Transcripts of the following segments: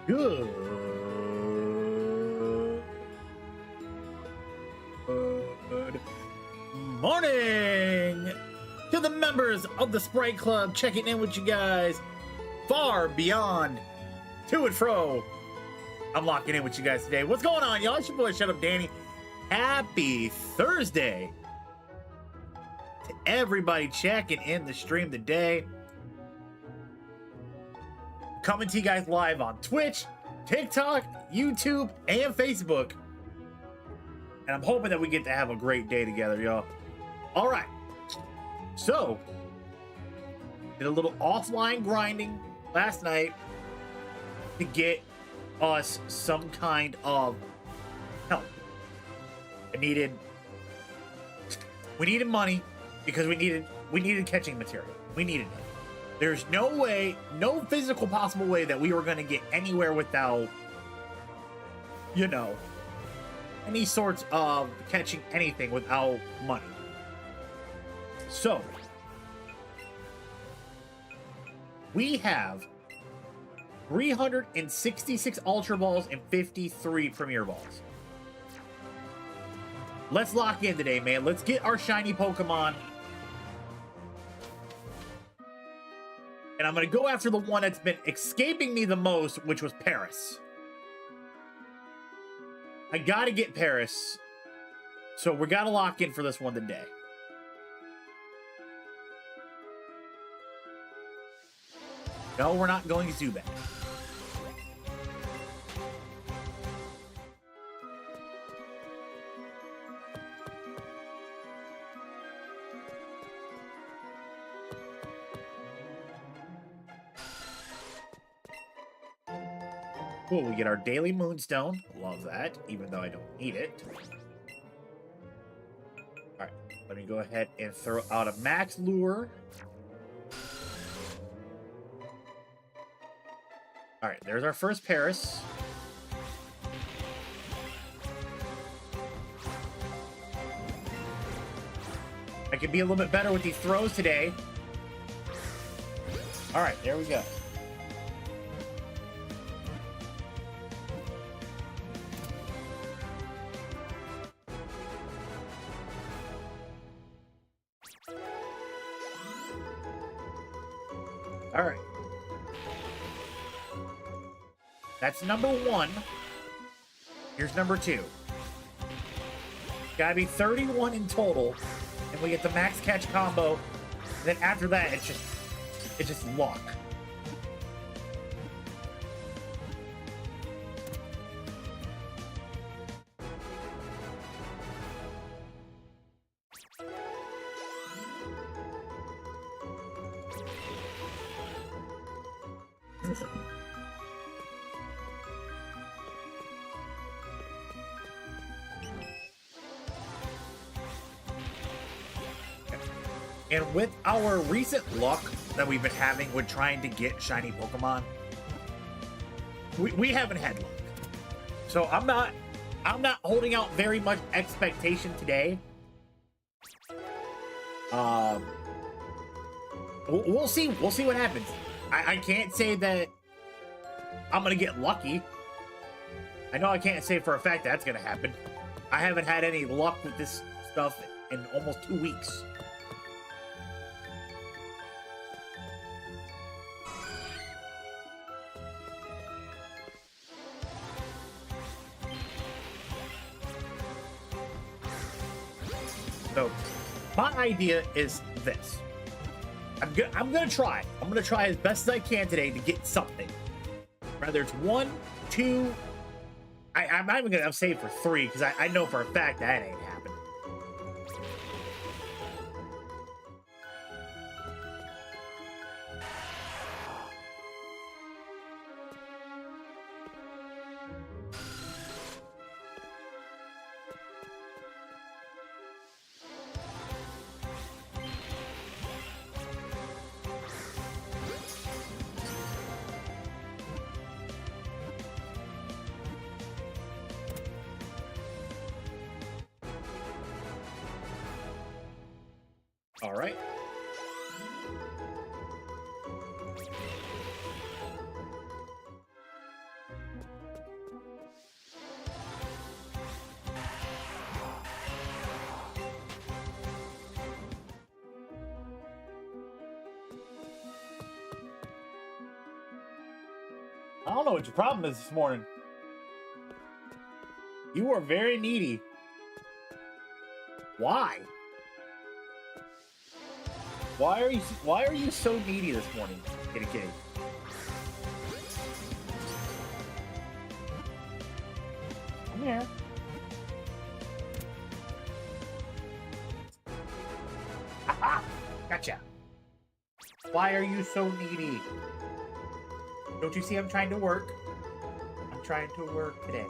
Good morning to the members of the Sprite Club, checking in with you guys far beyond to and fro. I'm locking in with you guys today. What's going on, y'all? It's your boy, Shut Up Danny. Happy Thursday to everybody checking in the stream today. Coming to you guys live on Twitch, TikTok, YouTube, and Facebook. And I'm hoping that we get to have a great day together, y'all. All right. So, did a little offline grinding last night to get us some kind of help. We needed money because we needed catching material. We needed it. There's no way, no physical possible way that we were going to get anywhere without, you know, any sorts of catching anything without money. So, we have 366 Ultra Balls and 53 Premier Balls. Let's lock in today, man. Let's get our shiny Pokemon. And I'm going to go after the one that's been escaping me the most, which was Paris. I got to get Paris. So we got to lock in for this one today. No, we're not going Zubat. Cool, we get our daily Moonstone. Love that, even though I don't need it. Alright, let me go ahead and throw out a Max Lure. Alright, there's our first Paris. I could be a little bit better with these throws today. Alright, there we go. All right. That's number one. Here's number two. Gotta be 31 in total. And we get the max catch combo. And then after that, it's just luck. And with our recent luck that we've been having with trying to get shiny Pokemon, we haven't had luck. So I'm not holding out very much expectation today. We'll see what happens. I can't say that I'm gonna get lucky. I know I can't say for a fact that's gonna happen. I haven't had any luck with this stuff in almost 2 weeks. So, my idea is this. I'm gonna try. I'm gonna try as best as I can today to get something. Whether it's 1, 2, I'm not even gonna save for 3 because I know for a fact that ain't happening. All right. I don't know what your problem is this morning. You are very needy. Why? Why are you so needy this morning, kitty kitty? Come here. Aha! Gotcha. Why are you so needy? Don't you see I'm trying to work? I'm trying to work today.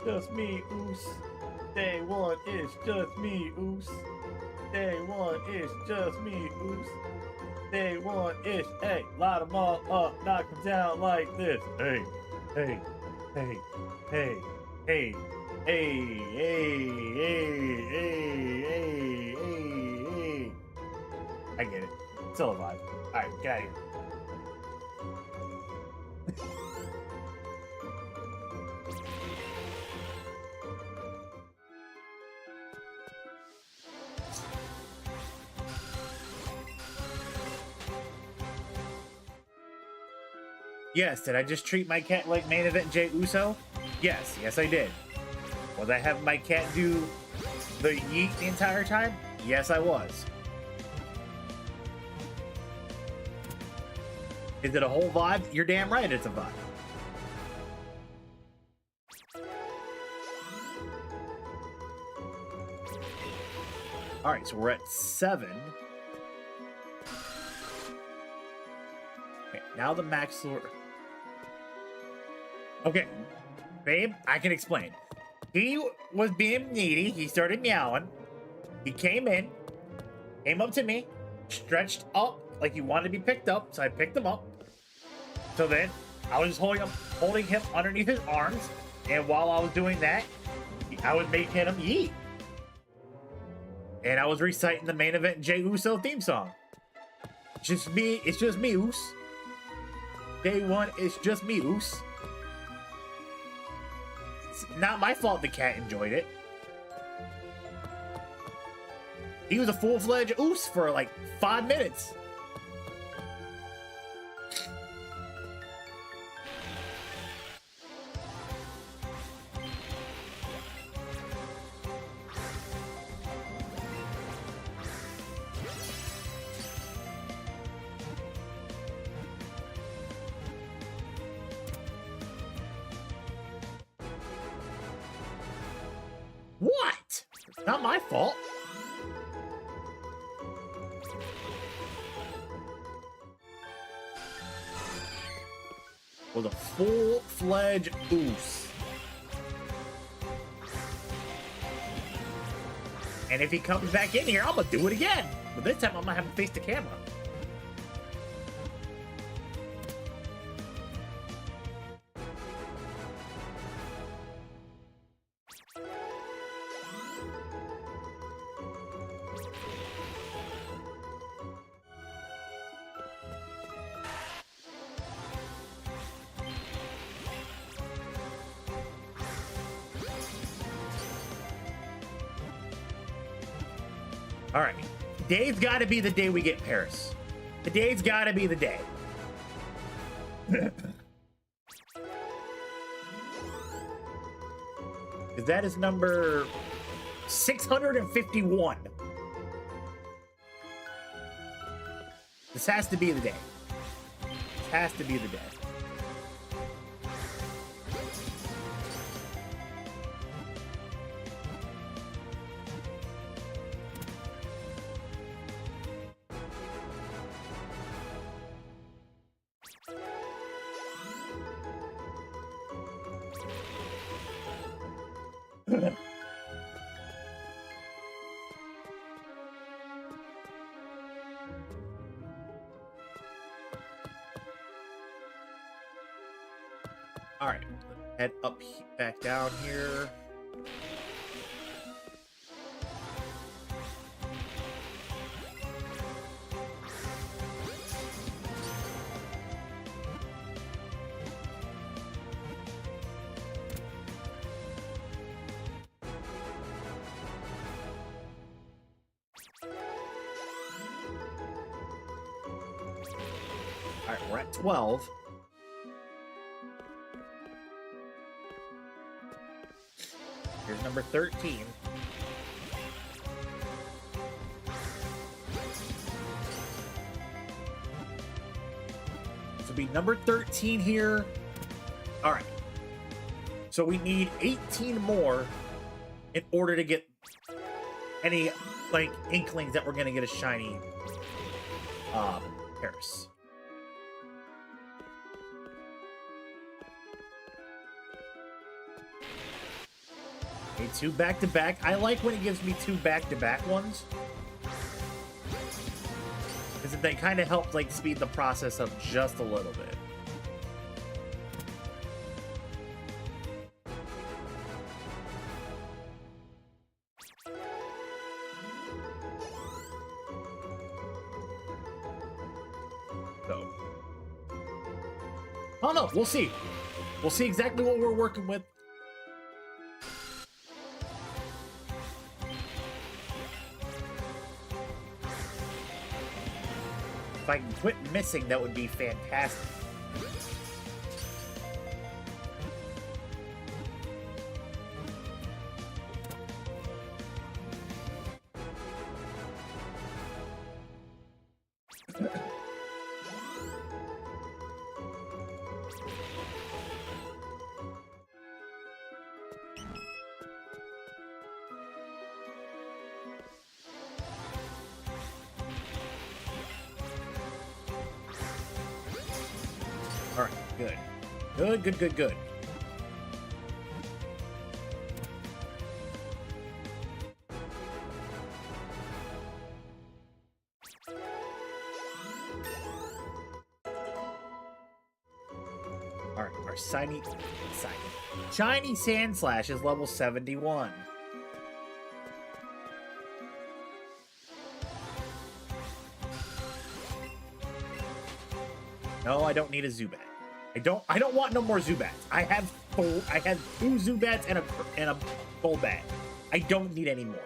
Just me, Oos. Day one is just me, Oos. Day one is just me, Oos. Day one is, hey, light 'em all up, knock 'em down like this. Hey, hey, hey, hey, hey, hey, hey, hey, hey, hey, hey. I get it. Still alive. Alright, get out of here. Yes, did I just treat my cat like main event Jey Uso? Yes, yes I did. Was I having my cat do the yeet the entire time? Yes, I was. Is it a whole vibe? You're damn right it's a vibe. Alright, so we're at 7. Okay, now the max lure. Okay, babe, I can explain. He was being needy. He started meowing. He came in, came up to me, stretched up like he wanted to be picked up, so I picked him up. So then I was just holding him underneath his arms, and while I was doing that, I was making him yeet. And I was reciting the main event Jey Uso theme song. It's just me, Oos. Day one, it's just me, Oos. It's not my fault the cat enjoyed it. He was a full-fledged Oos for like 5 minutes. What? It's not my fault. Was a full-fledged Oos. And if he comes back in here, I'm gonna do it again. But this time I'm gonna have him face the camera. All right, today's got to be the day we get Paris. Today's got to be the day. Because that is number 651. This has to be the day. This has to be the day. All right, head up, back down here. All right, we're at 12. Here's number 13. This will be number 13 here. All right. So we need 18 more in order to get any, like, inklings that we're going to get a shiny Paris. Okay, 2 back-to-back. I like when it gives me 2 back-to-back ones. Because they kind of help, like, speed the process up just a little bit. So, oh no, we'll see. We'll see exactly what we're working with. If I can quit missing, that would be fantastic. All right, good. Good, good, good, good. All right, our shiny Sand Slash is level 71. No, I don't need a Zubat. I don't want no more Zubats. I have 2 Zubats and a Golbat. I don't need any more.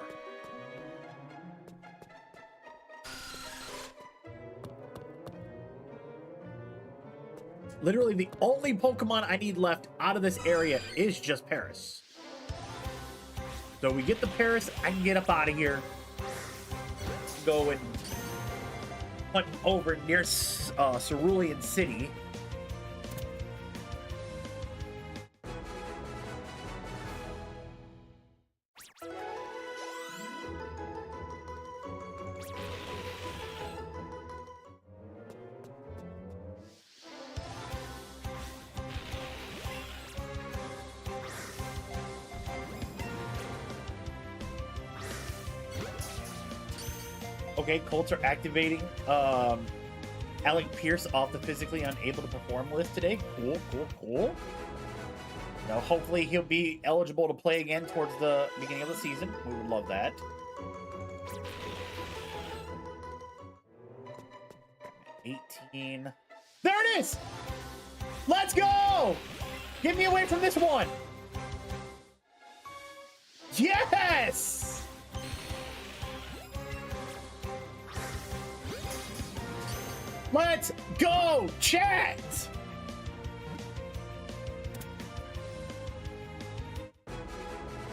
Literally, the only Pokemon I need left out of this area is just Paris. So we get the Paris, I can get up out of here. Go and hunt over near Cerulean City. Okay, Colts are activating Alec Pierce off the physically unable to perform list today. Cool, cool, cool. Now, hopefully he'll be eligible to play again towards the beginning of the season. We would love that. $18. There it is! Let's go! Get me away from this one! Yes! Let's go, chat!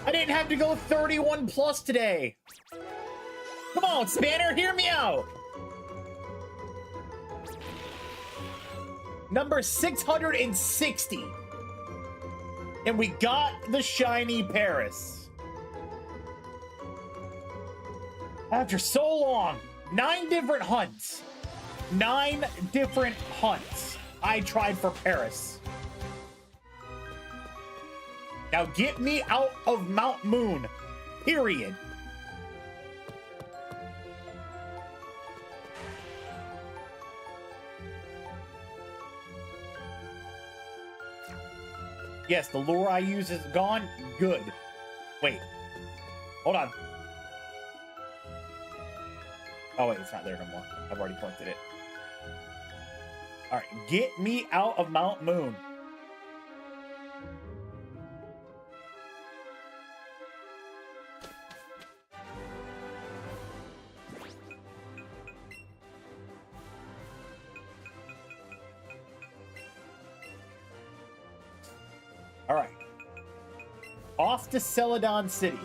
I didn't have to go 31 plus today. Come on, Spanner, hear me out. Number 660. And we got the shiny Paris. After so long, 9 different hunts. 9 different hunts I tried for Paris. Now get me out of Mount Moon, period. Yes, the lure I use is gone. Good. Wait. Hold on. Oh, wait, it's not there no more. I've already collected it. All right, get me out of Mount Moon. Off to Celadon City.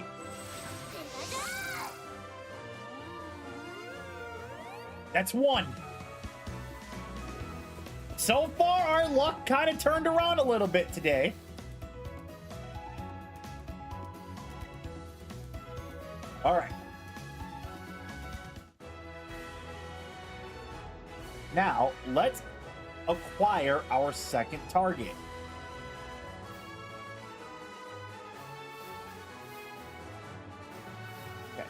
That's one. So far, our luck kind of turned around a little bit today. All right. Now, let's acquire our second target. Okay.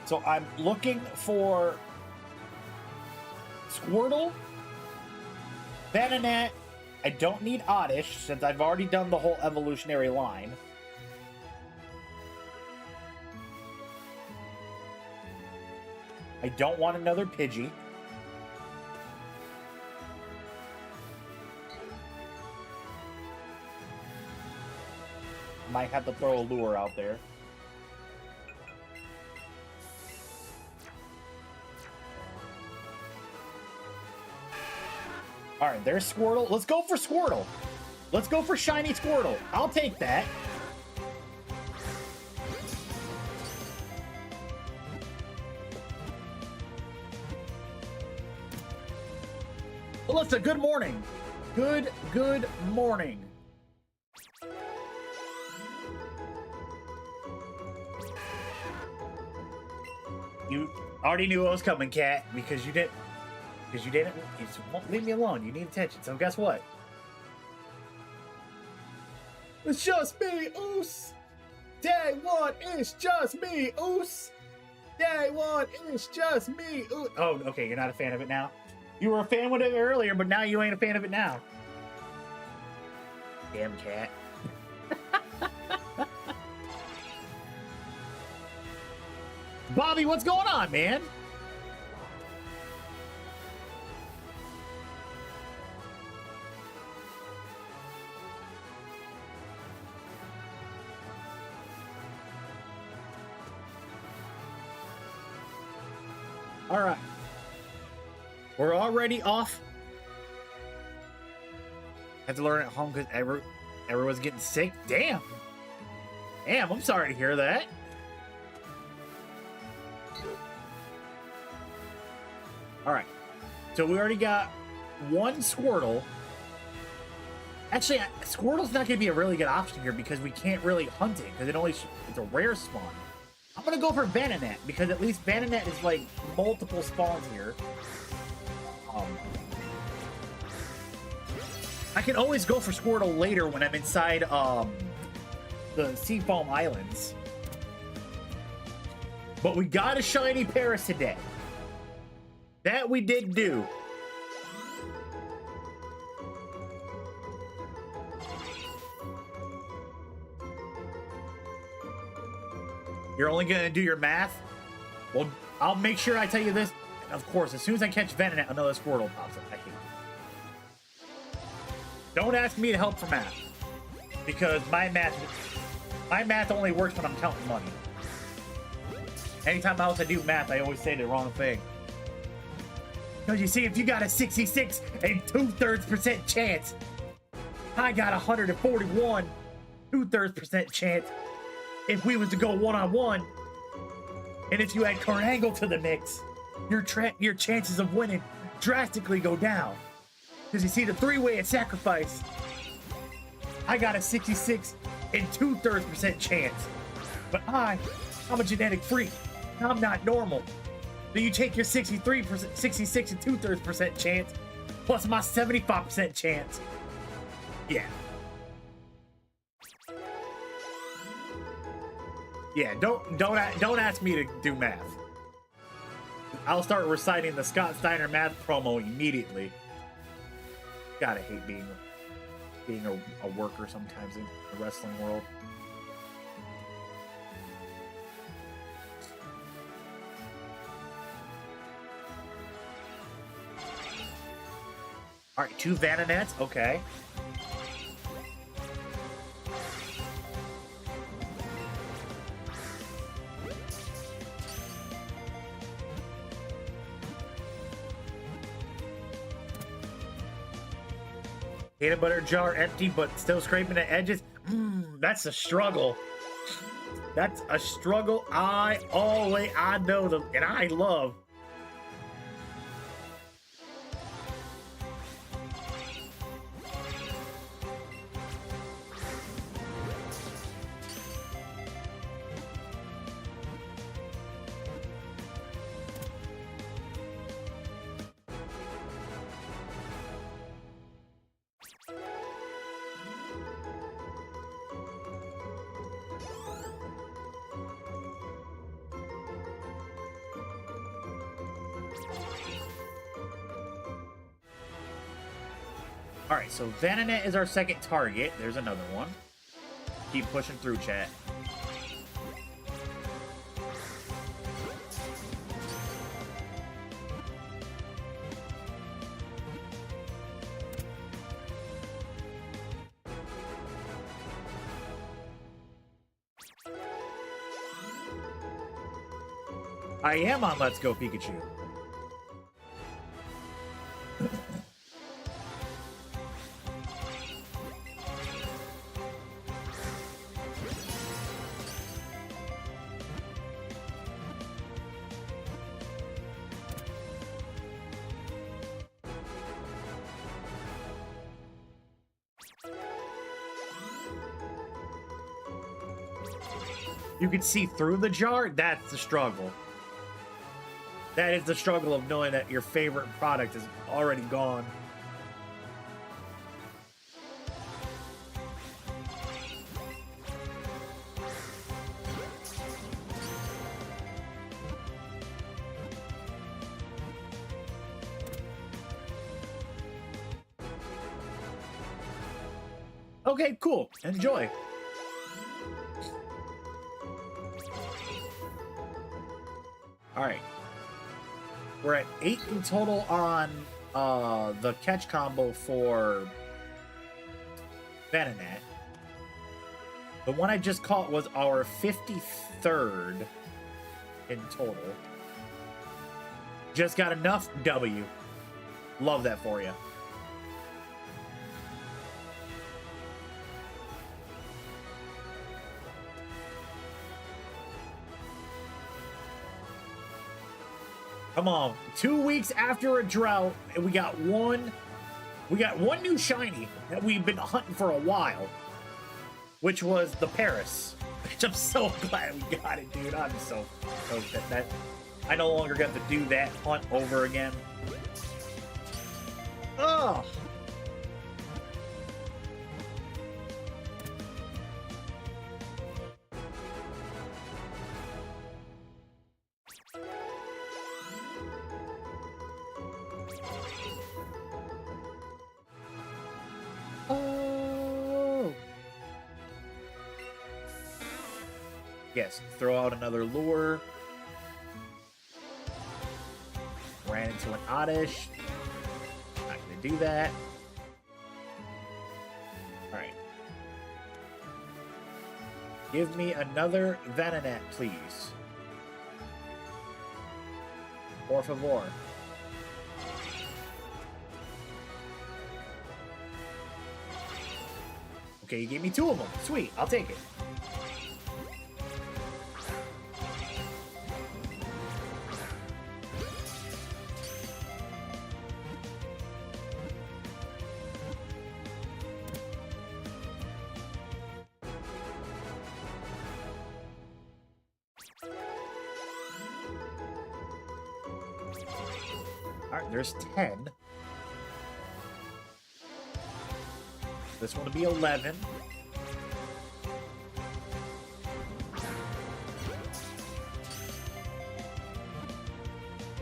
So I'm looking for Squirtle, Venonat. I don't need Oddish since I've already done the whole evolutionary line. I don't want another Pidgey. Might have to throw a lure out there. All right, there's Squirtle. Let's go for Squirtle. Let's go for shiny Squirtle. I'll take that. Alyssa, good morning. Good morning. You already knew I was coming, Cat, because you didn't. You just won't leave me alone. You need attention. So guess what? It's just me, Oos. Day one, it's just me, Oos. Day one, it's just me, Oos. Oh, okay. You're not a fan of it now. You were a fan of it earlier, but now you ain't a fan of it now. Damn Cat. Bobby, what's going on, man? All right. We're already off. Had to learn at home because everyone's getting sick. Damn. Damn, I'm sorry to hear that. All right. So we already got one Squirtle. Actually, Squirtle's not going to be a really good option here because we can't really hunt it because it's a rare spawn. I'm going to go for Venonat because at least Venonat is like multiple spawns here. I can always go for Squirtle later when I'm inside the Seafoam Islands. But we got a shiny Paris today. That we did do. You're only going to do your math? Well, I'll make sure I tell you this. And of course, as soon as I catch Venonat, another Squirtle pops up. I hate it. Don't ask me to help for math. Because my math only works when I'm counting money. Anytime else I do math, I always say the wrong thing. Because you see, if you got a 66 and 2/3% chance, I got 141 2/3% chance if we was to go one-on-one. And if you add current angle to the mix, your chances of winning drastically go down. Because you see, the three-way at sacrifice, I got a 66 and 2/3% chance. But I'm a genetic freak. I'm not normal. So you take your 63%, 66 and 2/3% chance, plus my 75% chance. Yeah. Yeah, don't ask me to do math. I'll start reciting the Scott Steiner math promo immediately. Gotta hate being a worker sometimes in the wrestling world. All right, 2 Venonats, okay. Peanut butter jar empty, but still scraping the edges. That's a struggle. That's a struggle I know them, and I love. All right, so Vananet is our second target. There's another one. Keep pushing through, chat. I am on Let's Go Pikachu. You can see through the jar? That's the struggle. That is the struggle of knowing that your favorite product is already gone. Okay, cool. Enjoy. All right. We're at 8 in total on the catch combo for Vananet. The one I just caught was our 53rd in total. Just got enough W. Love that for you. Come on, 2 weeks after a drought, and we got one new shiny that we've been hunting for a while, which was the Paris. Which I'm so glad we got it, dude. I'm so stoked that I no longer got to do that hunt over again. Ugh. Yes, throw out another lure. Ran into an oddish. Not gonna do that. Alright. Give me another Vananet, please. Por favor. Okay, you gave me 2 of them. Sweet, I'll take it. Alright, there's 10. This one will be 11.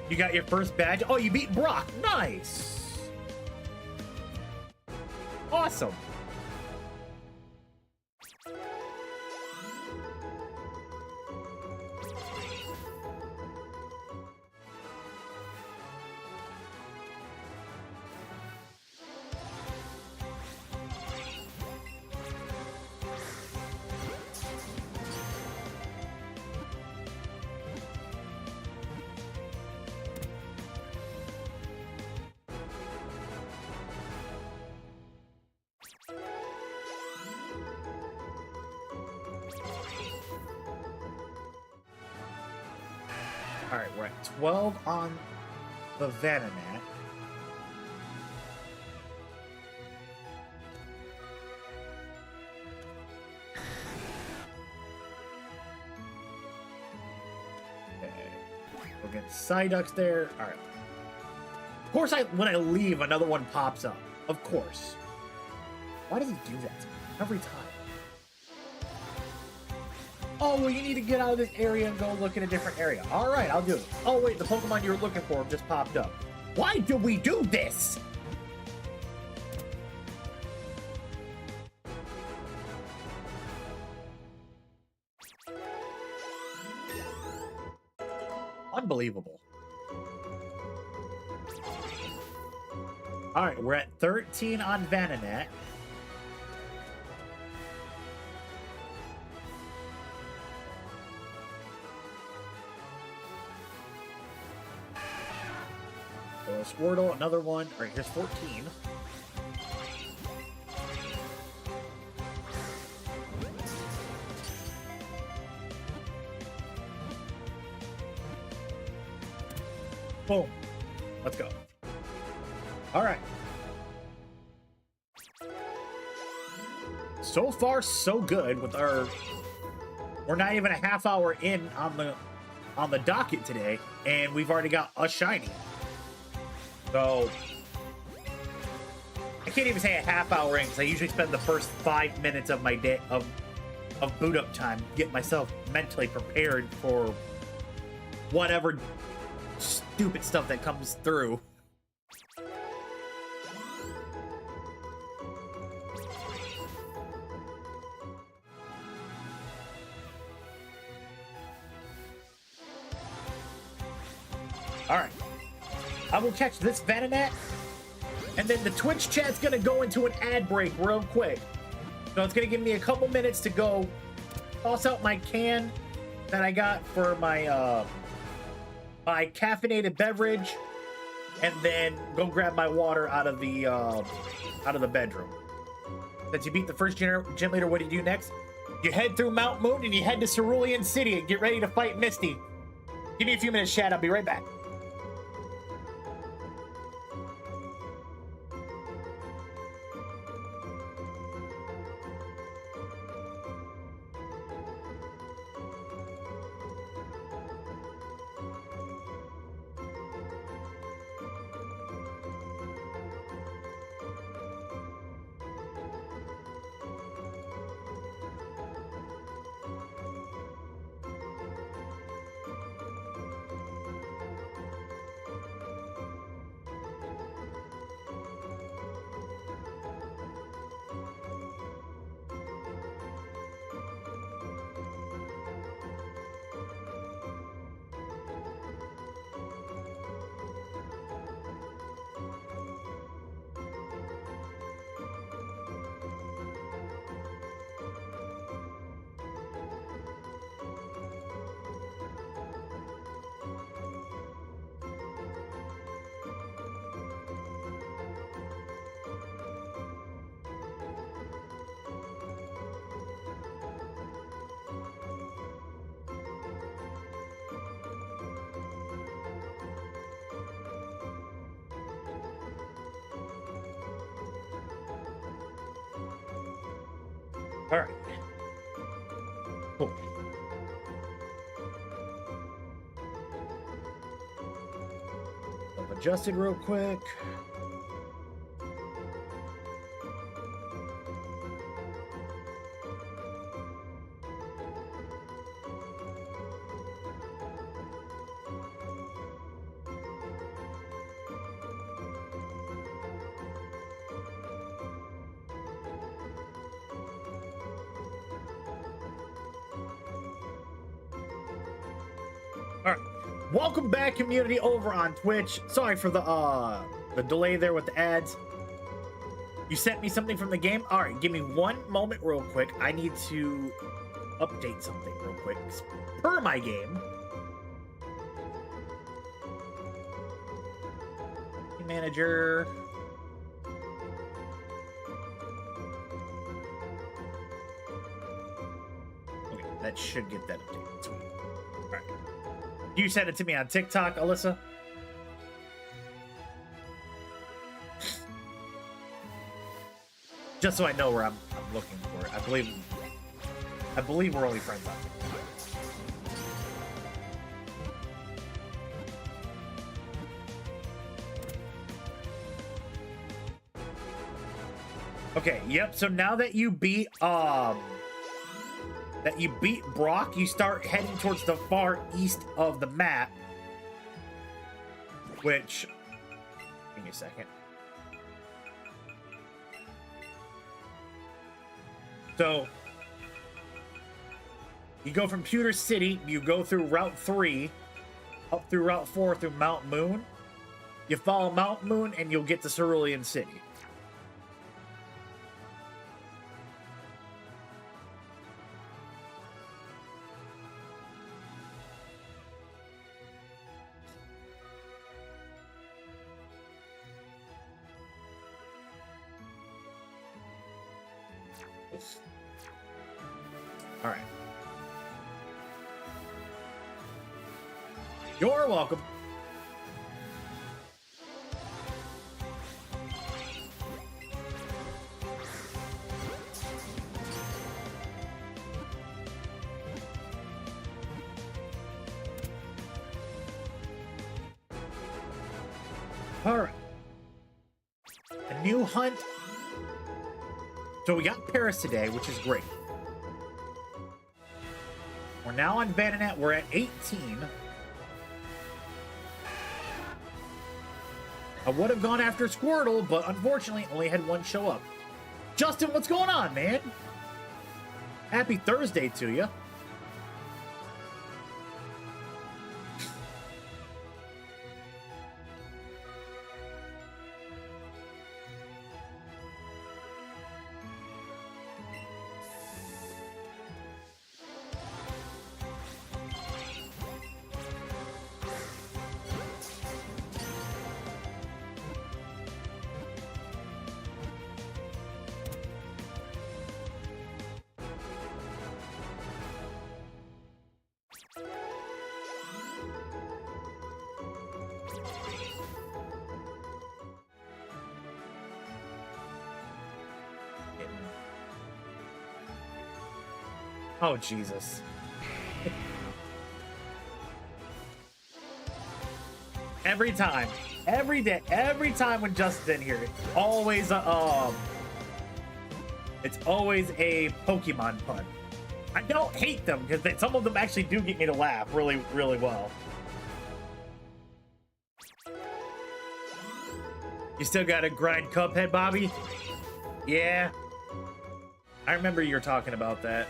You got your first badge. Oh, you beat Brock. Nice. Awesome. All right, we're at 12 on the Venonat. Okay. We're getting Psyducks there. All right. Of course, when I leave, another one pops up. Of course. Why does it do that to me every time? Oh, well, you need to get out of this area and go look in a different area. All right, I'll do it. Oh, wait, the Pokemon you were looking for just popped up. Why do we do this? Unbelievable. All right, we're at 13 on Venonat. Squirtle, another one. All right, here's 14. Boom. Let's go. All right. So far, so good with our... We're not even a half hour in on the docket today, and we've already got a shiny. So, I can't even say a half hour in, because I usually spend the first 5 minutes of my day of boot up time getting myself mentally prepared for whatever stupid stuff that comes through. All right. I will catch this Venonat, and then the Twitch chat's gonna go into an ad break real quick. So it's gonna give me a couple minutes to go toss out my can that I got for my my caffeinated beverage, and then go grab my water out of the bedroom. Since you beat the first gym leader, what do you do next? You head through Mount Moon and you head to Cerulean City and get ready to fight Misty. Give me a few minutes, chat. I'll be right back. All right. Cool. I've adjusted real quick. Welcome back, community, over on Twitch. Sorry for the delay there with the ads. You sent me something from the game? All right, give me one moment real quick. I need to update something real quick. Per my game. Manager. Okay, that should get that updated. Sweet. All right. You sent it to me on TikTok, Alyssa? Just so I know where I'm looking for it. I believe we're only friends on TikTok. Okay, yep, so now that you beat Brock, you start heading towards the far east of the map. Which, give me a second. So, you go from Pewter City, you go through Route 3, up through Route 4 through Mount Moon. You follow Mount Moon and you'll get to Cerulean City. All right. You're welcome. All right. A new hunt. So we got Paris today, which is great. We're now on Vananet. We're at 18. I would have gone after Squirtle, but unfortunately only had one show up. Justin, what's going on, man? Happy Thursday to you. Oh, Jesus. Every time. Every day. Every time when Justin's in here, it's always a Pokemon pun. I don't hate them, because some of them actually do get me to laugh really, really well. You still gotta grind Cuphead, Bobby? Yeah. I remember you were talking about that.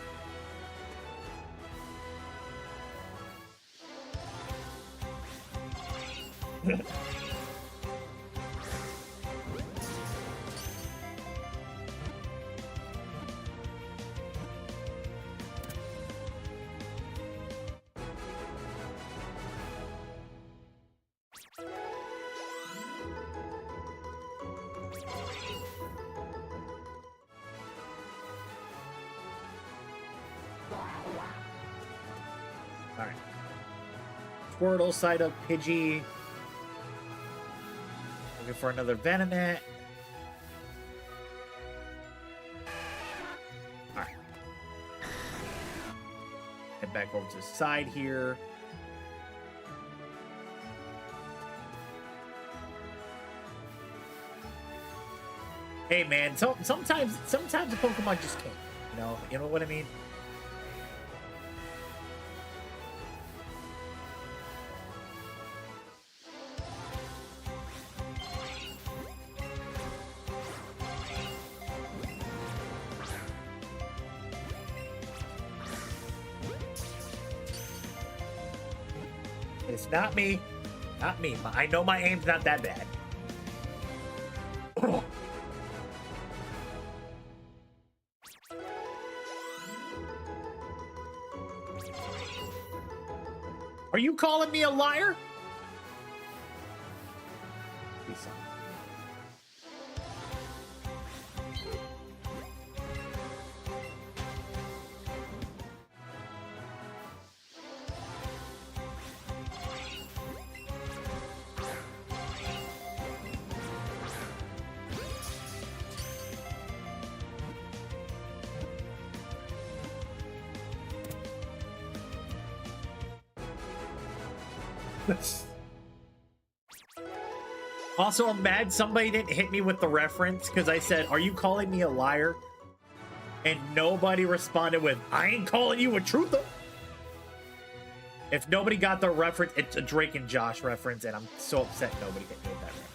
Alright. Squirtle, Psyduck, Pidgey. Looking for another Venomet. Alright. Head back over to the side here. Hey man, sometimes a Pokemon just can't. You know what I mean? It's not me. Not me. I know my aim's not that bad. Are you calling me a liar? Also, I'm mad somebody didn't hit me with the reference because I said, "Are you calling me a liar?" And nobody responded with, "I ain't calling you a truther." If nobody got the reference, it's a Drake and Josh reference, and I'm so upset nobody hit me with that reference.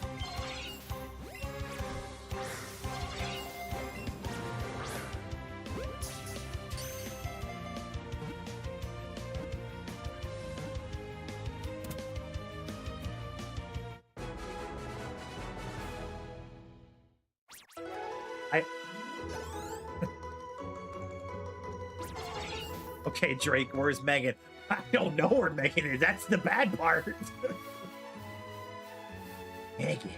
Okay, Drake, where's Megan? I don't know where Megan is. That's the bad part. Megan.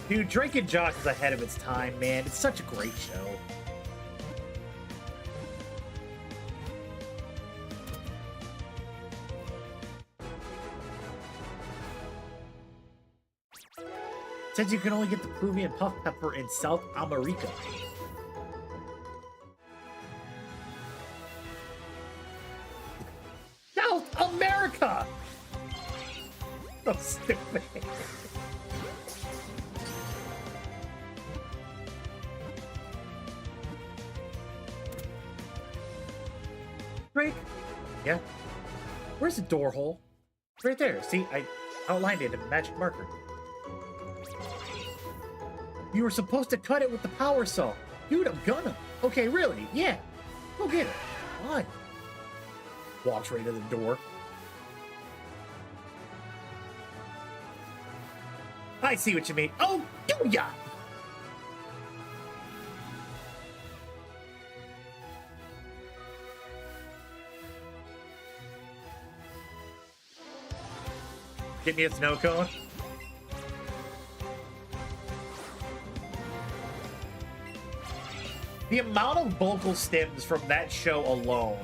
Dude, Drake and Josh is ahead of its time, man. It's such a great show. Says you can only get the Peruvian puff pepper in South America. South America! So stupid. Drake? Yeah? Where's the door hole? Right there. See, I outlined it in a magic marker. You were supposed to cut it with the power saw. Dude, I'm gonna. Okay, really? Yeah. Go get it. Why? Walks right to the door. I see what you mean. Oh, do ya? Give me a snow cone. The amount of vocal stems from that show alone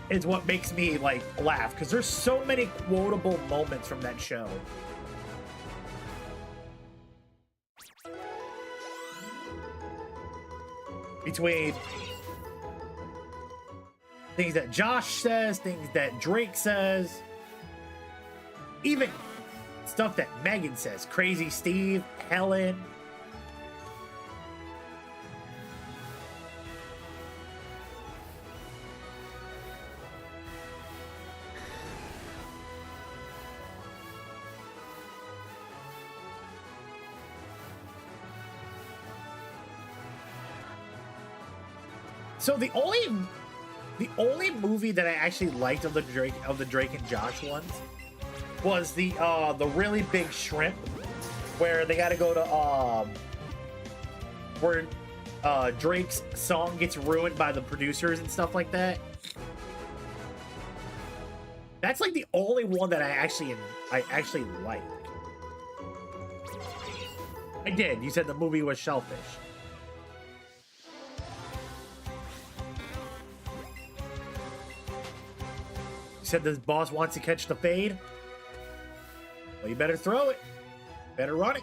is what makes me like laugh, because there's so many quotable moments from that show. Between things that Josh says, things that Drake says, even stuff that Megan says. Crazy Steve, Helen. So the only movie that I actually liked of the Drake and Josh ones was the really big shrimp, where they got to go to where Drake's song gets ruined by the producers and stuff like that. That's like the only one that I actually liked. I did. You said the movie was Shellfish. You said this boss wants to catch the fade. Well, you better throw it. Better run it.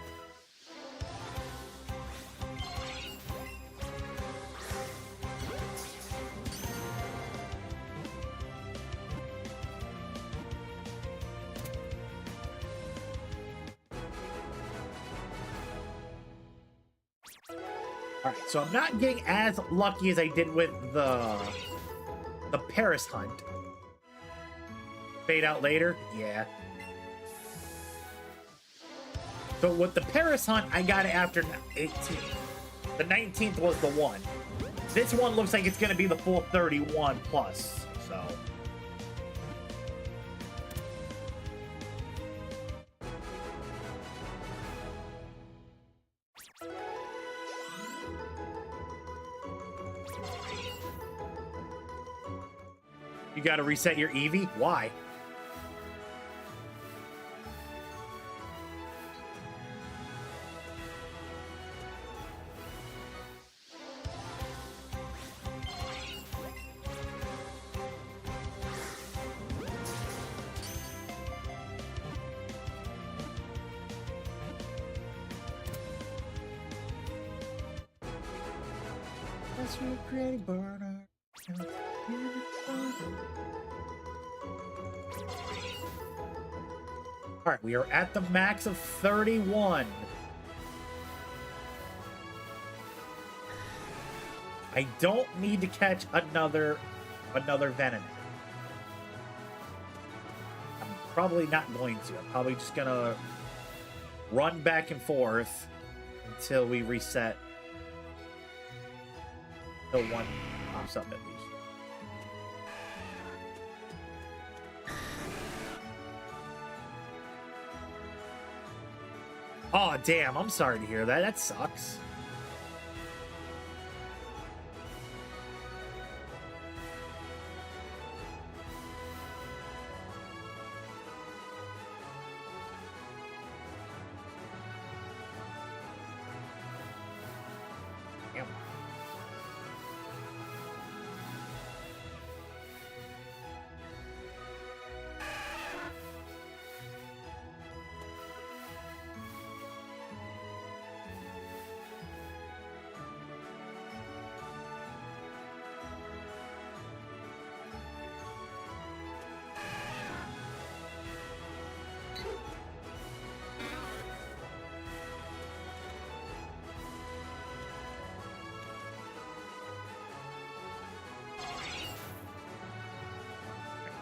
All right, so I'm not getting as lucky as I did with the Paris hunt. Fade out later? Yeah. So with the Paris hunt, I got it after 18. The 19th was the one. This one looks like it's going to be the full 31 plus, so. You got to reset your Eevee? Why? That's your creating burner. All right, we are at the max of 31. I don't need to catch another Venonat. I'm probably not going to. I'm probably just gonna run back and forth until we reset the one pops up at least. Oh, damn. I'm sorry to hear that. That sucks. Damn.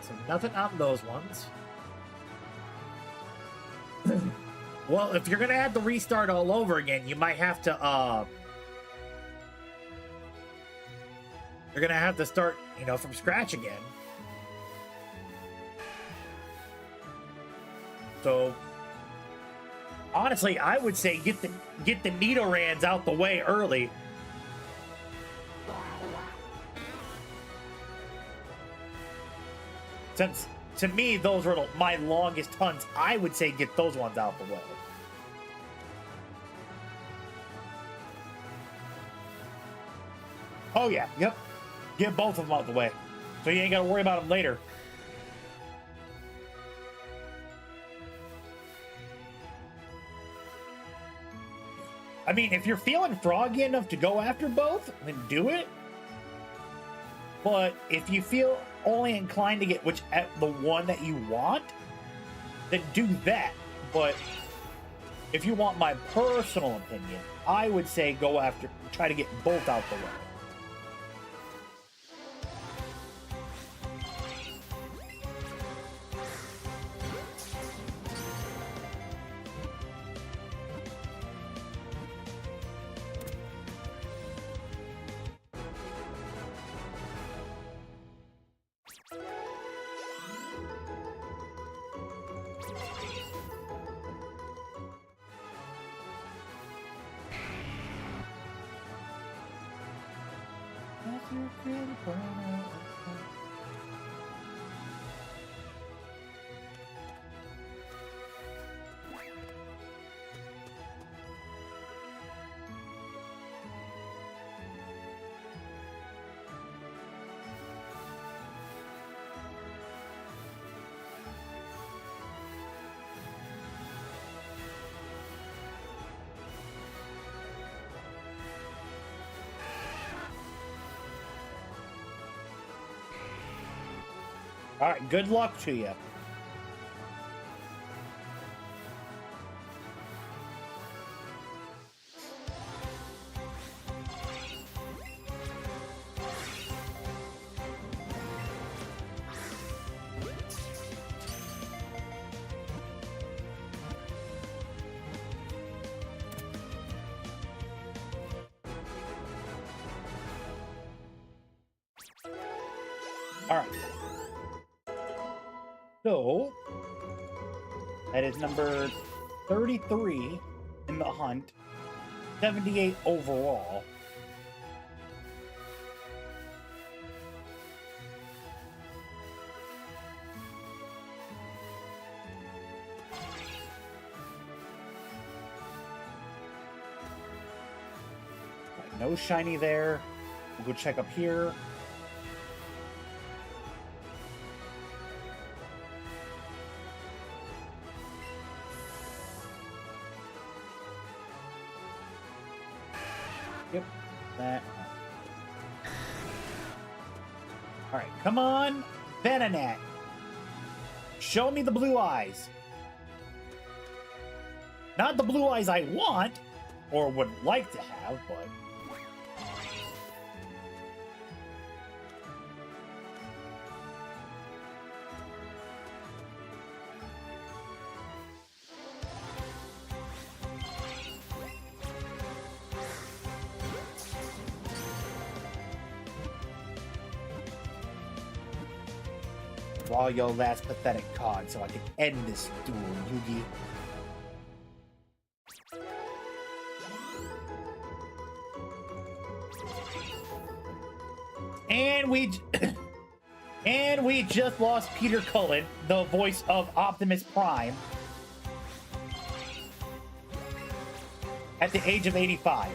So nothing on those ones. Well, if you're gonna have to restart all over again, you might have to you're gonna have to start, you know, from scratch again. So honestly, I would say get the Nidorans out the way early. Since, to me, those were my longest hunts, I would say get those ones out the way. Oh, yeah. Yep. Get both of them out the way. So you ain't got to worry about them later. I mean, if you're feeling froggy enough to go after both, then do it. But if you feel only inclined to get the one that you want, then do that. But if you want my personal opinion, I would say try to get both out the way. All right, good luck to you. All right. So, that is number 33 in the hunt, 78 overall. Right, no shiny there. We'll go check up here. Yep, that. All right, come on, Venonat. Show me the blue eyes. Not the blue eyes I want, or would like to have, but... Draw your last pathetic card so I can end this duel, Yugi. And we just lost Peter Cullen, the voice of Optimus Prime, at the age of 85.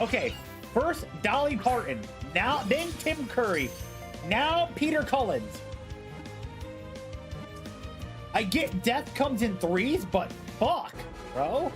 Okay, first Dolly Parton, then Tim Curry, now Peter Cullens. I get death comes in threes, but fuck, bro.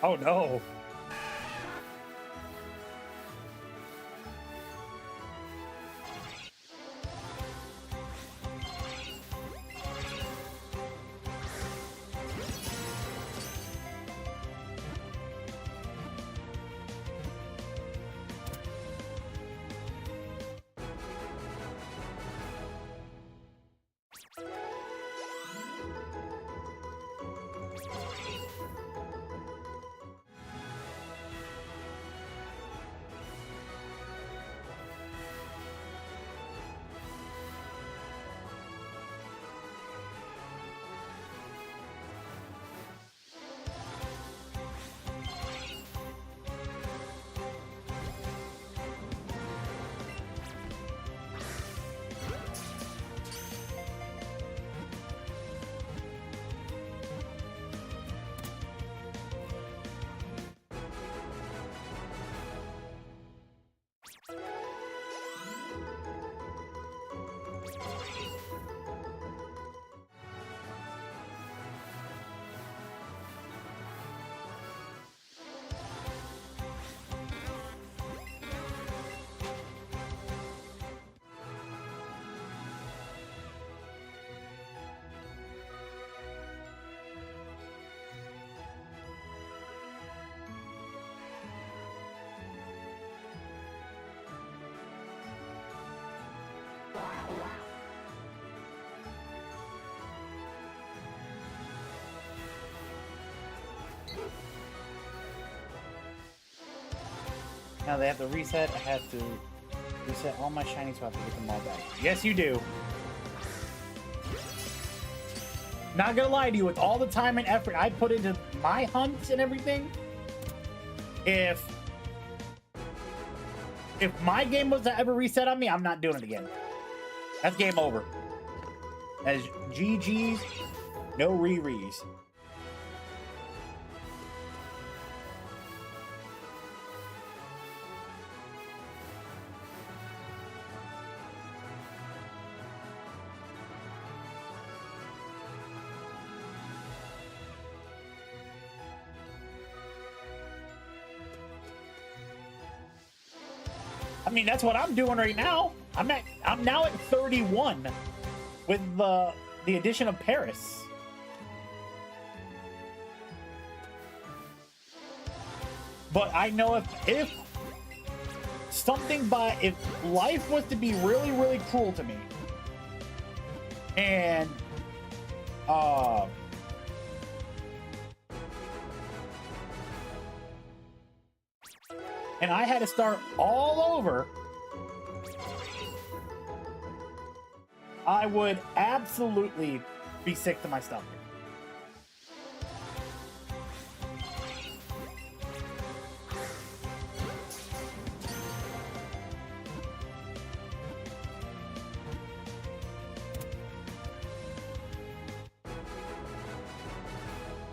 Oh no. Now they have to reset. I have to reset all my shinies so I have to get them all back. Yes, you do. Not gonna lie to you, with all the time and effort I put into my hunts and everything, if my game was to ever reset on me, I'm not doing it again. That's game over. As GG's, no rerees. I mean, that's what I'm doing right now. I'm now at 31 with the addition of Paris. But I know if life was to be really, really cruel to me, and I had to start all over, I would absolutely be sick to my stomach.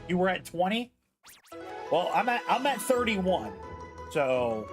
You were at 20? Well, I'm at 31. So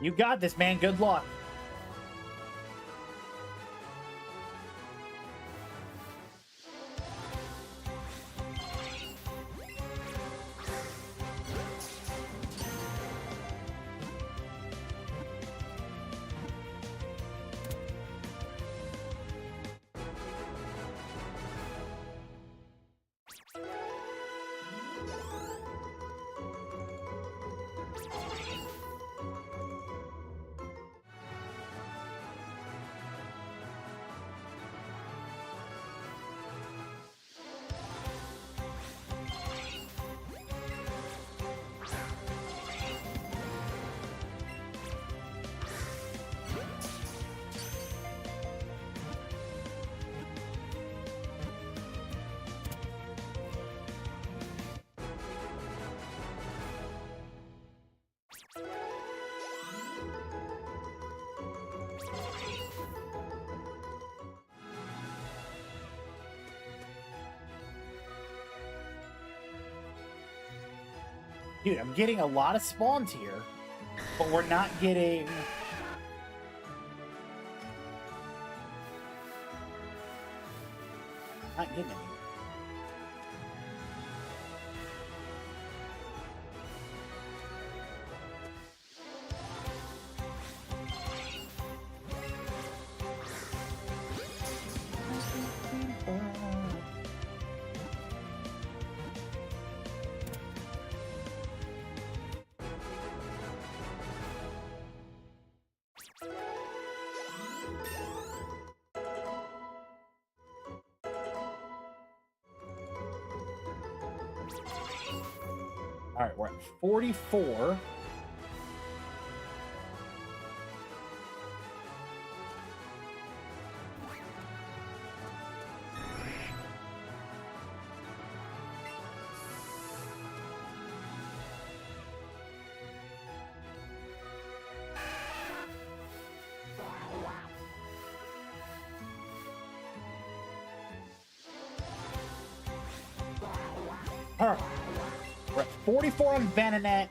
you got this, man. Good luck. Dude, I'm getting a lot of spawns here, but we're not getting... Not getting any. All right, we're at 44. All right. We're at 44 on Vananet.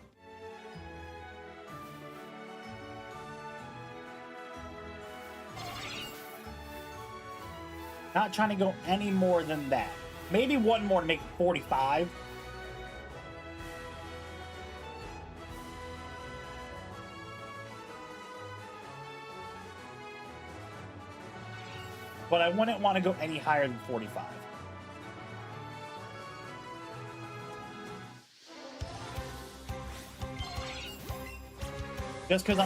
Not trying to go any more than that. Maybe one more to make it 45. But I wouldn't want to go any higher than 45. Just because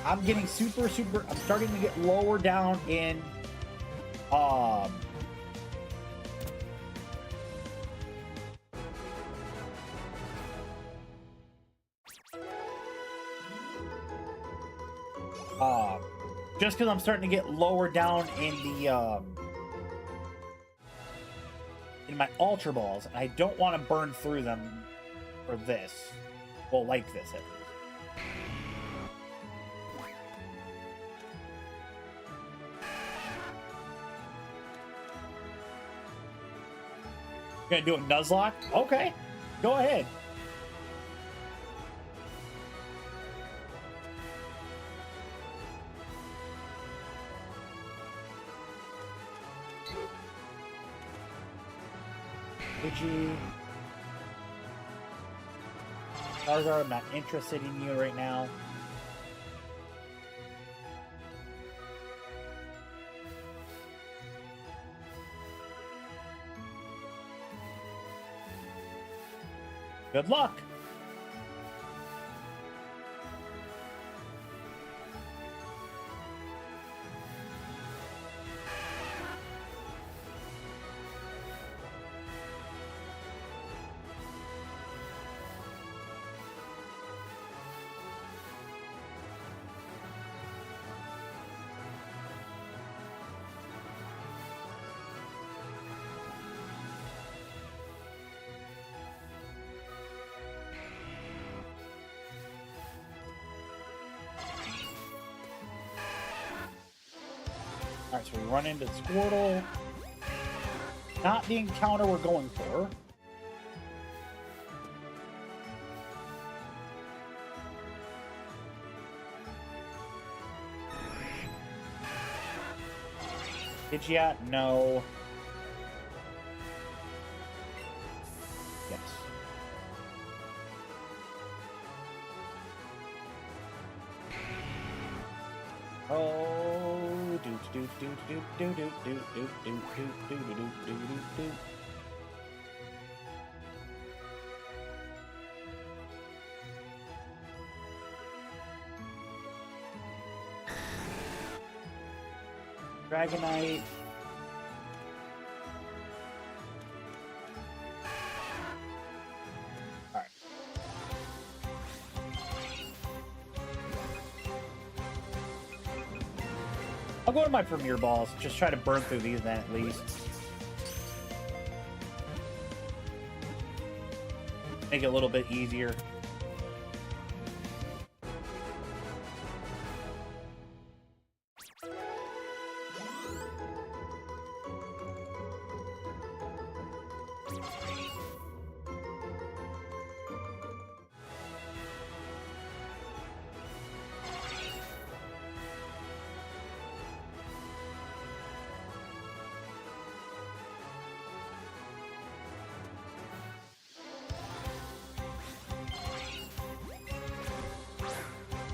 I'm getting super, I'm starting to get lower down in just because I'm starting to get lower down in the in my Ultra Balls, and I don't want to burn through them for this. Well, like this at least. Gonna do a Nuzlocke? Okay, go ahead. Did you? Charizard, I'm not interested in you right now. Good luck! Alright, so we run into Squirtle. Not the encounter we're going for. Pidgeot? No. Yes. Oh, do do do do do do do do do do do do do do. Dragonite. Alright. I'll go to my Premier Balls. Just try to burn through these then at least. Make it a little bit easier.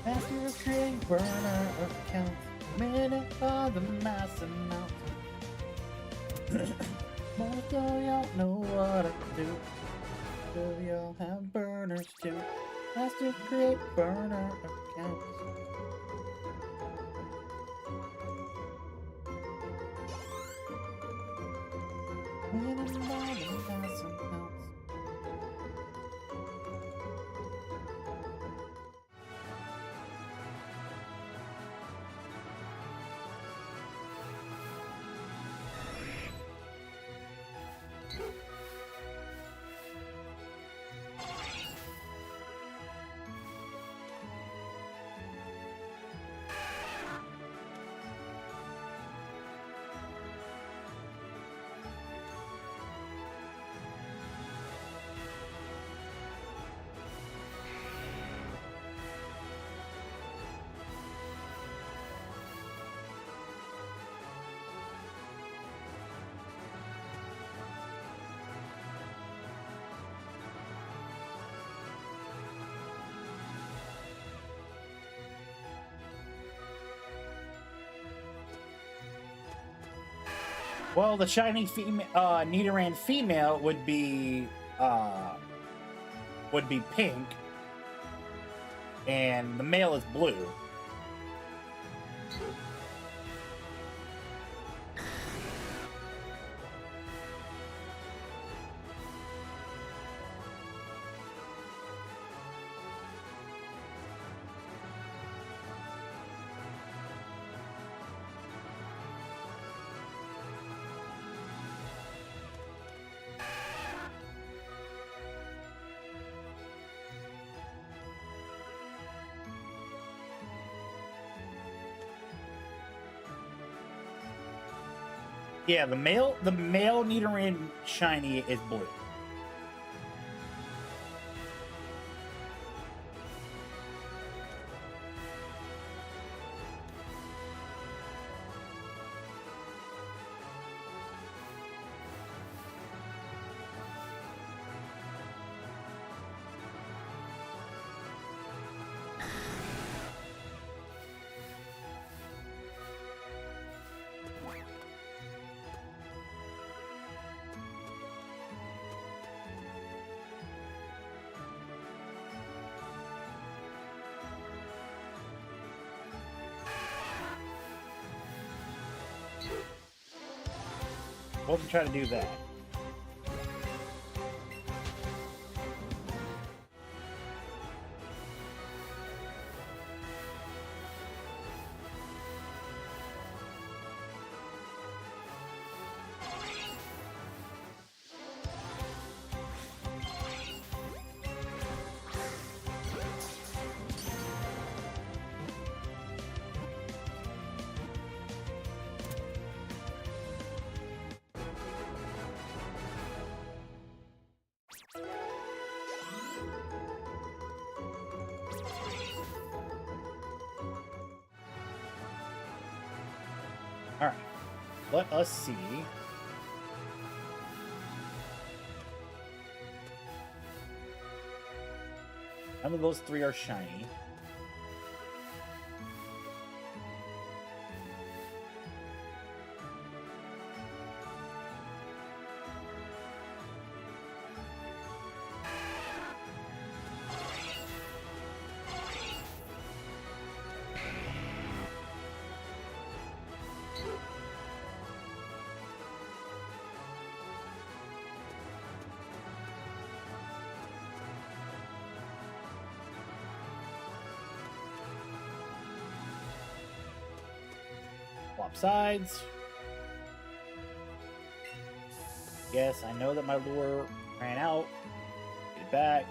Master Drink Burner account, minute for the mass amount. Most of y'all know what to do. Do y'all have burners too? Master Create Burner accounts. Minute for the mass amounts. Well, the shiny female, Nidoran female would be pink, and the male is blue. Yeah, the male Nidoran shiny is blue. We'll try to do that. All right, let us see. None of those three are shiny. Swap sides. Yes, I know that my lure ran out. Get it back.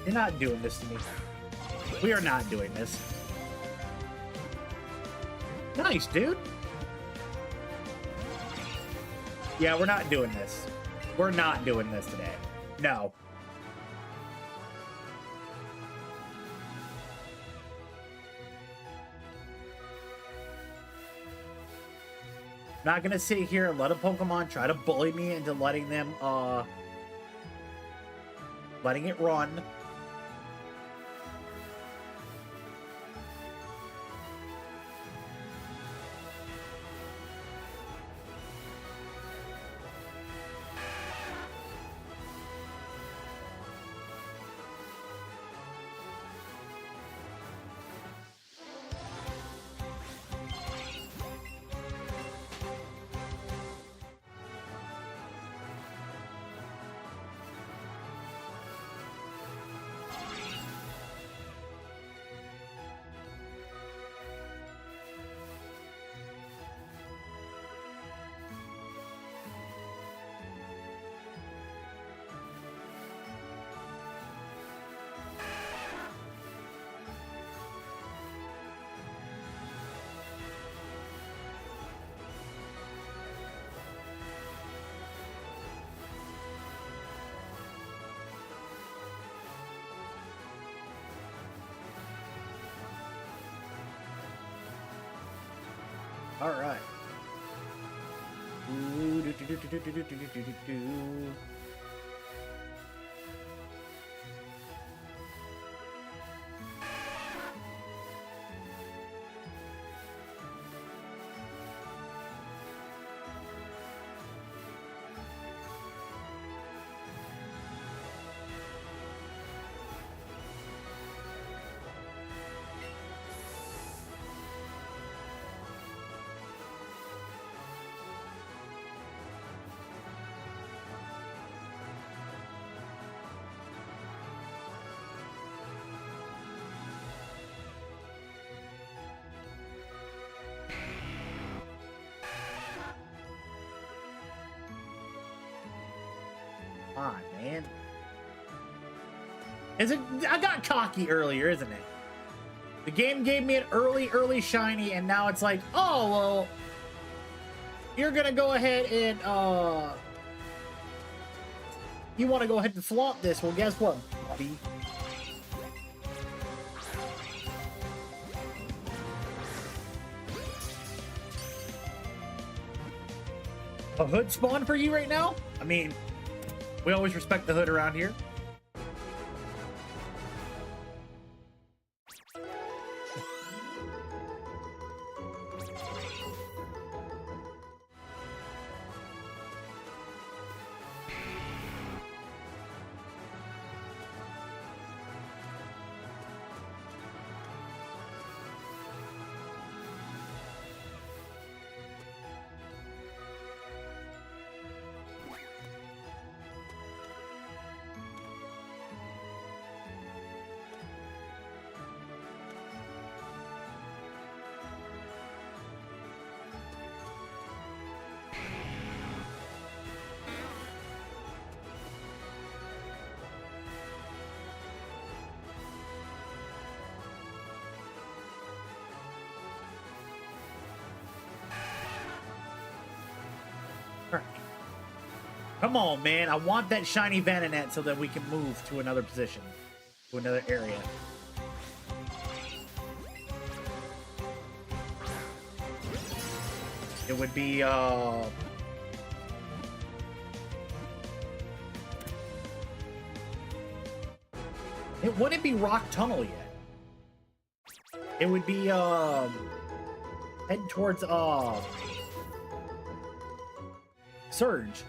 You're not doing this to me. We are not doing this. Nice, dude. Yeah, we're not doing this. We're not doing this today. No. I'm not gonna sit here and let a Pokemon try to bully me into letting them, letting it run. All right. On, man. Is it? I got cocky earlier, isn't it? The game gave me an early shiny, and now it's like, oh well, you're gonna go ahead and you want to go ahead and flaunt this? Well, guess what, buddy? A hood spawn for you right now? I mean, we always respect the hood around here. Come on, man. I want that shiny Vanillette so that we can move to another position, to another area. It would be, it wouldn't be Rock Tunnel yet. It would be, head towards, Surge.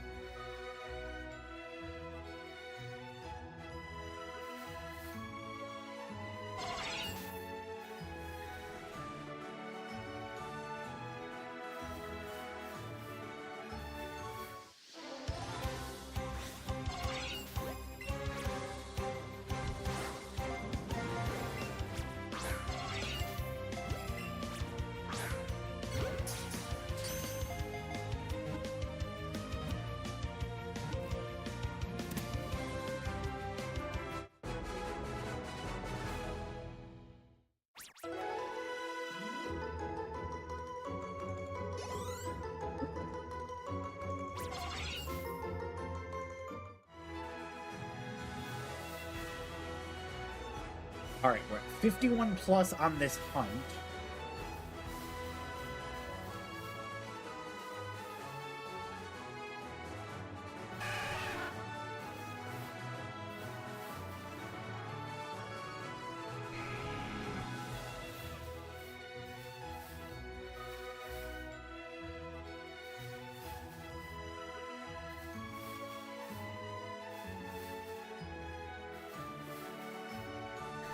All right, we're at 51 plus on this hunt.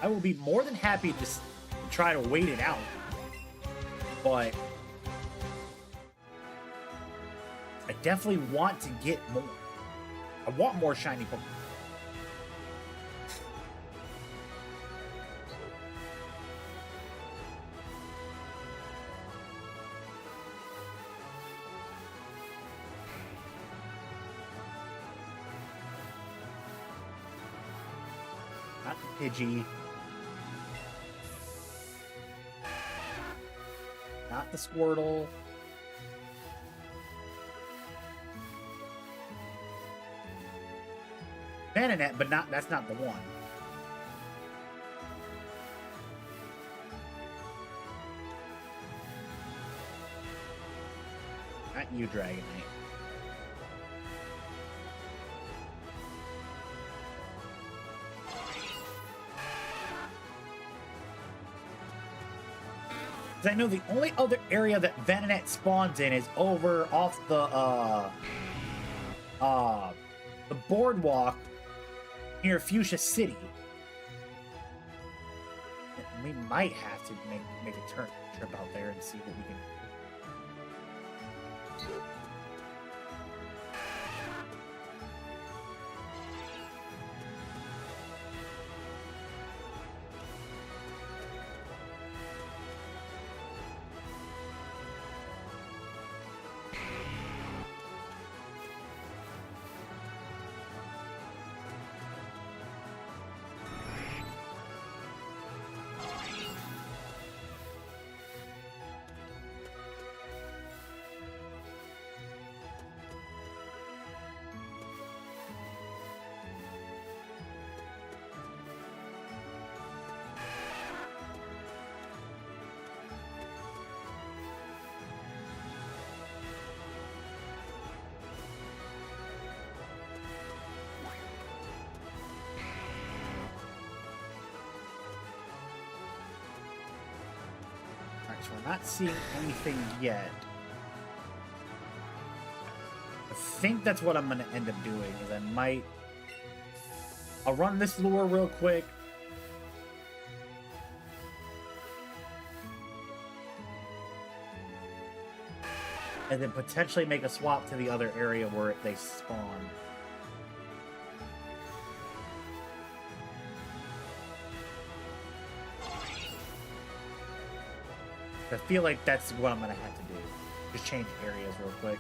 I will be more than happy to just try to wait it out, but I definitely want to get more. I want more shiny Pokemon. Not the Pidgey. Not the Squirtle. Vanillette, but that's not the one. Not you, Dragonite. I know the only other area that Vanillette spawns in is over off the boardwalk near Fuchsia City. We might have to make a trip out there and see what we can. So we're not seeing anything yet. I think that's what I'm going to end up doing, is I'll run this lure real quick. And then potentially make a swap to the other area where they spawn. I feel like that's what I'm going to have to do. Just change areas real quick.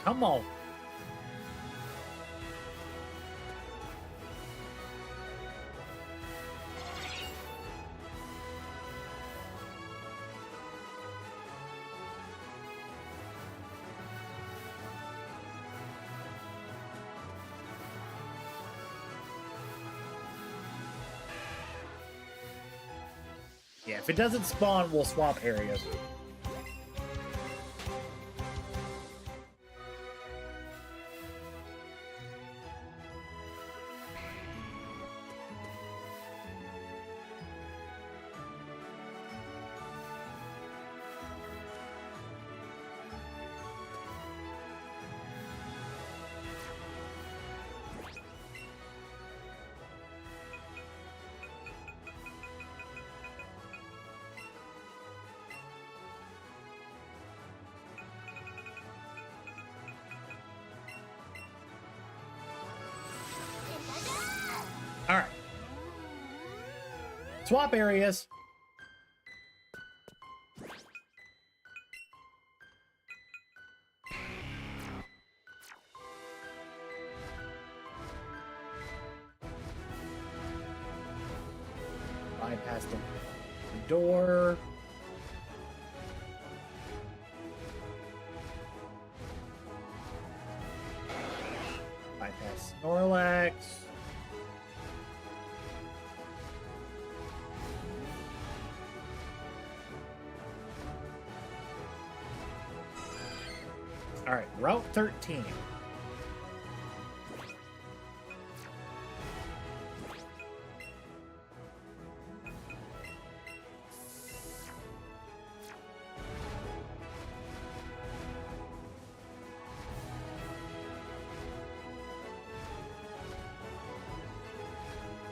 Come on. Yeah, if it doesn't spawn, we'll swap areas. All right. Swap areas. Bypass the door. Bypass Snorlax. All right, Route 13.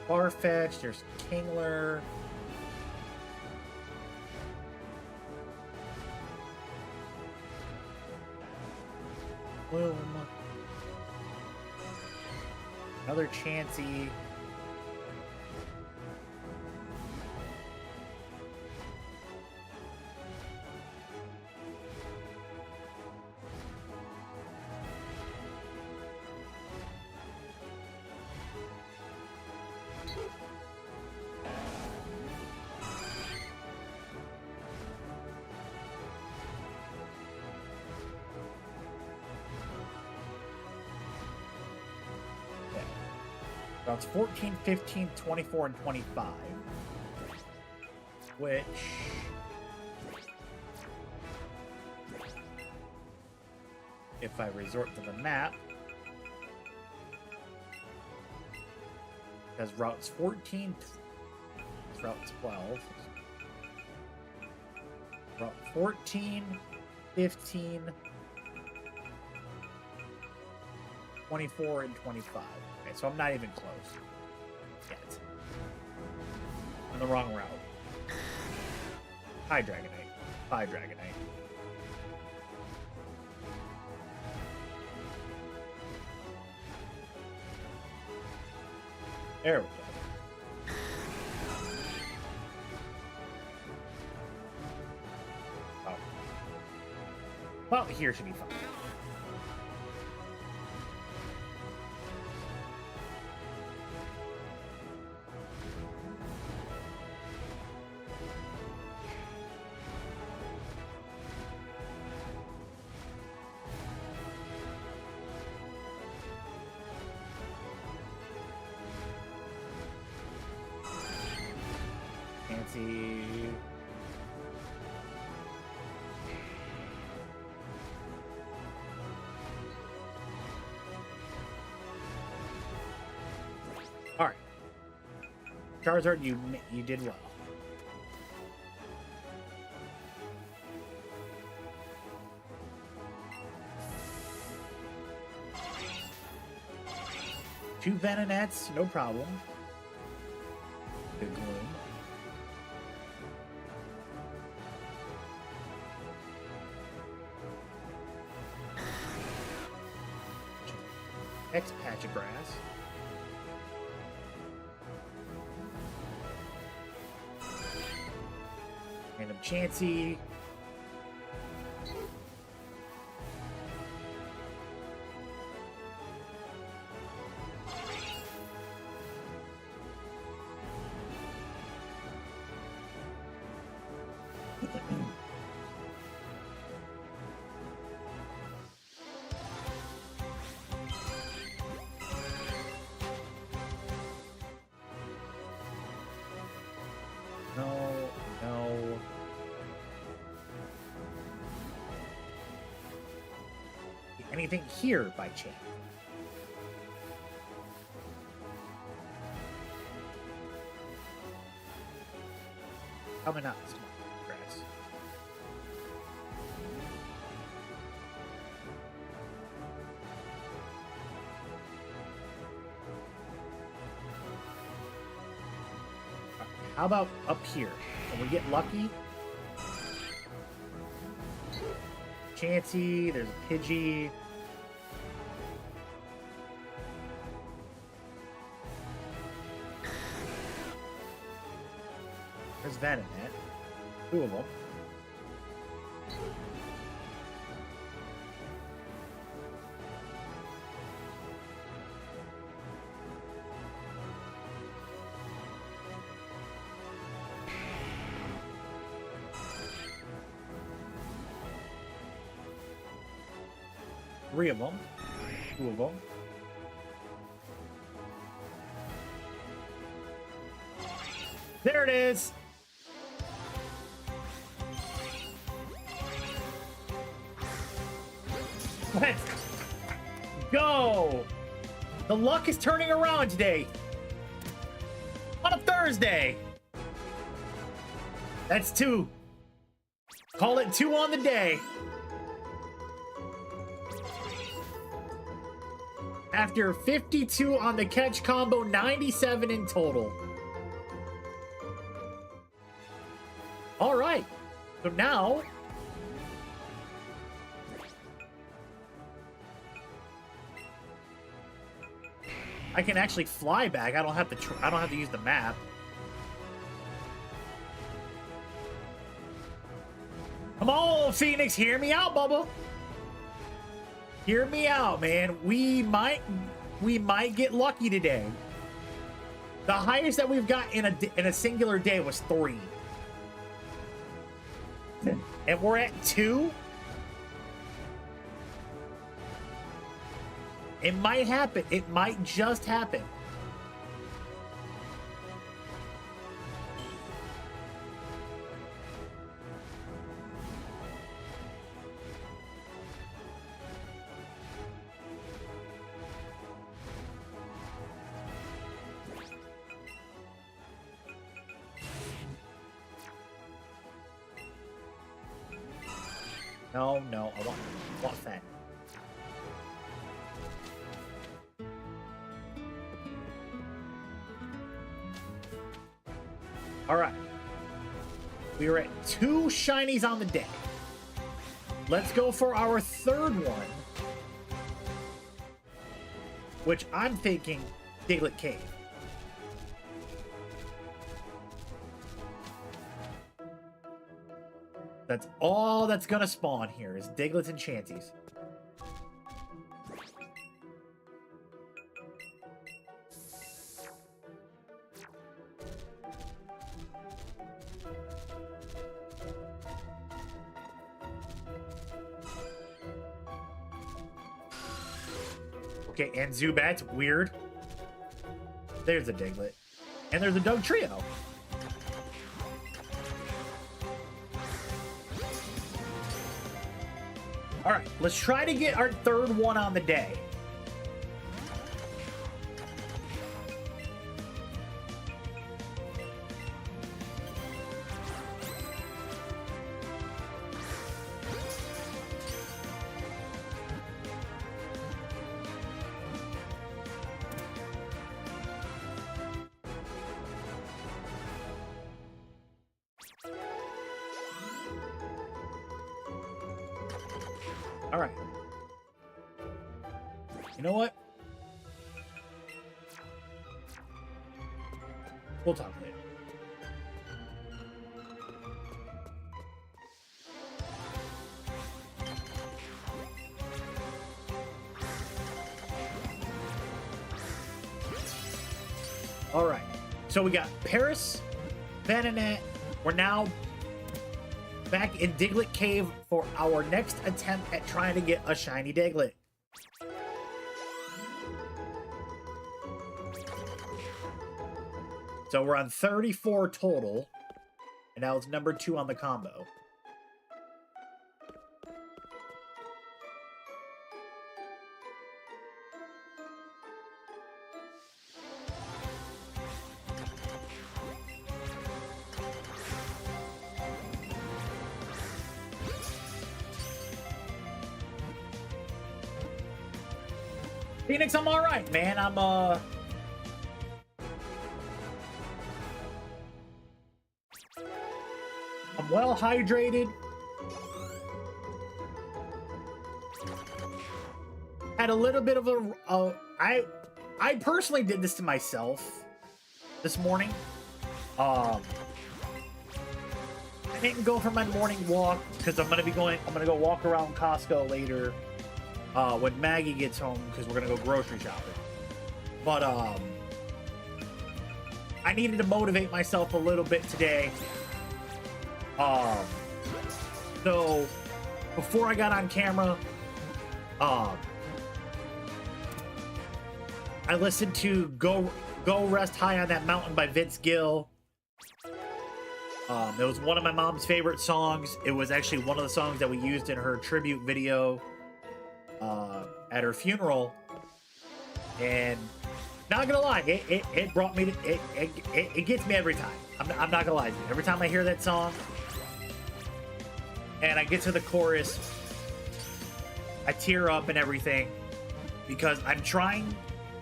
Farfetch, there's Kingler. Bloom. Another Chansey. Routes 14, 15, 24, and 25. Which... if I resort to the map... because routes 14... it's route 12. Route 14, 15... 24 and 25. Okay, so I'm not even close. the wrong route. Hi, Dragonite. Hi, Dragonite. There we go. Oh. Well, here should be fine. Fancy. All right, Charizard, you did well. Two Venonats, no problem. Good Gloom. X patch of grass. Random Chansey. No. Anything here by chance? Probably not. Grass. How about up here? Can we get lucky? Chansey, there's a Pidgey. There's Venonat. Two of them. Three of them. Two of them. There it is! Let's go! The luck is turning around today. On a Thursday. That's two. Call it two on the day. After 52 on the catch combo, 97 in total. All right. So now I can actually fly back. I don't have to use the map. Come on, Phoenix, hear me out, Bubba. Hear me out, man. We might get lucky today. The highest that we've got in a singular day was 3. And we're at 2. It might happen. It might just happen. No, I want that. All right. We are at 2 shinies on the day. Let's go for our third one, which I'm thinking Diglett Cave. That's all that's gonna spawn here is Diglets and Chanseys. Okay, and Zubat's weird. There's a Diglett. And there's a Doug Trio. All right, let's try to get our third one on the day. All right. You know what? We'll talk later. All right. So we got Paris, Venonat. We're now back in Diglett Cave for our next attempt at trying to get a shiny Diglett. So we're on 34 total, and now it's number 2 on the combo. Phoenix, I'm all right, man. I'm well hydrated. Had a little bit of I personally did this to myself this morning. I didn't go for my morning walk because I'm gonna go walk around Costco later. When Maggie gets home, because we're gonna go grocery shopping. But I needed to motivate myself a little bit today. So before I got on camera, I listened to Go Rest High on That Mountain by Vince Gill. It was one of my mom's favorite songs. It was actually one of the songs that we used in her tribute video at her funeral, and not gonna lie, it brought me to it gets me every time. I'm not gonna lie to you. Every time I hear that song and I get to the chorus, I tear up and everything, because I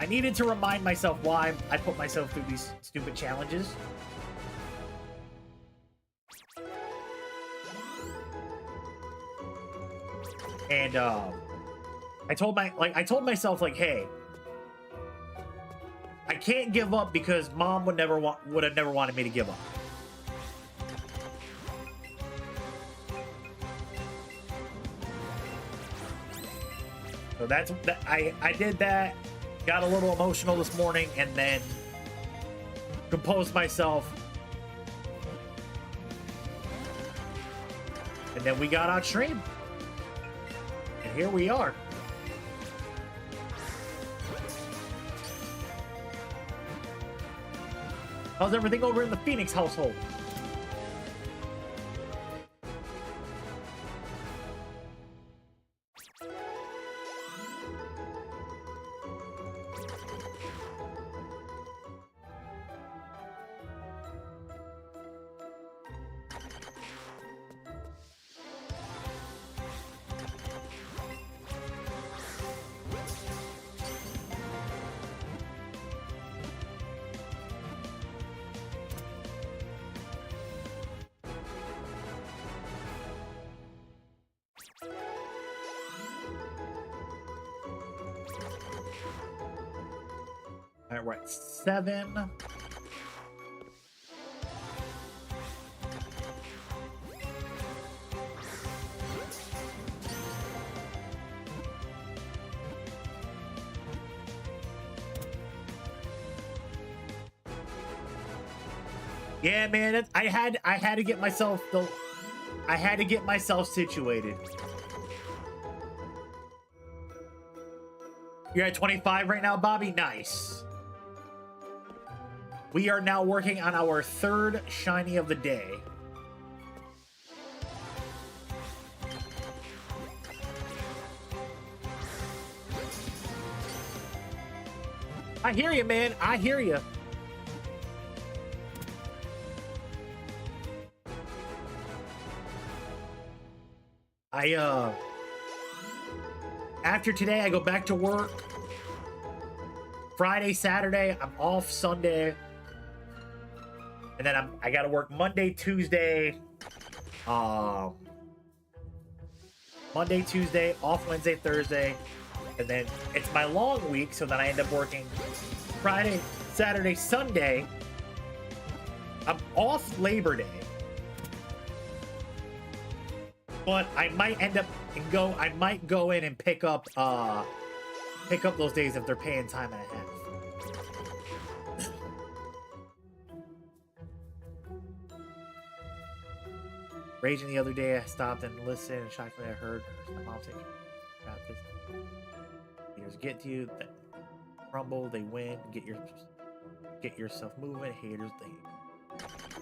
needed to remind myself why I put myself through these stupid challenges. And I told myself, like, hey, I can't give up because Mom would have never wanted me to give up. So I did that, got a little emotional this morning, and then composed myself. And then we got on stream. And here we are. How's everything over in the Phoenix household? All right, we're at 7. Yeah, man, I had to get myself situated. You're at 25 right now, Bobby? Nice. We are now working on our 3rd shiny of the day. I hear you, man. I hear you. After today, I go back to work. Friday, Saturday, I'm off Sunday. And then I gotta work Monday, Tuesday. Monday, Tuesday, off Wednesday, Thursday. And then it's my long week, so then I end up working Friday, Saturday, Sunday. I'm off Labor Day. But I might end up I might go in and pick up those days if they're paying time and a half. Raging the other day, I stopped and listened, and shockingly I heard my mom say, "Got this. Haters get to you, they crumble, they win. Get yourself moving. Haters, they."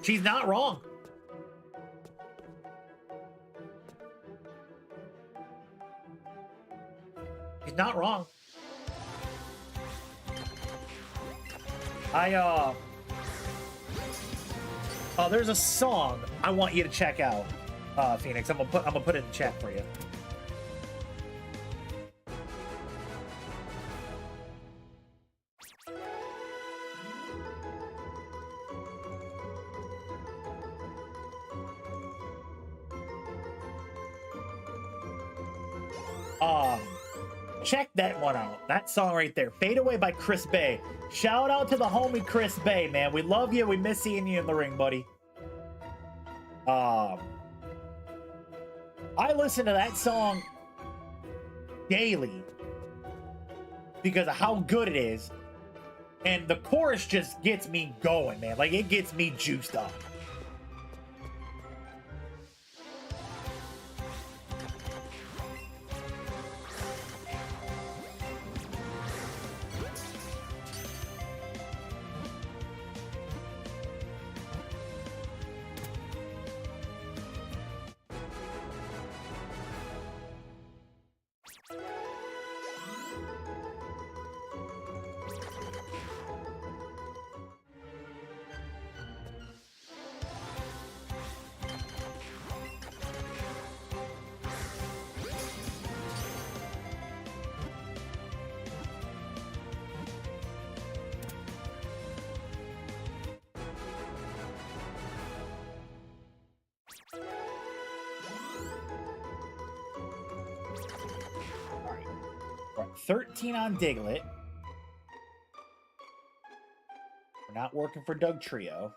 She's not wrong. He's not wrong. There's a song I want you to check out, Phoenix. I'm gonna put it in the chat for you. Check that one out. That song right there, "Fade Away" by Chris Bay. Shout out to the homie Chris Bay, man. We love you. We miss seeing you in the ring, buddy. I listen to that song daily because of how good it is, and the chorus just gets me going, man. Like, it gets me juiced up. Alright. We're at 13 on Diglett. We're not working for Doug Trio.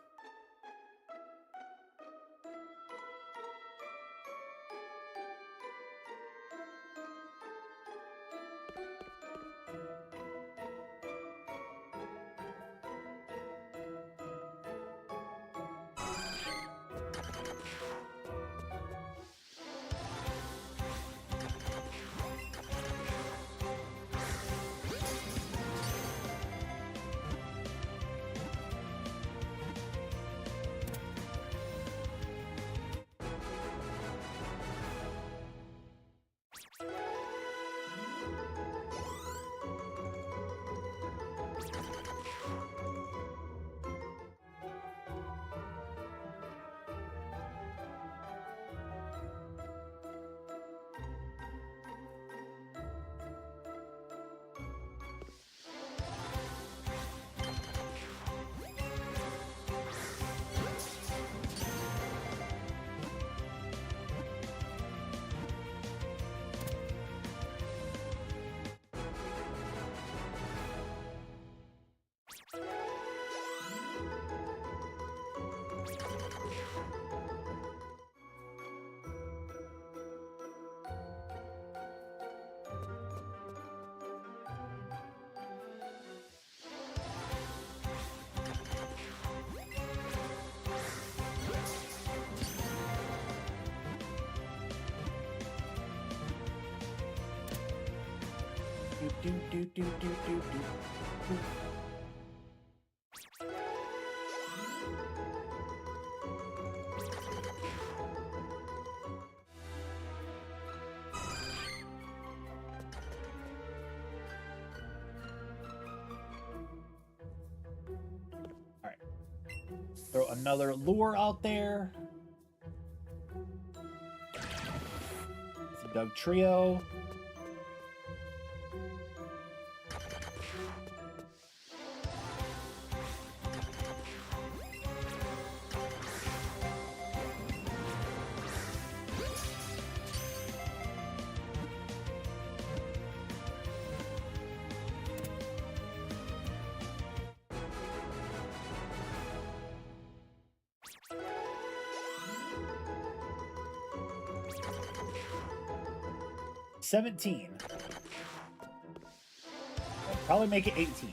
Alright. Throw another lure out there. It's a Doug Trio. $17. I'll probably make it 18.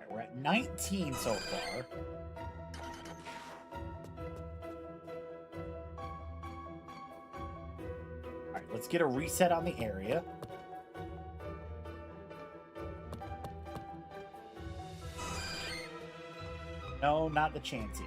We're at 19 so far. Alright, let's get a reset on the area. No, not the Chansey.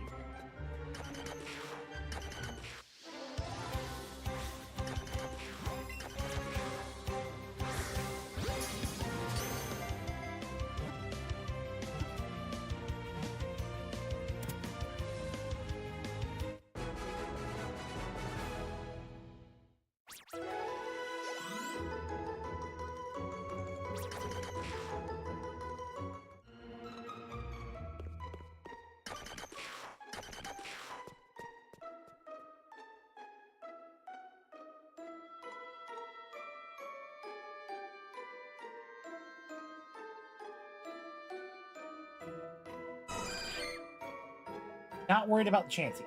Not worried about the Chansey.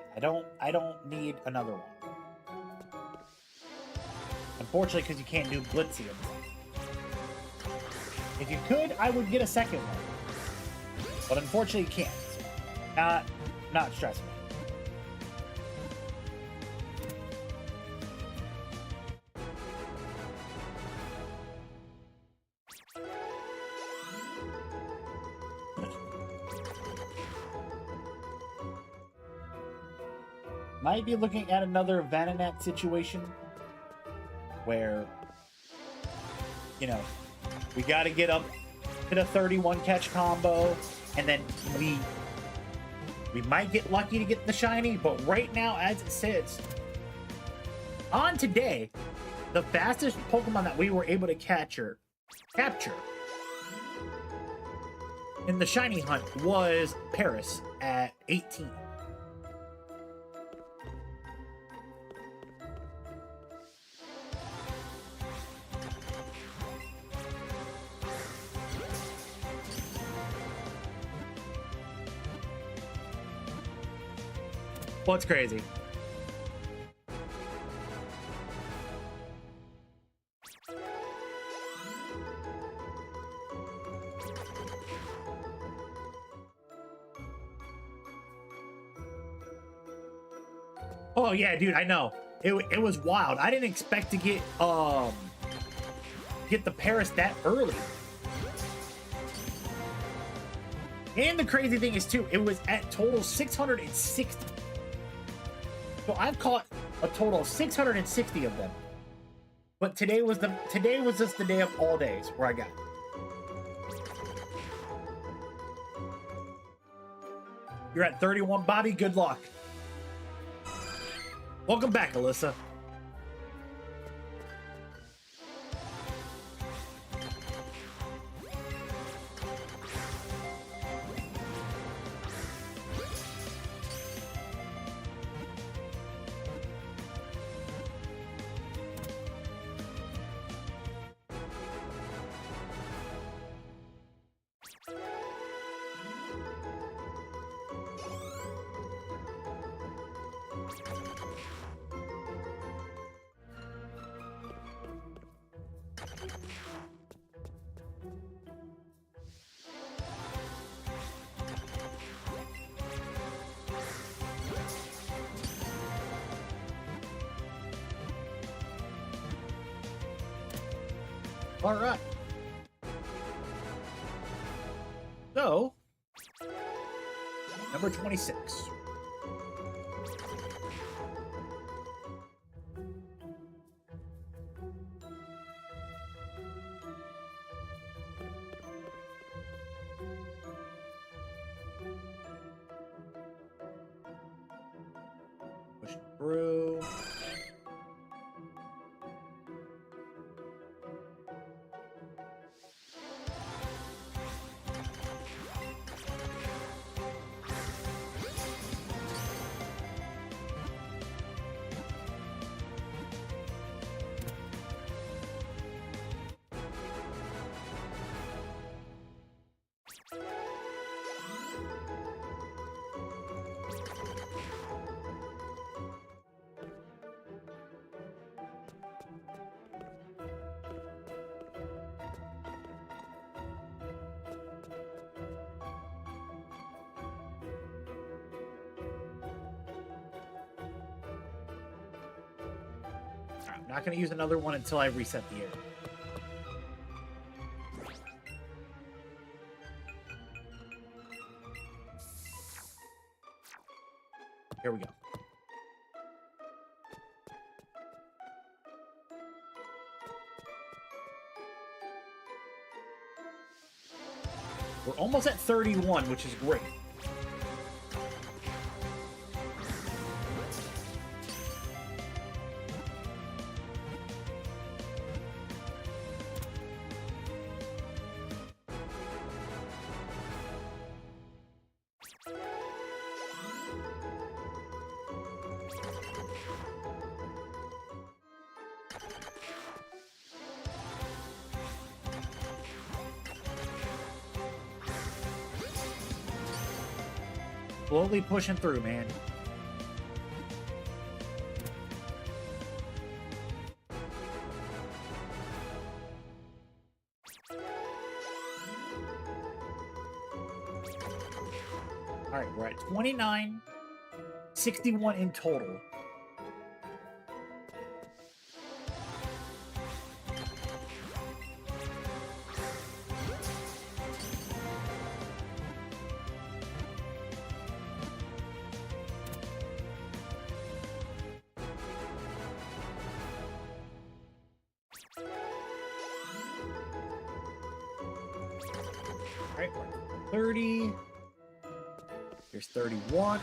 I don't need another one. Unfortunately, because you can't do Blitzy. If you could, I would get a second one. But unfortunately, you can't. Not stressful. Might be looking at another Vananet situation where, you know, we got to get up to the 31 catch combo, and then we might get lucky to get the shiny, but right now, as it sits, on today, the fastest Pokemon that we were able to capture in the shiny hunt was Paris at 18. What's crazy? Oh yeah, dude, I know. It was wild. I didn't expect to get the Paris that early. And the crazy thing is too, it was at total 660. So I've caught a total of 660 of them. But today was just the day of all days where I got it. You're at 31, Bobby. Good luck. Welcome back, Alyssa. All right. So, number 26. Push through. I'm not going to use another one until I reset the air. Here we go. We're almost at 31, which is great. Slowly pushing through, man. All right, we're at 29, 61 in total. All right, we're at 30. Here's 31.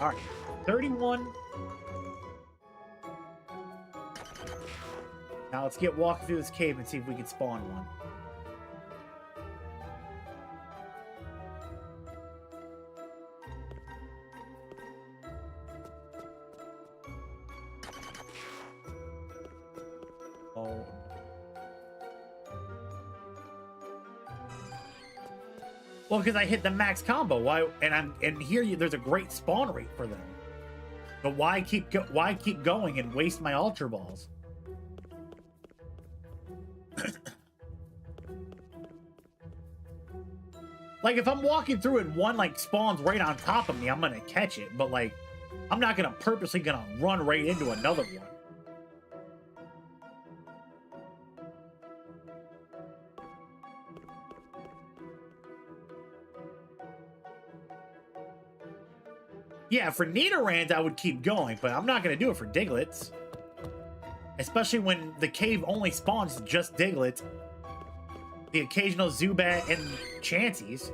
All right, 31. Now let's get walking through this cave and see if we can spawn one. Oh. Well, because I hit the max combo. Why? And here there's a great spawn rate for them. But why keep going and waste my Ultra Balls? Like, if I'm walking through and one, like, spawns right on top of me, I'm gonna catch it. But, like, I'm not purposely gonna run right into another one. Yeah, for Nidorans, I would keep going, but I'm not going to do it for Diglets. Especially when the cave only spawns just Diglets, the occasional Zubat, and Chanseys.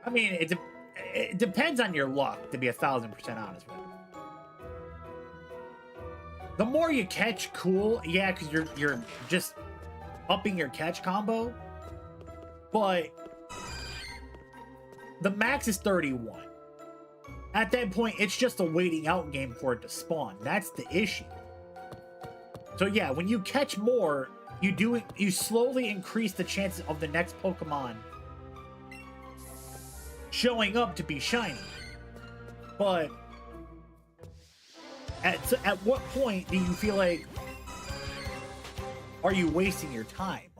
I mean, it depends on your luck, to be 1,000% honest with you. The more you catch, cool, yeah, because you're just upping your catch combo. But the max is 31. At that point, it's just a waiting out game for it to spawn. That's the issue. So yeah, when you catch more, you slowly increase the chances of the next Pokemon showing up to be shiny. But at what point do you feel like, are you wasting your time?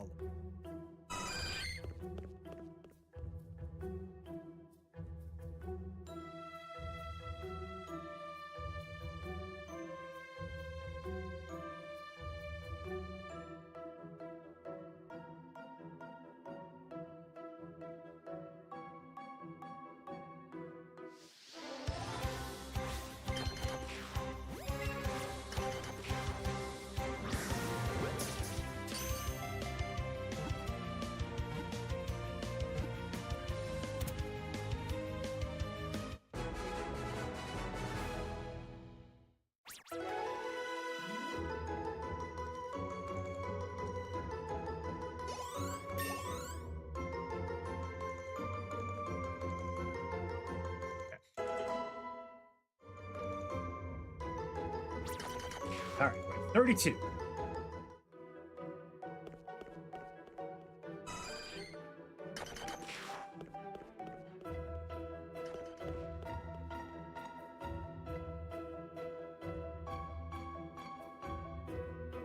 All right, 32.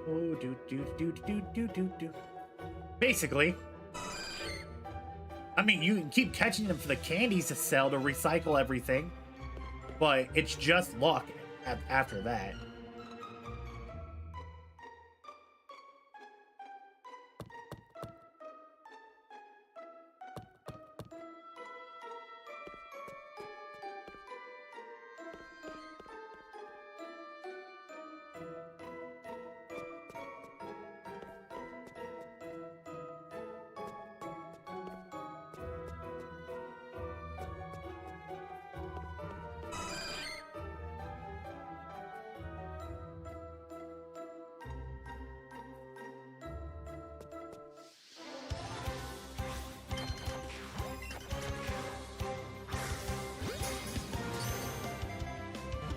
Oh, do. Basically, I mean, you can keep catching them for the candies to sell to recycle everything, but it's just luck after that.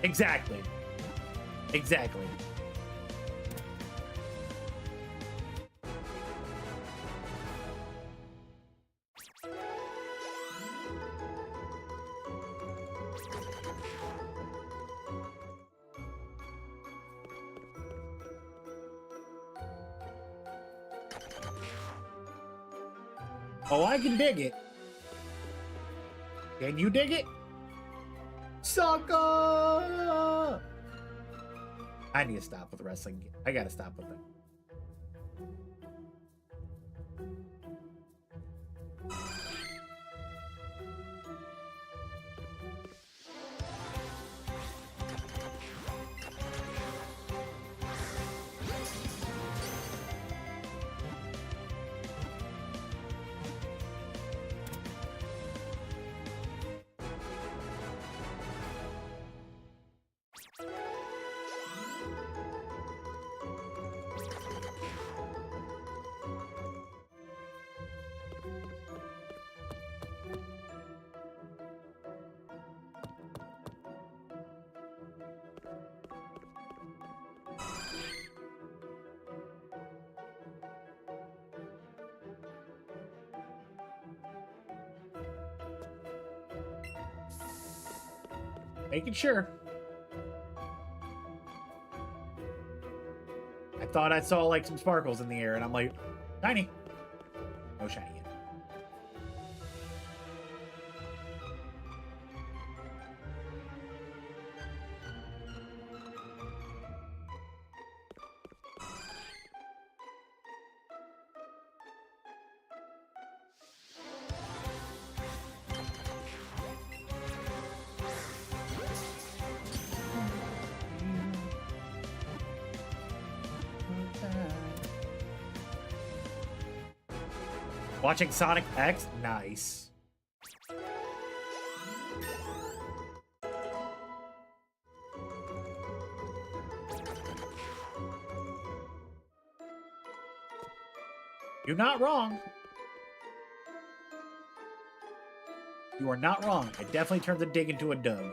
Exactly. Exactly. Oh, I can dig it. Can you dig it? Sucker! I need to stop with wrestling. I gotta stop with it. Making sure. thought I saw like some sparkles in the air, and I'm like, shiny. No shiny yet. Watching Sonic X? Nice. You're not wrong. You are not wrong. It definitely turns a dig into a dub.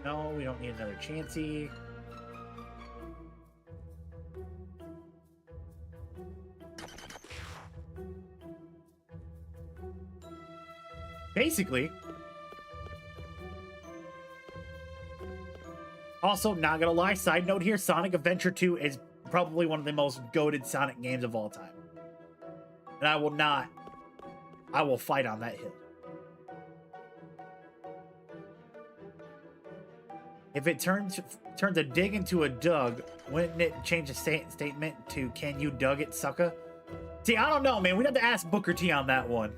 No, we don't need another Chansey. Basically. Also, not gonna lie, side note here, Sonic Adventure 2 is probably one of the most goated Sonic games of all time. And I will fight on that hill. If it turns a dig into a dug, wouldn't it change the statement to "Can you dug it, sucker"? See, I don't know, man. We'd have to ask Booker T on that one.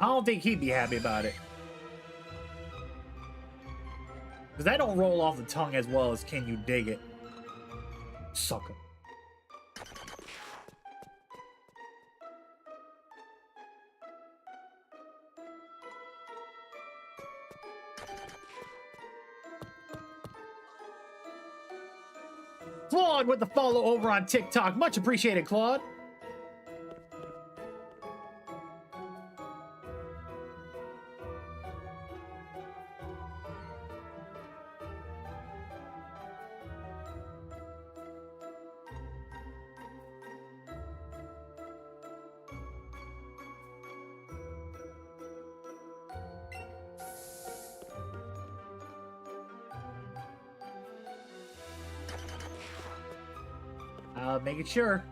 I don't think he'd be happy about it. Because that don't roll off the tongue as well as "Can you dig it, sucker"? Claude with the follow over on TikTok. Much appreciated, Claude. Making sure.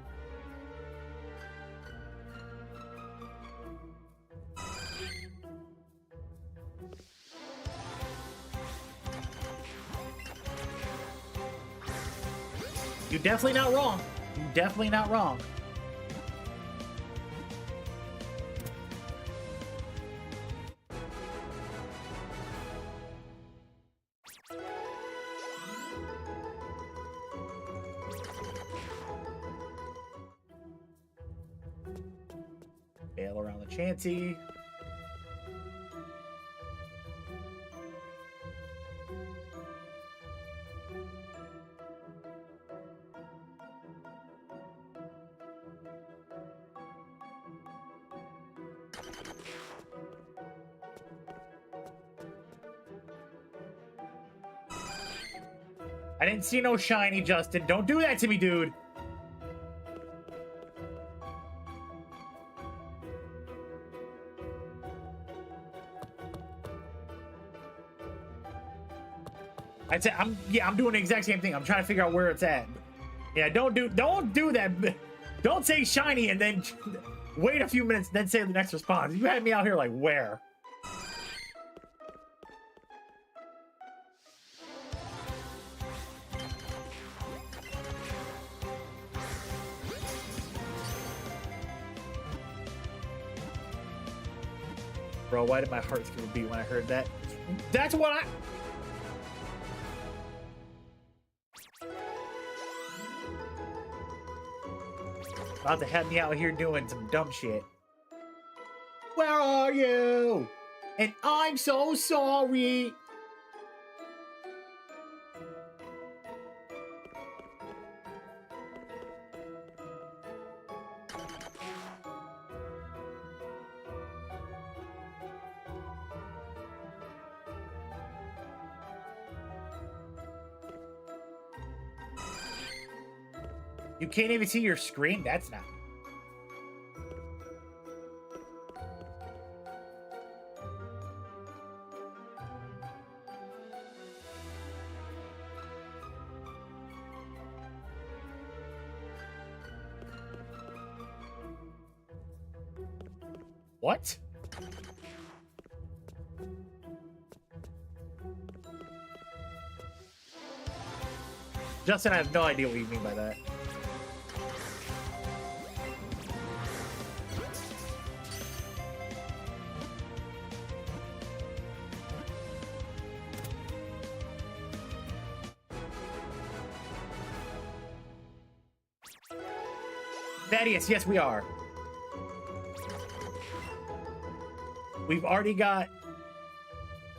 You're definitely not wrong. You're definitely not wrong. Bail around the Chansey. I didn't see no shiny, Justin. Don't do that to me, dude. I'd say I'm doing the exact same thing. I'm trying to figure out where it's at. Yeah, don't do that. Don't say shiny and then wait a few minutes, then say the next response. You had me out here like where? Bro, why did my heart skip a beat when I heard that? That's what I... About to have me out here doing some dumb shit. Where are you? And I'm so sorry. You can't even see your screen? That's not... What? Justin, I have no idea what you mean by that. Thaddeus, yes, we are. We've already got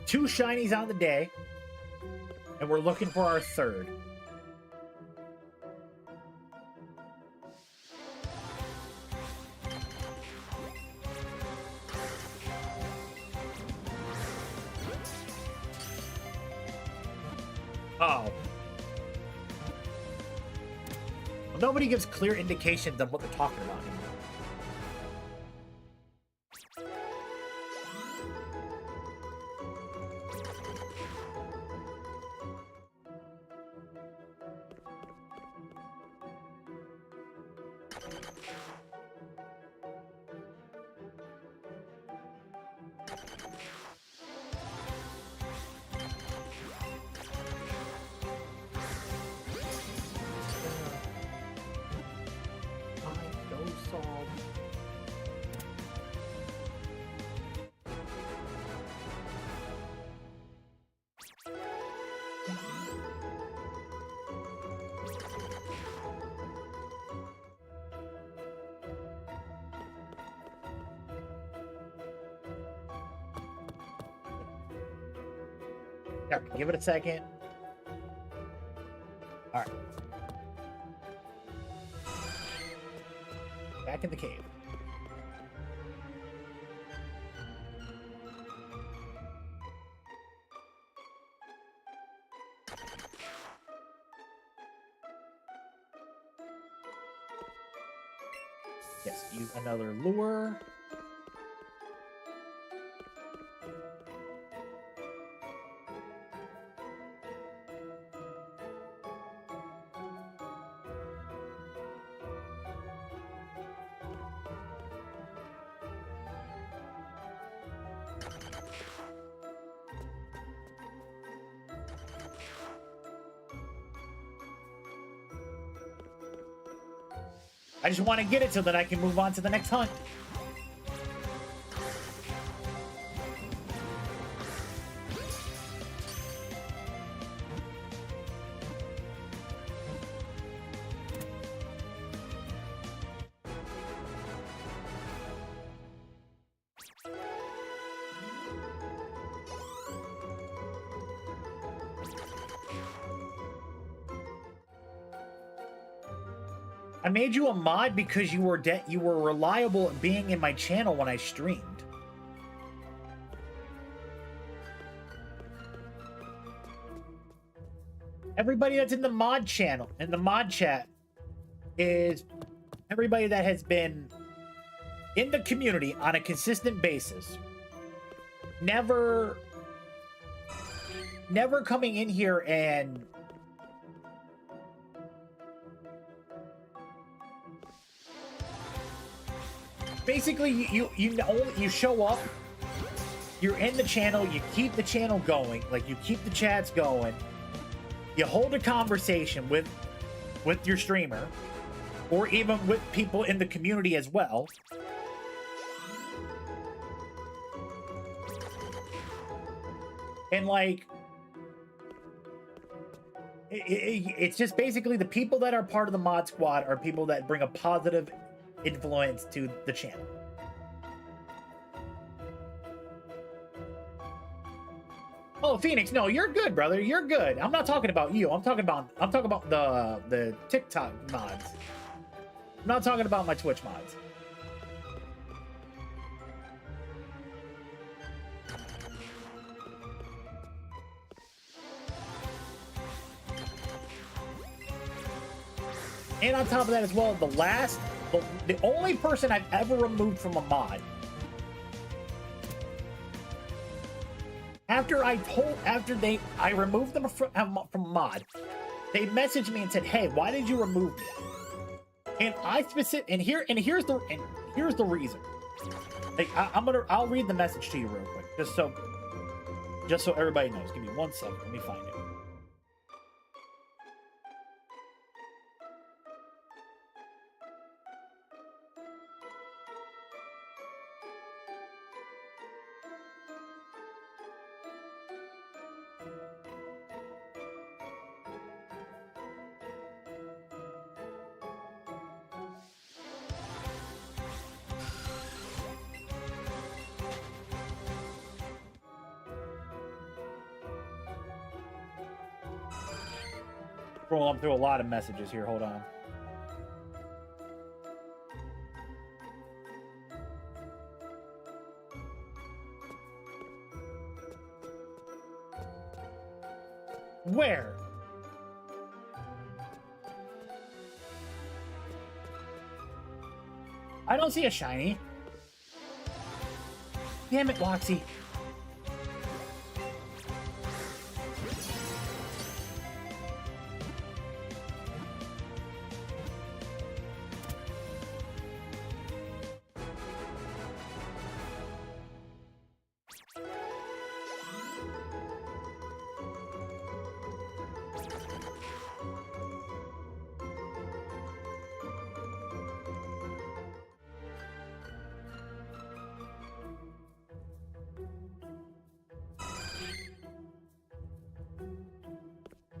2 shinies on the day, and we're looking for our 3rd. Oh. Well, nobody gives clear indications of what they're talking about anymore. Yeah, give it a second. All right. Back in the cave. Yes, use another lure. I just want to get it so that I can move on to the next hunt. I made you a mod because you were reliable at being in my channel when I streamed. Everybody that's in the mod channel, in the mod chat, is everybody that has been in the community on a consistent basis. Never coming in here and basically you show up, you're in the channel, you keep the channel going, like you keep the chats going, you hold a conversation with your streamer or even with people in the community as well. And like it's just basically the people that are part of the mod squad are people that bring a positive influence to the channel. Oh, Phoenix, no, you're good, brother. You're good. I'm not talking about you. I'm talking about the TikTok mods. I'm not talking about my Twitch mods. And on top of that as well, the only person I've ever removed from a mod, after I removed them from a mod, they messaged me and said, "Hey, why did you remove me?" And here's the reason. Like, I'll read the message to you real quick, just so everybody knows. Give me 1 second. Let me find it. Scrolling through a lot of messages here. Hold on. Where? I don't see a shiny. Damn it, Loxy.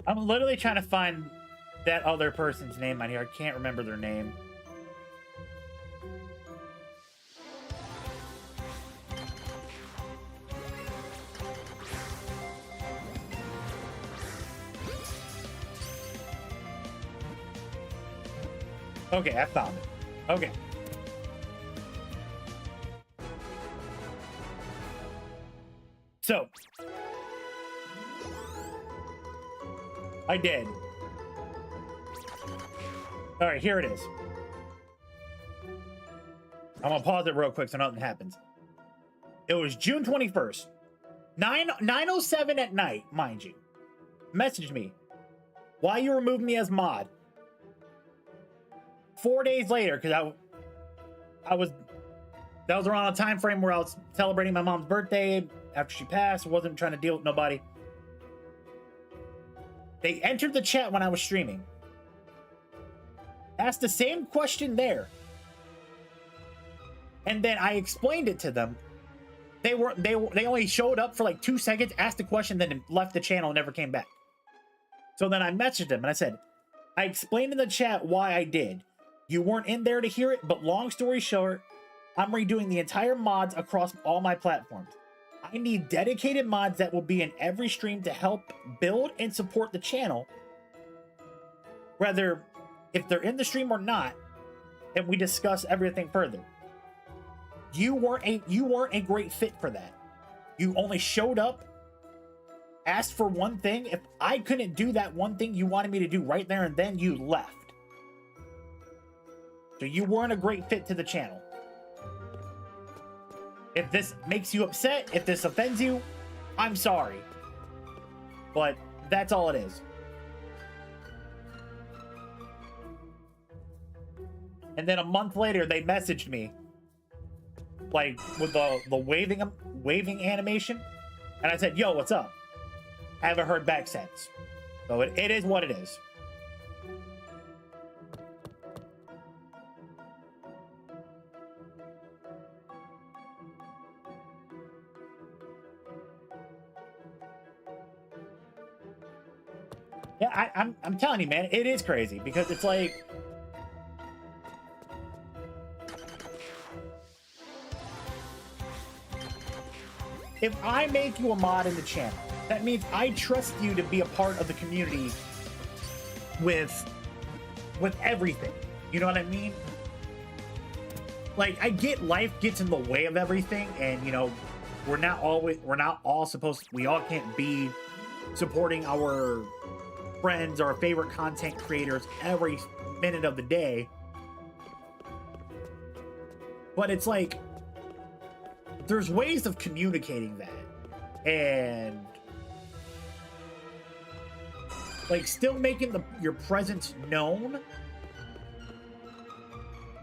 I'm literally trying to find that other person's name on here. I can't remember their name. Okay, I found it. Okay. So, I did. All right, here it is. I'm gonna pause it real quick so nothing happens. It was June 21st, 9:07 at night, mind you. Messaged me. Why you removed me as mod? 4 days later, because that was around a time frame where I was celebrating my mom's birthday after she passed. I wasn't trying to deal with nobody. They entered the chat when I was streaming. Asked the same question there. And then I explained it to them. They only showed up for like 2 seconds, asked the question, then left the channel and never came back. So then I messaged them and I said, I explained in the chat why I did. You weren't in there to hear it, but long story short, I'm redoing the entire mods across all my platforms. I need dedicated mods that will be in every stream to help build and support the channel, whether if they're in the stream or not, and we discuss everything further. You weren't a great fit for that. You only showed up, asked for one thing. If I couldn't do that one thing you wanted me to do right there and then, you left. So you weren't a great fit to the channel. If this makes you upset, if this offends you, I'm sorry. But that's all it is. And then a month later, they messaged me, like with the waving animation, and I said, "Yo, what's up?" I haven't heard back since. So it is what it is. Yeah, I'm telling you, man, it is crazy because it's like, if I make you a mod in the channel, that means I trust you to be a part of the community with everything. You know what I mean? Like, I get life gets in the way of everything, and you know, we all can't be supporting our friends, our favorite content creators every minute of the day. But it's like, there's ways of communicating that. And like still making your presence known,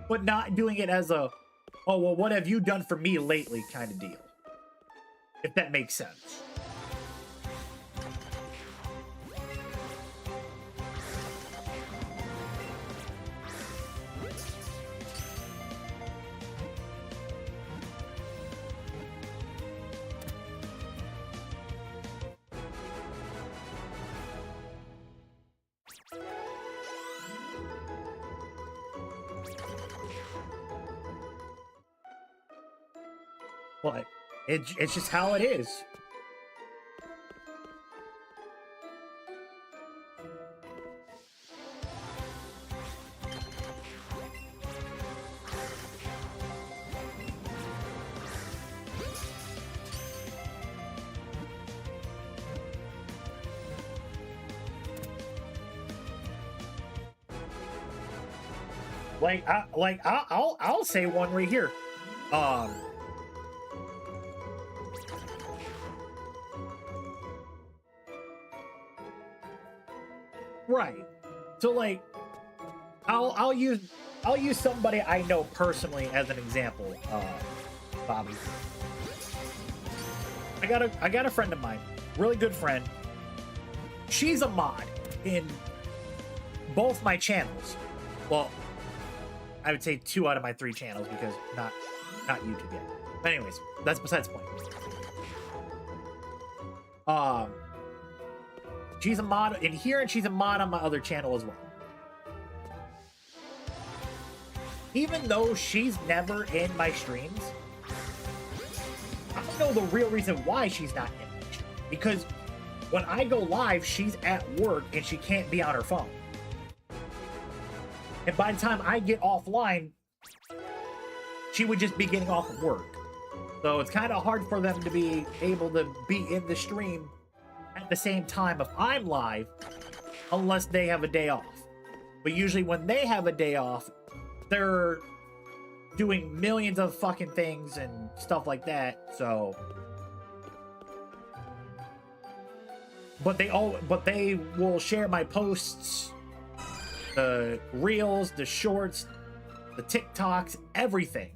but not doing it as a, oh, well, what have you done for me lately kind of deal. If that makes sense. But it's just how it is. I'll say one right here. Right. So like I'll use somebody I know personally as an example, Bobby. I got a friend of mine, really good friend. She's a mod in both my channels. Well, I would say 2 out of my 3 channels because not YouTube yet. But anyways, that's besides the point. She's a mod in here, and she's a mod on my other channel as well. Even though she's never in my streams, I don't know the real reason why she's not in my stream. Because when I go live, she's at work and she can't be on her phone. And by the time I get offline, she would just be getting off of work. So it's kind of hard for them to be able to be in the stream at the same time if I'm live, unless they have a day off. But usually when they have a day off, they're doing millions of fucking things and stuff like that. So, but they will share my posts, the reels, the shorts, the TikToks, everything.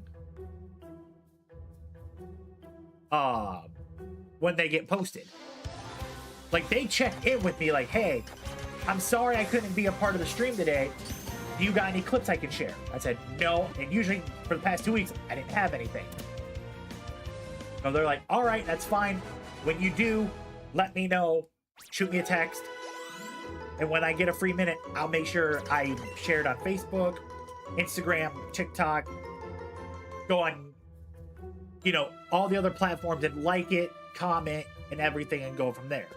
When they get posted. Like, they check in with me like, hey, I'm sorry I couldn't be a part of the stream today. Do you got any clips I can share? I said, no. And usually, for the past 2 weeks, I didn't have anything. So they're like, all right, that's fine. When you do, let me know. Shoot me a text. And when I get a free minute, I'll make sure I share it on Facebook, Instagram, TikTok. Go on, you know, all the other platforms and like it, comment, and everything, and go from there.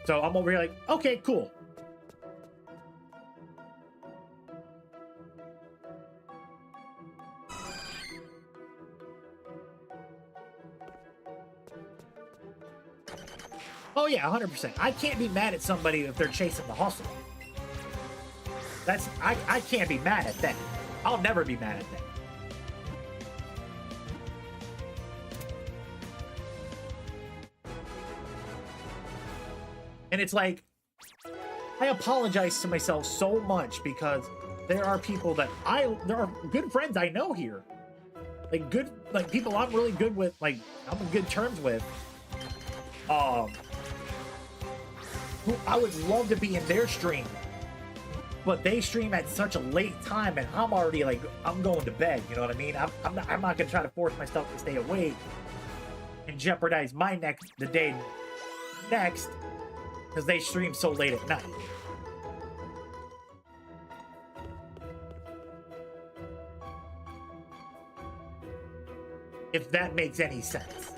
So I'm over here like, okay, cool. Oh yeah, 100%. I can't be mad at somebody if they're chasing the hustle. I can't be mad at that. I'll never be mad at that. And it's like, I apologize to myself so much because there are people that there are good friends I know here. Like people I'm really good with, like I'm on good terms with. Who I would love to be in their stream, but they stream at such a late time and I'm already like, I'm going to bed, you know what I mean? I'm not gonna try to force myself to stay awake and jeopardize the day next because they stream so late at night. If that makes any sense.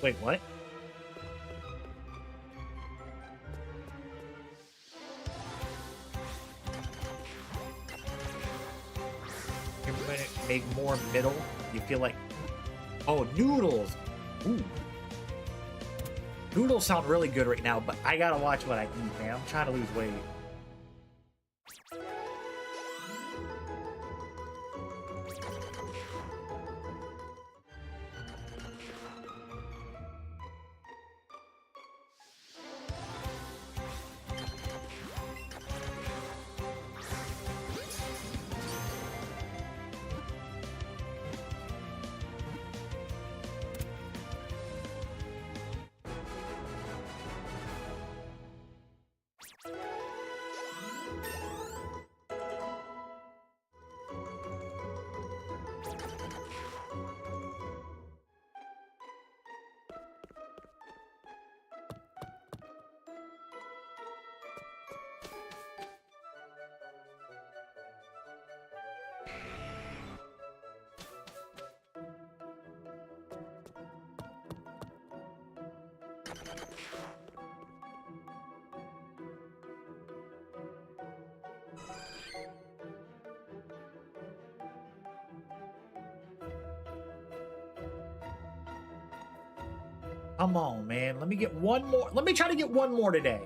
Wait, what? You're gonna make more middle? You feel like... Oh, noodles! Ooh. Noodles sound really good right now, but I gotta watch what I eat, man. I'm trying to lose weight. Come on, man. Let me get one more. Let me try to get one more today.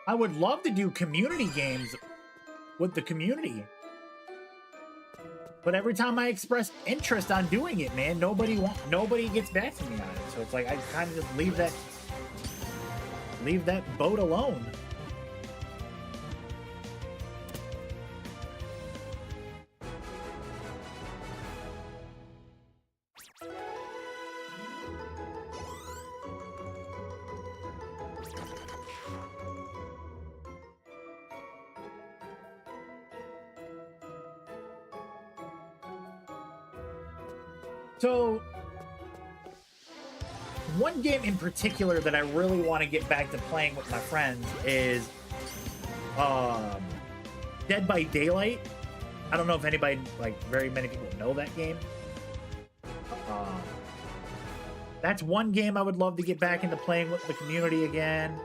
I would love to do community games with the community. But every time I express interest on doing it, man, nobody gets back to me on it. So it's like I kind of just leave that boat alone. So, one game in particular that I really want to get back to playing with my friends is Dead by Daylight. I don't know if anybody, like, very many people know that game. That's one game I would love to get back into playing with the community again.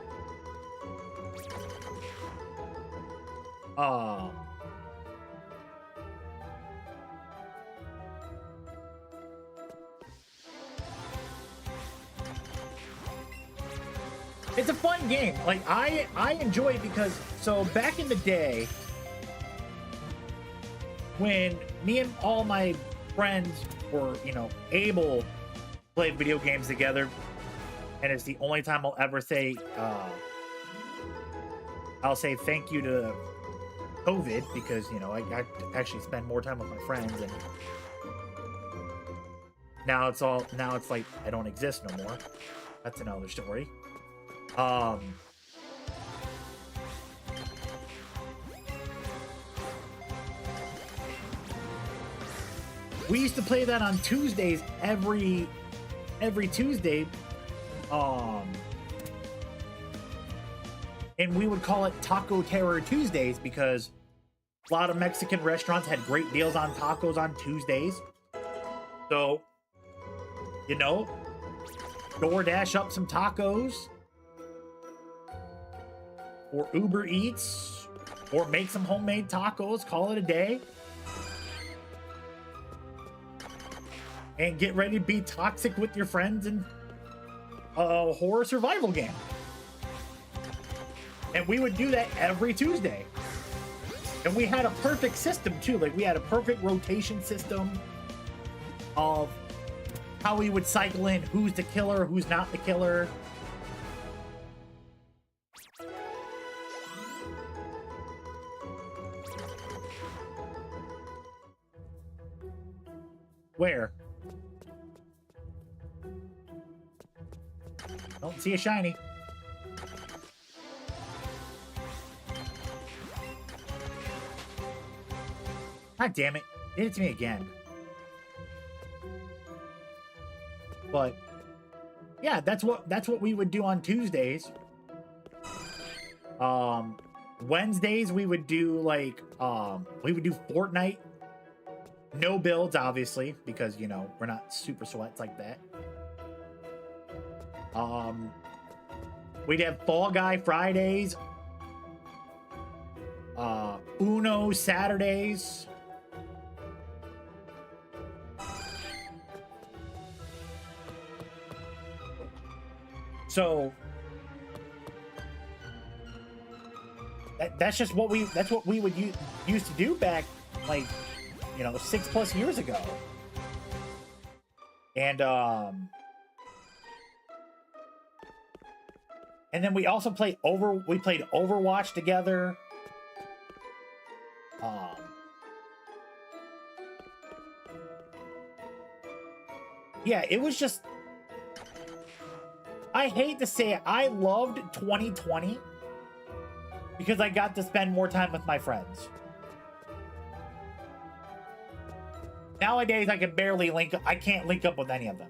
It's a fun game. Like, I enjoy it because, so back in the day, when me and all my friends were, you know, able to play video games together, and it's the only time I'll ever say, I'll say thank you to COVID, because, you know, I actually spend more time with my friends, and now it's like I don't exist no more. That's another story. We used to play that on Tuesdays every Tuesday. And we would call it Taco Terror Tuesdays because a lot of Mexican restaurants had great deals on tacos on Tuesdays. So, you know, DoorDash up some tacos. or Uber Eats, or make some homemade tacos, call it a day. And get ready to be toxic with your friends in a horror survival game. And we would do that every Tuesday. And we had a perfect system too. Like, we had a perfect rotation system of how we would cycle in who's the killer, who's not the killer. Where? Don't see a shiny. God damn it. Did it to me again. But yeah, that's what we would do on Tuesdays. Wednesdays we would do like we would do Fortnite. No builds, obviously, because you know we're not super sweats like that. We'd have Fall Guy Fridays, Uno Saturdays. So that's just what we would used to do back, like, you know, 6+ years ago. And then we also played Overwatch together. Yeah, it was just, I hate to say it, I loved 2020 because I got to spend more time with my friends. Nowadays, I can barely link up. I can't link up with any of them.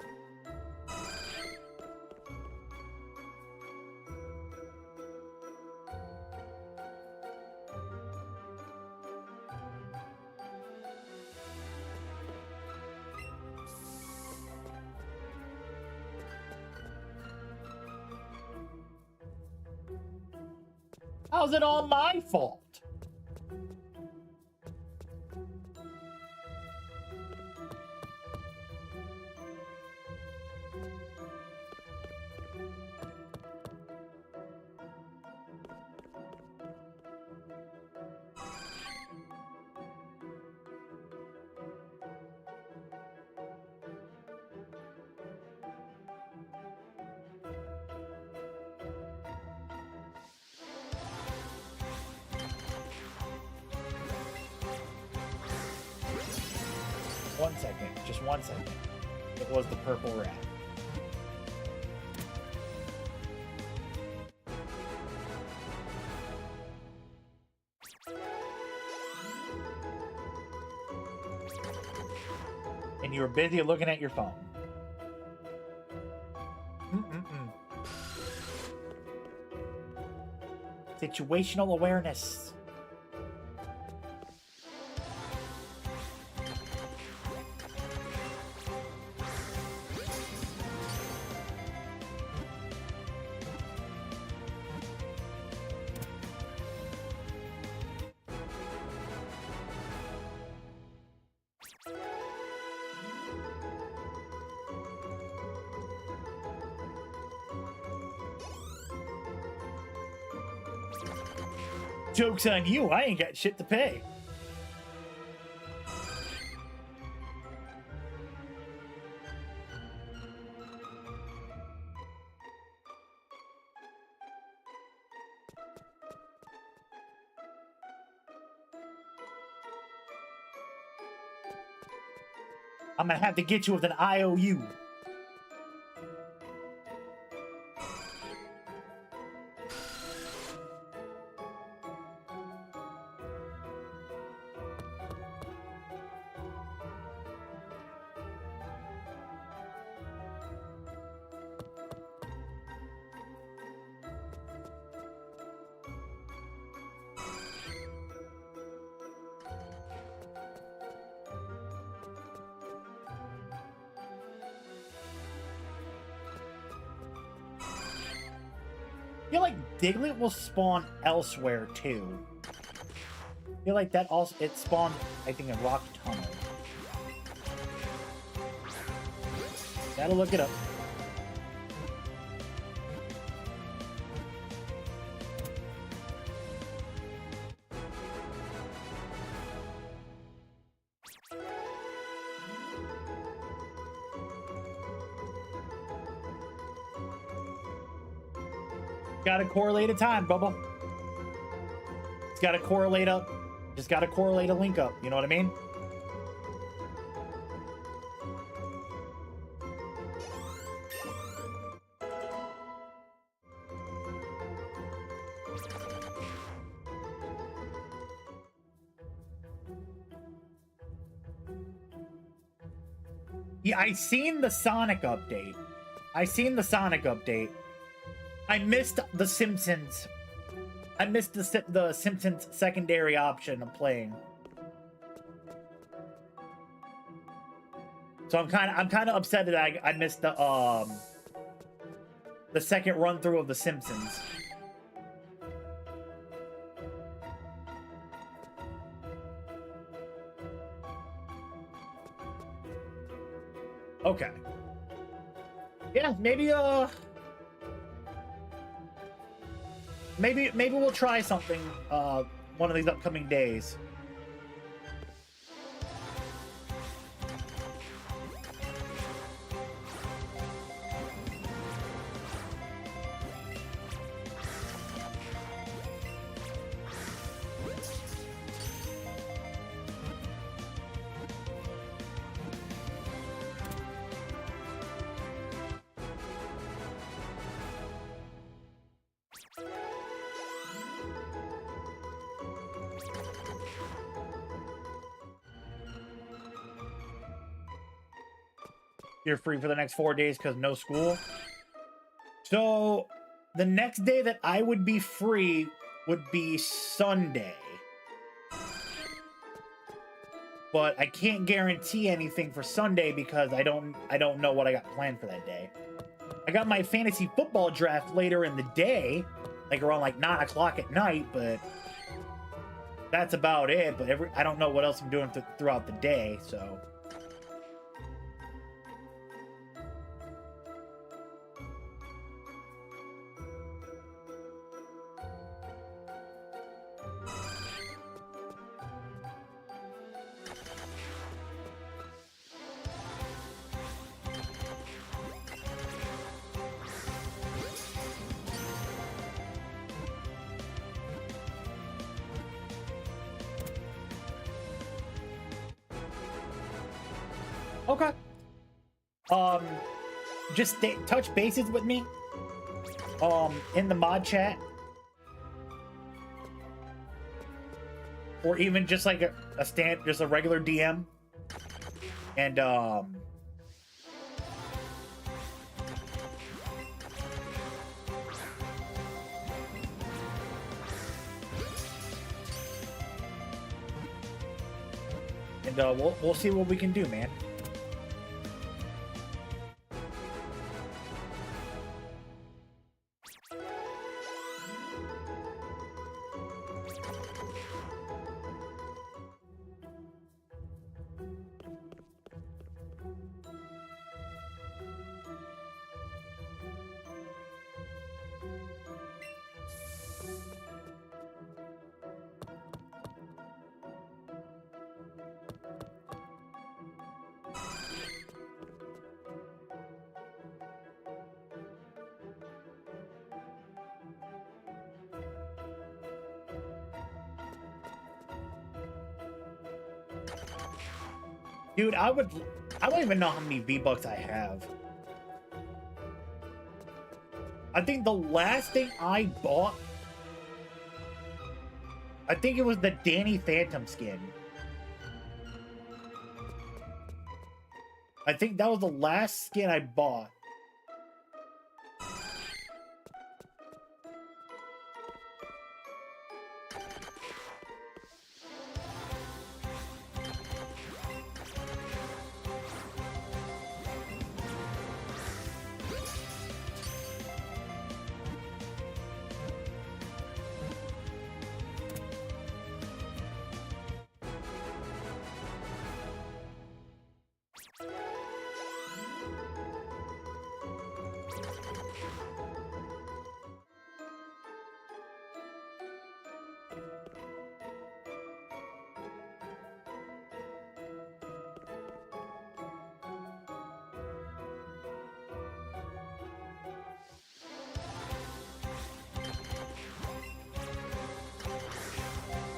How's it all my fault? One second, just 1 second. It was the purple rat. And you were busy looking at your phone. Situational awareness. Joke's on you, I ain't got shit to pay. I'm gonna have to get you with an IOU. feel like Diglett will spawn elsewhere too. I feel like that also it spawned, I think, in Rock Tunnel. Gotta look it up. Gotta correlate a time, Bubba. It's gotta correlate up. Just gotta correlate a link up. You know what I mean? Yeah, I seen the Sonic update. I missed the Simpsons. I missed the Simpsons secondary option of playing. So I'm kind of upset that I missed the second run through of the Simpsons. Okay. Yeah, maybe maybe we'll try something one of these upcoming days. You're free for the next 4 days because no school. So the next day that I would be free would be Sunday. But I can't guarantee anything for Sunday because I don't know what I got planned for that day. I got my fantasy football draft later in the day, like around like 9 o'clock at night, but that's about it. But I don't know what else I'm doing throughout the day, so. Okay. Just touch bases with me. In the mod chat. Or even just like just a regular DM. And, we'll see what we can do, man. Dude, I don't even know how many V-Bucks I have. I think the last thing I bought, I think it was the Danny Phantom skin. I think that was the last skin I bought.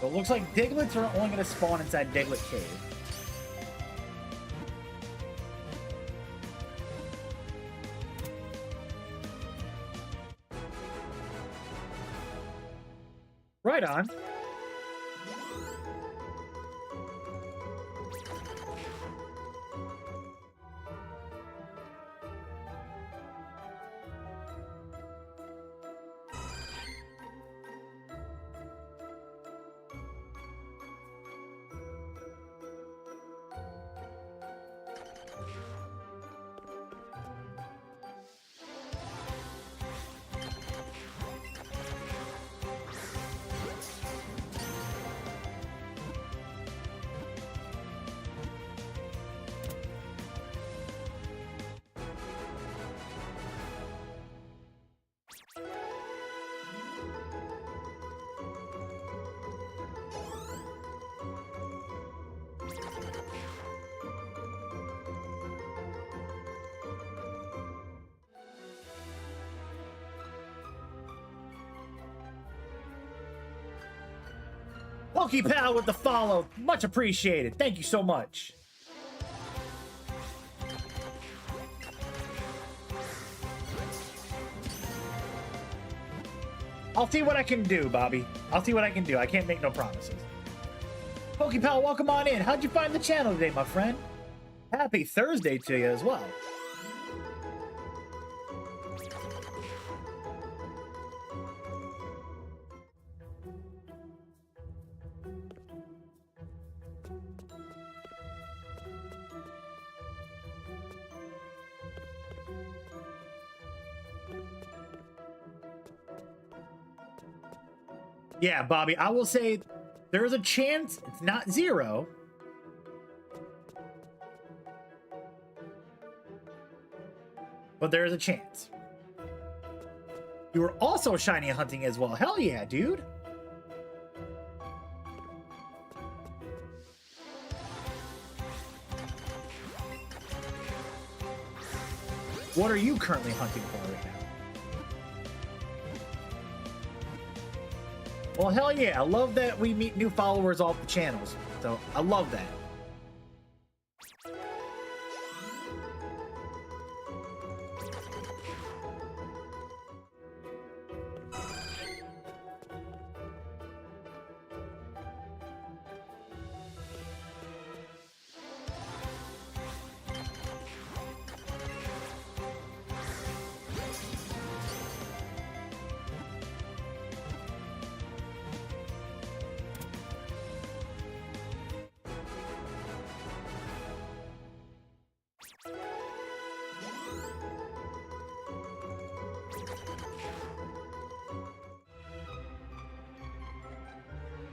So it looks like Digletts are only going to spawn inside Diglett Cave. Right on. PokePal with the follow. Much appreciated. Thank you so much. I'll see what I can do, Bobby. I'll see what I can do. I can't make no promises. PokePal, welcome on in. How'd you find the channel today, my friend? Happy Thursday to you as well. Yeah, Bobby, I will say there's a chance it's not 0. But there's a chance. You were also shiny hunting as well. Hell yeah, dude. What are you currently hunting for right now? Well, hell yeah. I love that we meet new followers off the channels. So, I love that.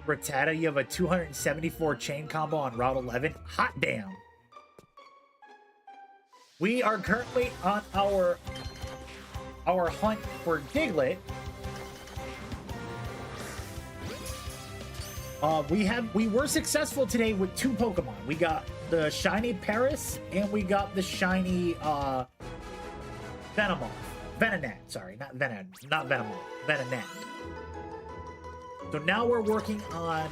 Rattata, you have a 274 chain combo on Route 11. Hot damn. We are currently on our hunt for Diglett. We were successful today with 2 Pokemon. We got the shiny Paris and we got the shiny Venomoth. Venonat, sorry, not Venomoth. Venonat. So now we're working on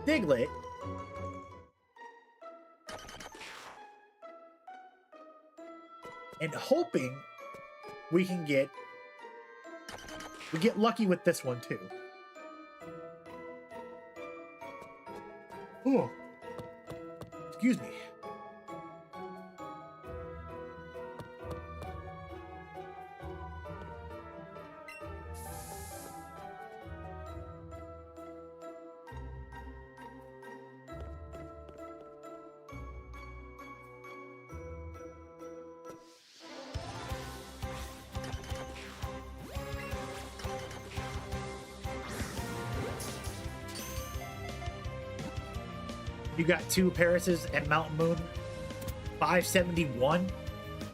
Diglett. And hoping we get lucky with this one too. Oh, excuse me. You got 2 Parises and Mountain Moon, 571.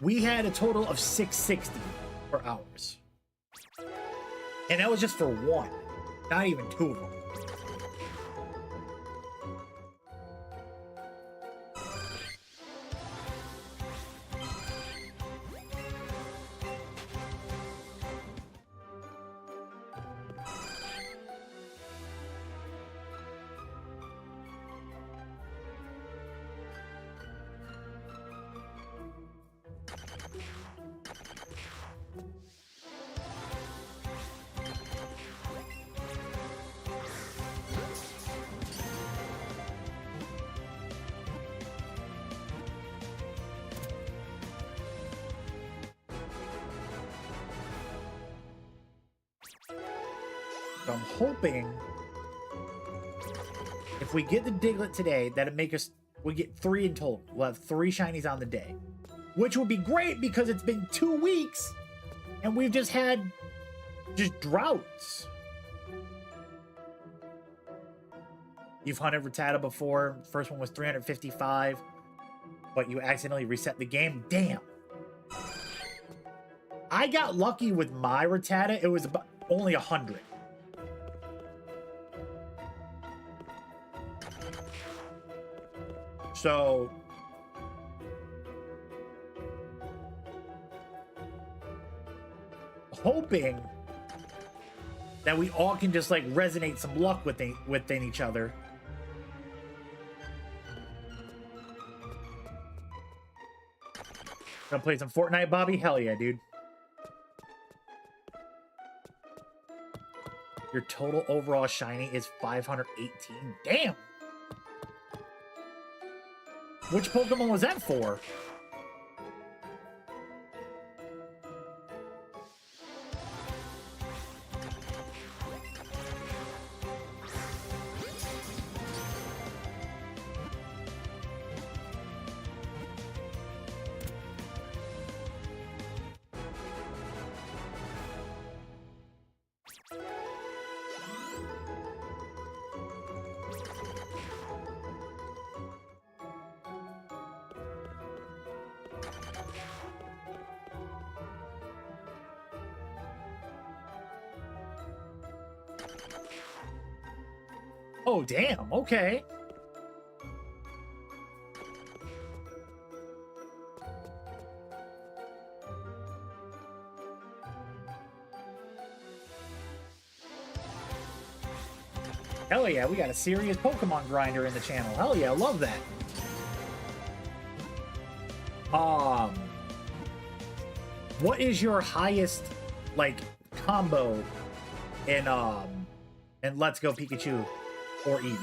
We had a total of 660 for ours. And that was just for 1, not even 2 of them. So I'm hoping if we get the Diglett today, that'll make us, we get 3 in total. We'll have 3 shinies on the day, which would be great because it's been 2 weeks and we've just had droughts. You've hunted Rattata before. First one was 355, but you accidentally reset the game. Damn. I got lucky with my Rattata. It was about only 100. So hoping that we all can just like resonate some luck within each other. Gonna play some Fortnite, Bobby? Hell yeah, dude. Your total overall shiny is 518. Damn! Which Pokemon was that for? Oh, damn. Okay. Hell yeah, we got a serious Pokemon grinder in the channel. Hell yeah, I love that. What is your highest, like, combo in Let's Go Pikachu or Eevee?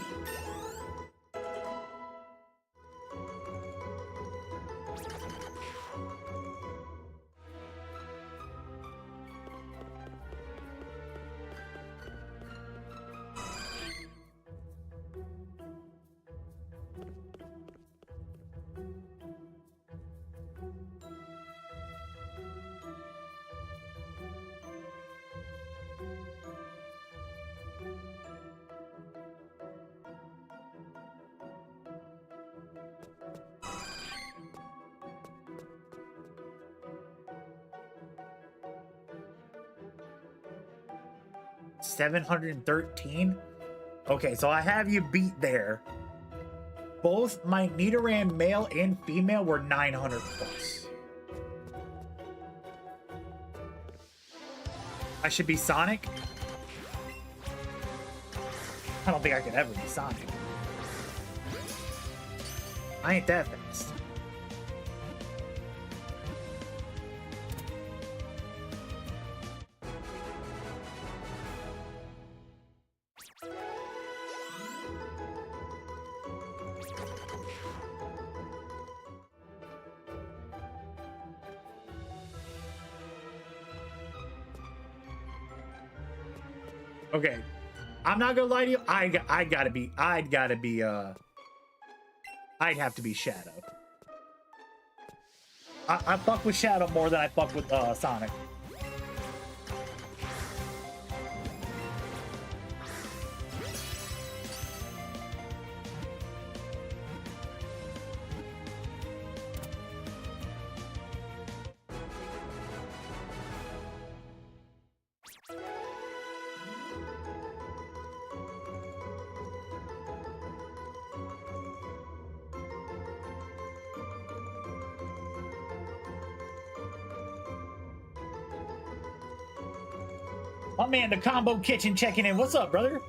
$713. Okay, so I have you beat there. Both my Nidoran male and female were 900 plus. I should be Sonic? I don't think I could ever be Sonic. I ain't that fast. Okay, I'm not gonna lie to you. I'd have to be Shadow. I fuck with Shadow more than I fuck with Sonic. My man, the Combo Kitchen checking in. What's up, brother?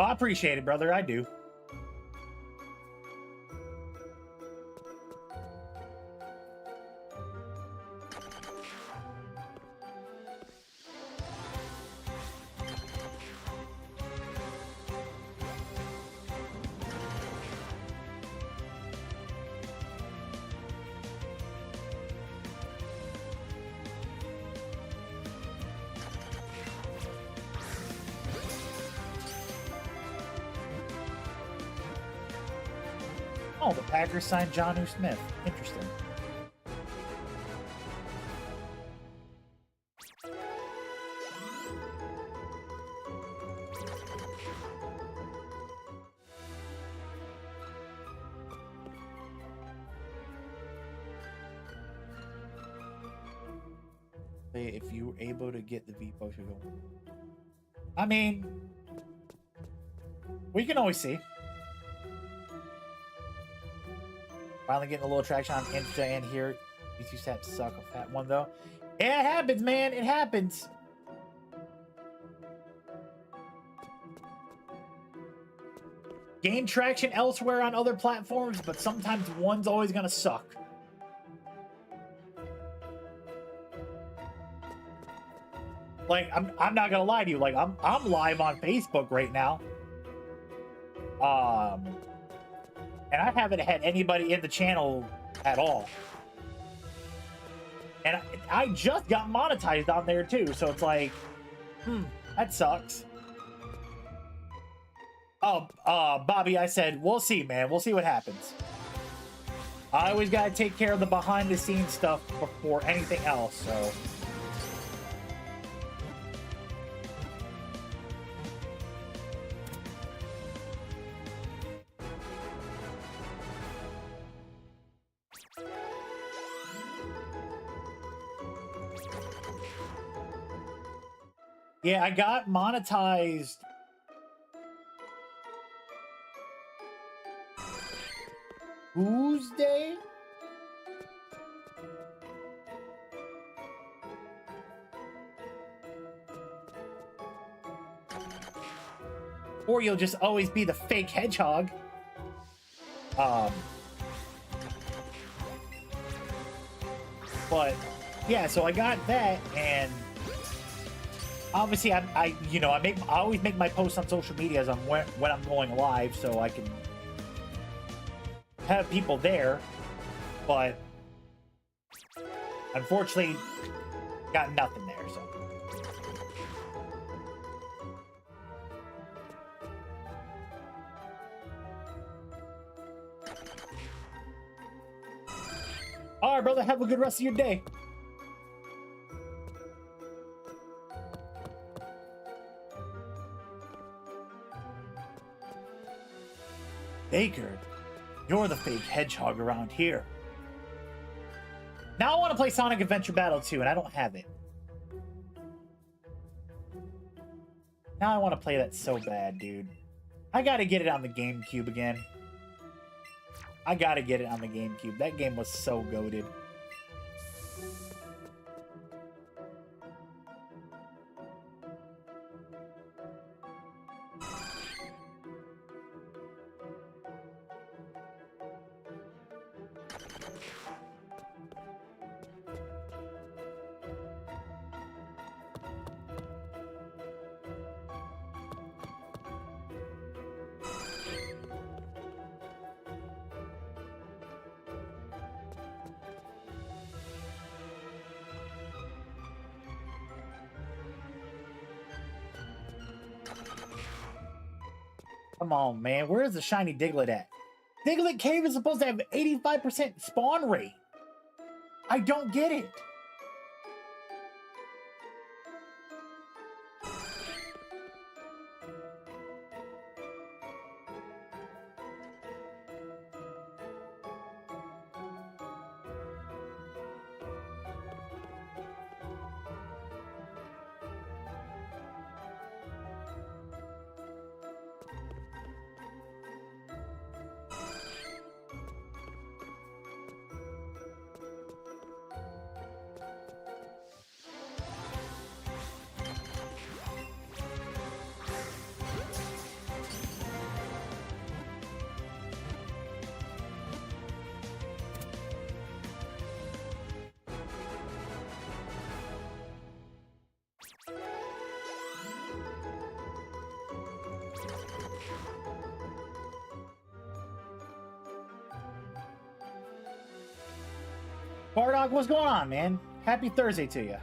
Oh, I appreciate it, brother. I do. Oh, the Packers signed Jonnu Smith. Interesting. If you were able to get the V potion going. I mean, we can always see. Finally getting a little traction on Insta and here. These two stats suck. A fat one though. It happens, man. It happens. Gain traction elsewhere on other platforms, but sometimes one's always gonna suck. Like, I'm not gonna lie to you. Like, I'm live on Facebook right now. And I haven't had anybody in the channel at all. And I just got monetized on there too, so it's like, that sucks. Oh, Bobby, I said, we'll see, man. We'll see what happens. I always gotta take care of the behind-the-scenes stuff before anything else, so... Yeah, I got monetized Tuesday? Or you'll just always be the fake hedgehog. But yeah, so I got that, and obviously I always make my posts on social media as when I'm going live, so I can have people there. But unfortunately, got nothing there. So all right, brother. Have a good rest of your day. Baker, you're the fake hedgehog around here. Now I want to play Sonic Adventure Battle 2, and I don't have it. Now I want to play that so bad, dude. I gotta get it on the GameCube again. I gotta get it on the GameCube. That game was so goated. Come on, man. Where is the shiny Diglett at? Diglett Cave is supposed to have 85% spawn rate. I don't get it. Bardock, what's going on, man? Happy Thursday to you.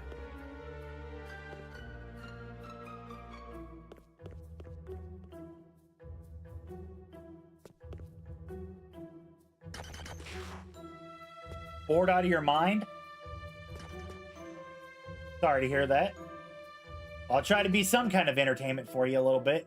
Bored out of your mind? Sorry to hear that. I'll try to be some kind of entertainment for you a little bit.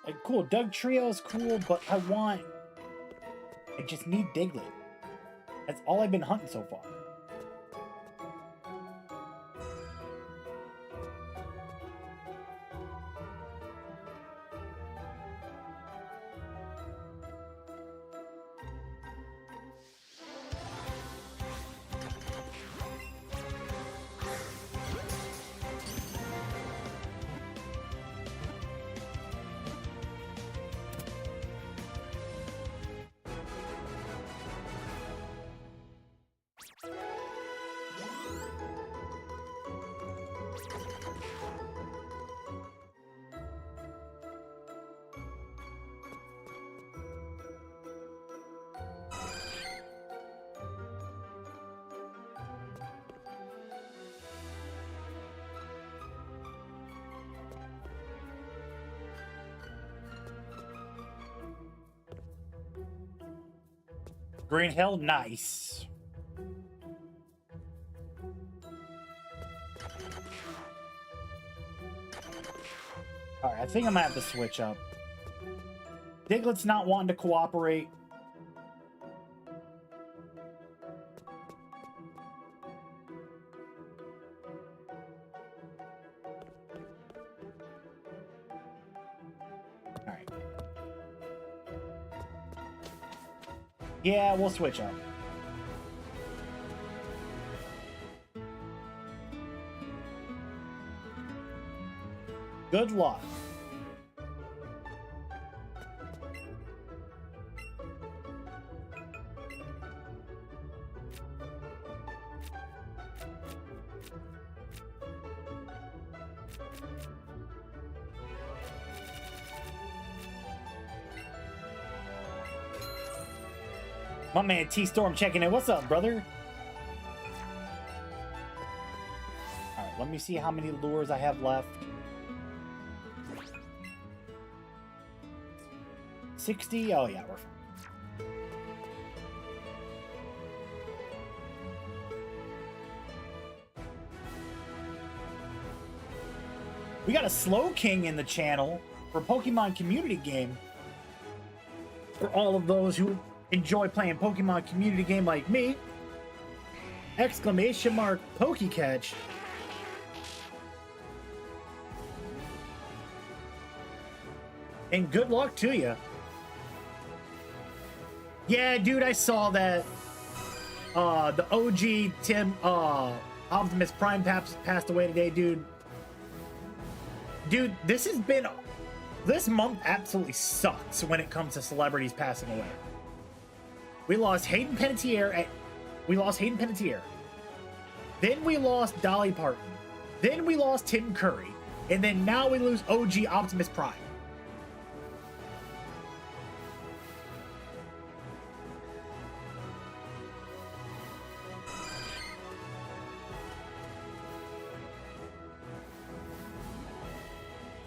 Like, cool, Doug Trio is cool, but I just need Diglett. That's all I've been hunting so far. Green Hill, nice. Alright, I think I'm gonna have to switch up. Diglett's not wanting to cooperate. Alright. Yeah, we'll switch up. Good luck. My man T-Storm checking in. What's up, brother? All right, let me see how many lures I have left. 60? Oh, yeah, we're fine. We got a Slow King in the channel for Pokemon community game. For all of those who enjoy playing Pokemon community game like me. Exclamation mark Pokecatch. And good luck to you. Yeah, dude, I saw that the OG Tim Optimus Prime passed away today, dude. Dude, this month absolutely sucks when it comes to celebrities passing away. We lost Hayden Panettiere. Then we lost Dolly Parton. Then we lost Tim Curry. And then now we lose OG Optimus Prime.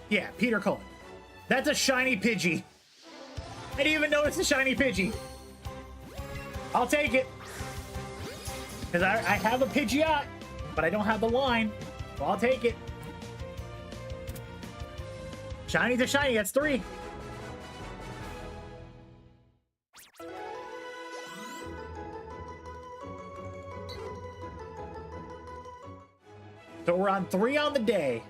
Yeah, Peter Cullen. That's a shiny Pidgey. I didn't even notice a shiny Pidgey. I'll take it. Because I have a Pidgeot, but I don't have the line. So I'll take it. Shiny to shiny, that's 3. So we're on 3 on the day.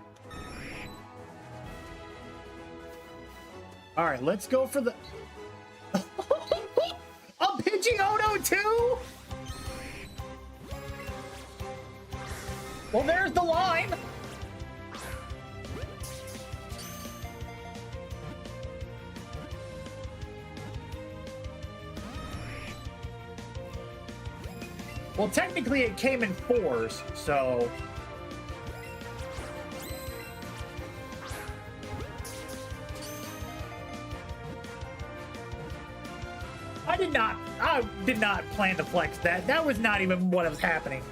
All right, let's go for the... A Pidgeotto too? Well, there's the line. Well, technically it came in 4s, so... I did not plan to flex that. That was not even what was happening.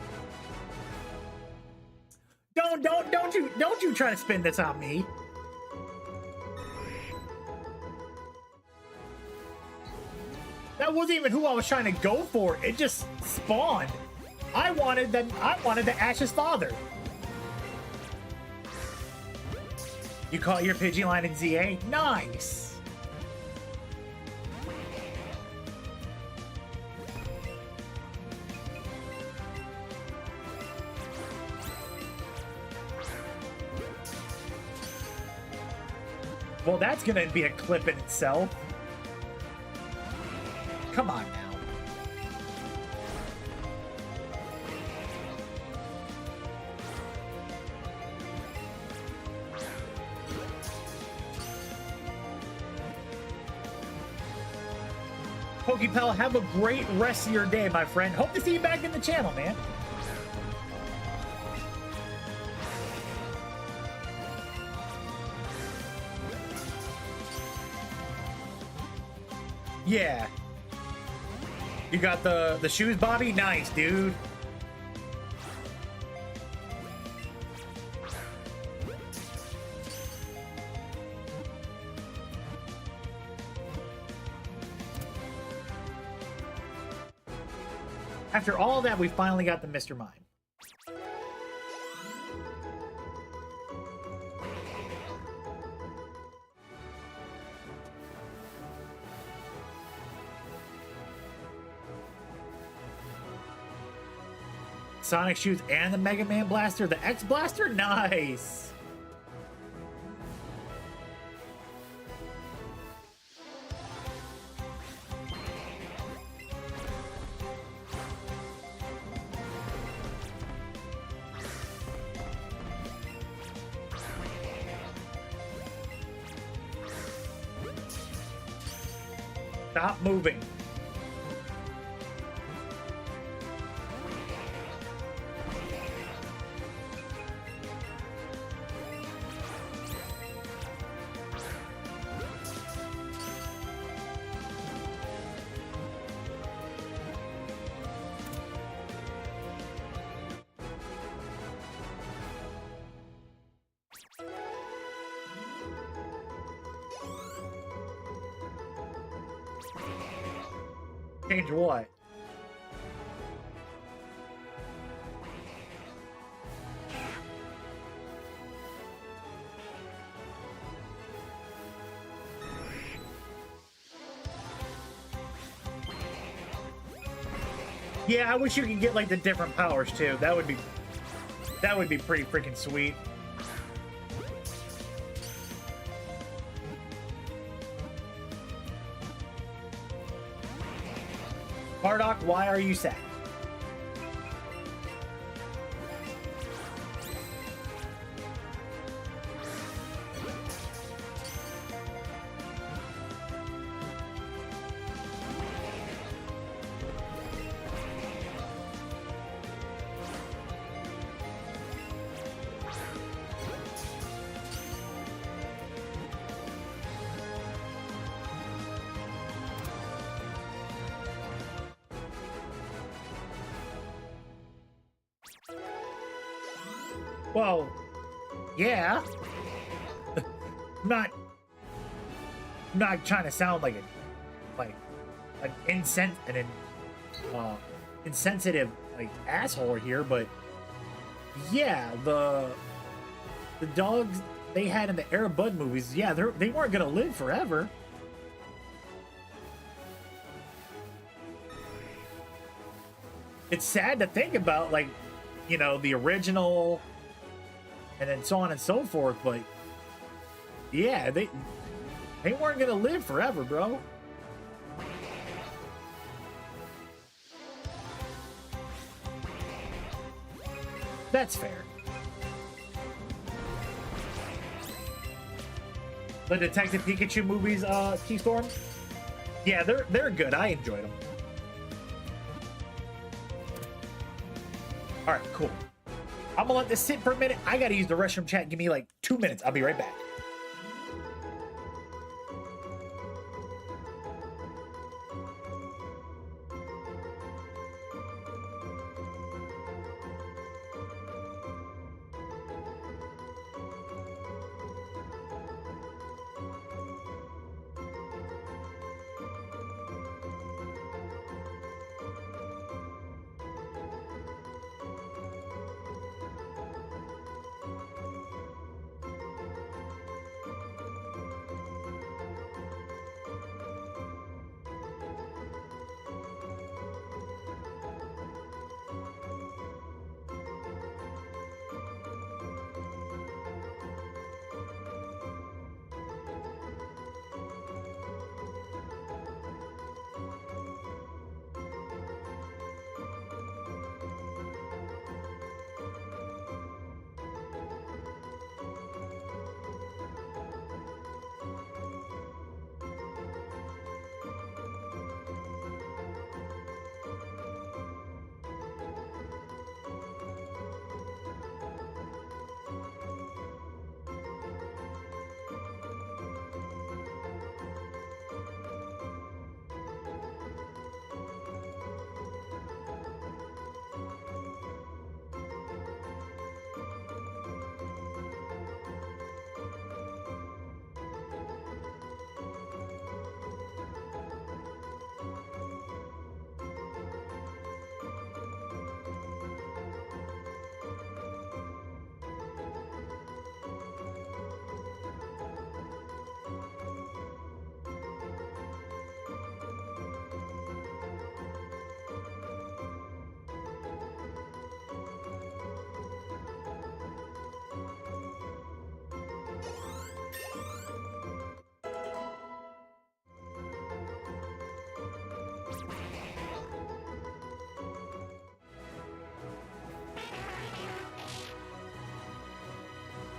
Don't you try to spin this on me. That wasn't even who I was trying to go for. It just spawned. I wanted the Ash's father. You caught your Pidgeline in ZA? Nice. Well, that's gonna be a clip in itself. Come on now. Pokepal, have a great rest of your day, my friend. Hope to see you back in the channel, man. Yeah. You got the shoes, Bobby? Nice, dude. After all that, we finally got the Mr. Mime. Sonic Shoes and the Mega Man Blaster, the X Blaster? Nice. Stop moving. Change what? Yeah, I wish you could get like the different powers too. That would be pretty freaking sweet. Bardock, why are you sad? Well, yeah. I'm not trying to sound like an insensitive like asshole here, but yeah, the dogs they had in the Air Bud movies, yeah, they weren't gonna live forever. It's sad to think about, like, you know, the original and then so on and so forth. But yeah, they weren't gonna live forever, bro. That's fair. The Detective Pikachu movies, Keystorm? Yeah, they're good. I enjoyed them. All right, cool. I'm gonna let this sit for a minute. I gotta use the restroom, chat. Give me like 2 minutes. I'll be right back.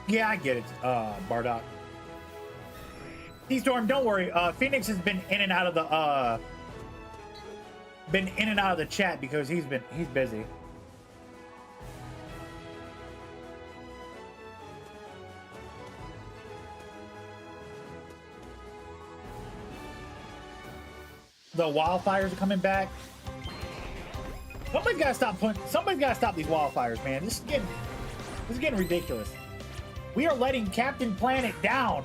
Yeah, I get it, Bardock. T-Storm, don't worry. Phoenix has been in and out of the chat because he's busy. The wildfires are coming back. Somebody's gotta stop these wildfires, man. This is getting ridiculous. We are letting Captain Planet down.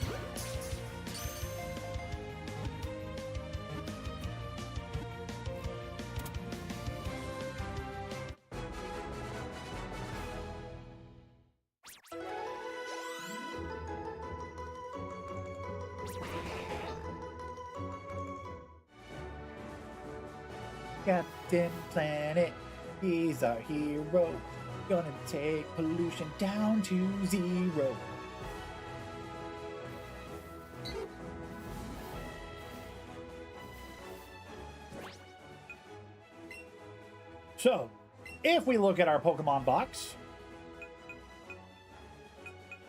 Captain Planet, he's our hero. Gonna take pollution down to 0. So, if we look at our Pokemon box,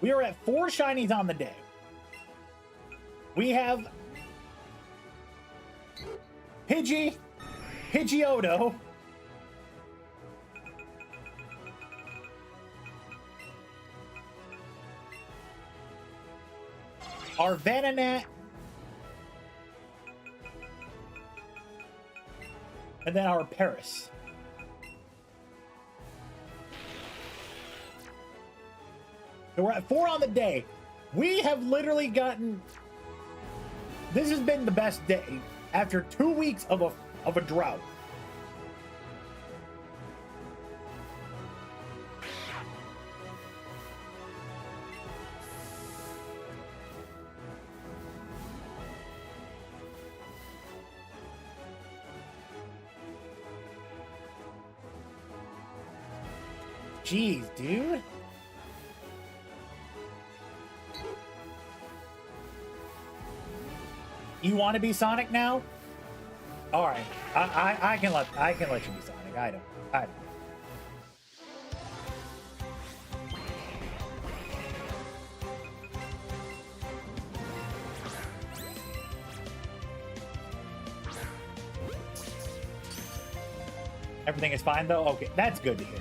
we are at 4 shinies on the day. We have Pidgeotto, our Venonat, and then our Paris. So we're at 4 on the day. We have literally gotten... This has been the best day after 2 weeks of a drought. Jeez, dude. You want to be Sonic now? All right, I can let you be Sonic. I don't. Everything is fine though? Okay, that's good to hear.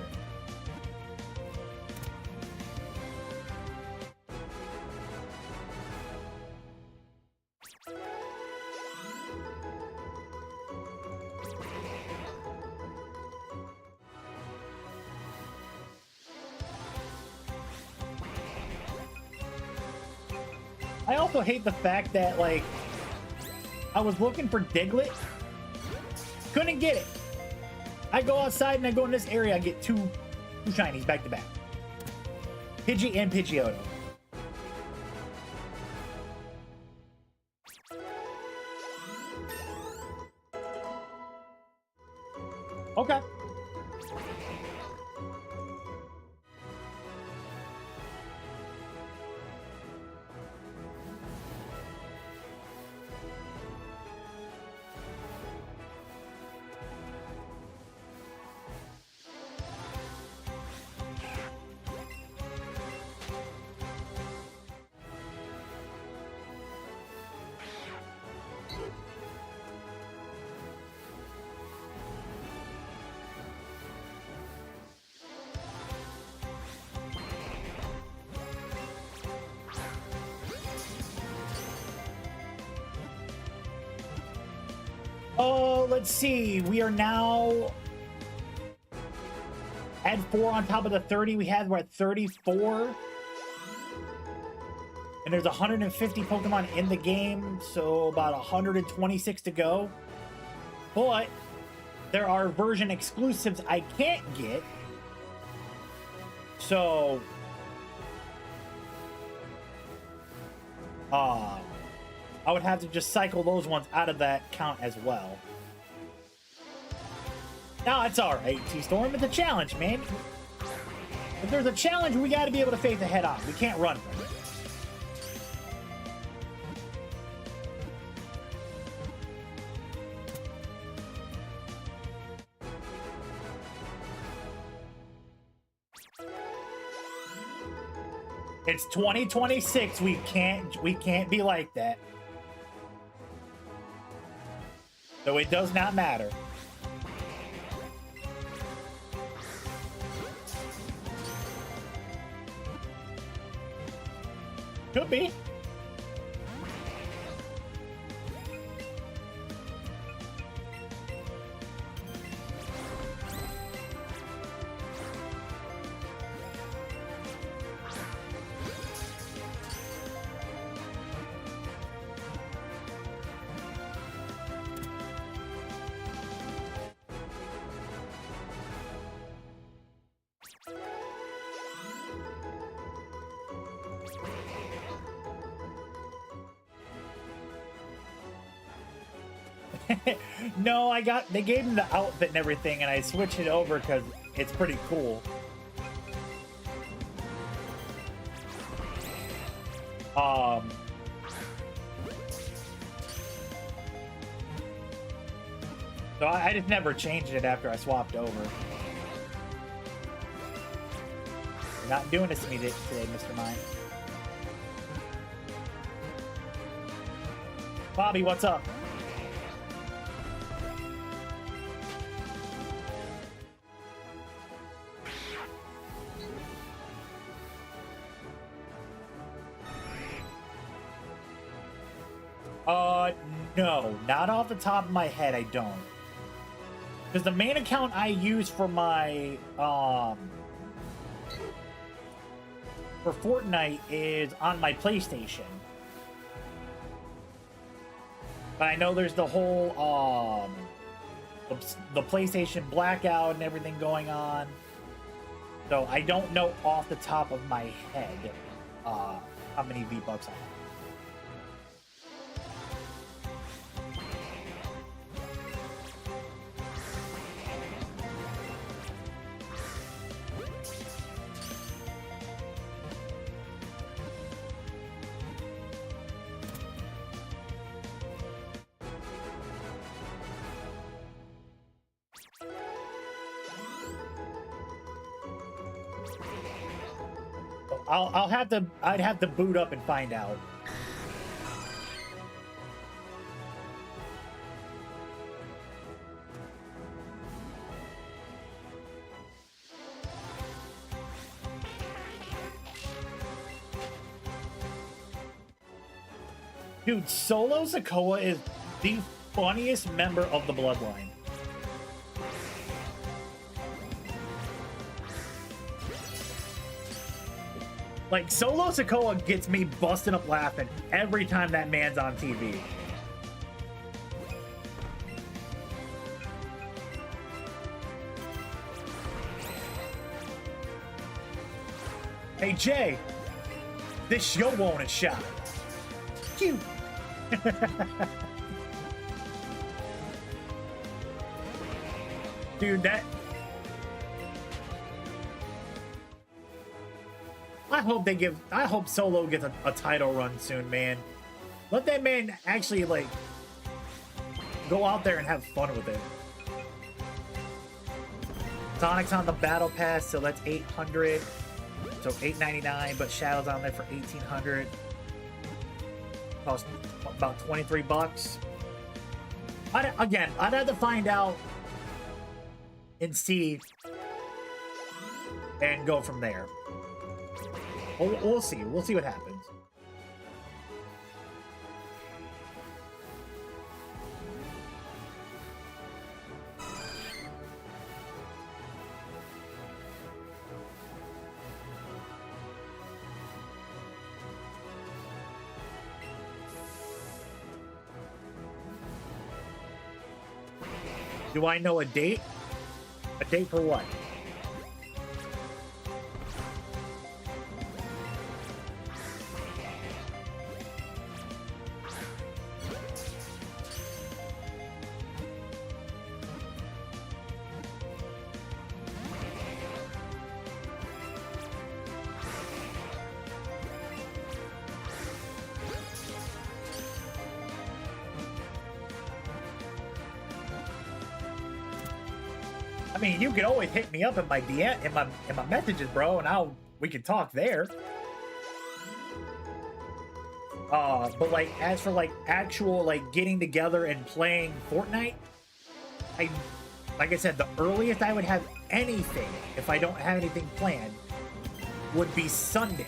I also hate the fact that, like, I was looking for Diglett, couldn't get it. I go outside and I go in this area, I get two shinies back to back. Pidgey and Pidgeotto. Okay. Oh, let's see. We are now at 4 on top of the 30 we had. We're at 34. And there's 150 Pokemon in the game, so about 126 to go. But there are version exclusives I can't get. So I would have to just cycle those ones out of that count as well. No, it's all right, T-Storm. It's a challenge, man. If there's a challenge, we got to be able to face it head on. We can't run from it. It's 2026. We can't be like that. So it does not matter. Could be. No, they gave him the outfit and everything, and I switched it over because it's pretty cool. So I just never changed it after I swapped over. You're not doing this to me today, Mr. Mime. Bobby, what's up? No, not off the top of my head, I don't. Because the main account I use for my, for Fortnite is on my PlayStation. But I know there's the whole, the PlayStation blackout and everything going on. So I don't know off the top of my head, how many V-Bucks I have. I'd have to boot up and find out. Dude, Solo Sokoa is the funniest member of the Bloodline. Like, Solo Sokoa gets me busting up laughing every time that man's on TV. Hey, Jay, this show won't is shot. Cute. Dude, that... I hope Solo gets a title run soon, man. Let that man actually, like, go out there and have fun with it. Sonic's on the Battle Pass, so that's 800. So $8.99, but Shadow's on there for 1,800. Cost about 23 bucks. I'd have to find out and see and go from there. We'll see. We'll see what happens. Do I know a date? A date for what? I mean, you can always hit me up in my DM, in my messages, bro, and we can talk there. But like, as for like actual like getting together and playing Fortnite, like I said, the earliest I would have anything, if I don't have anything planned, would be Sunday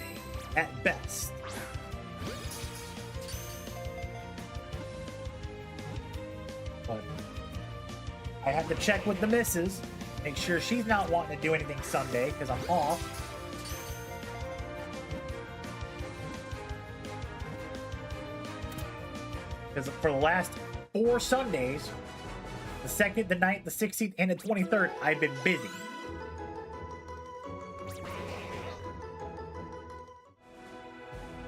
at best. But I have to check with the missus. Make sure she's not wanting to do anything Sunday because I'm off. Because for the last 4 Sundays, the 2nd, the 9th, the 16th, and the 23rd, I've been busy.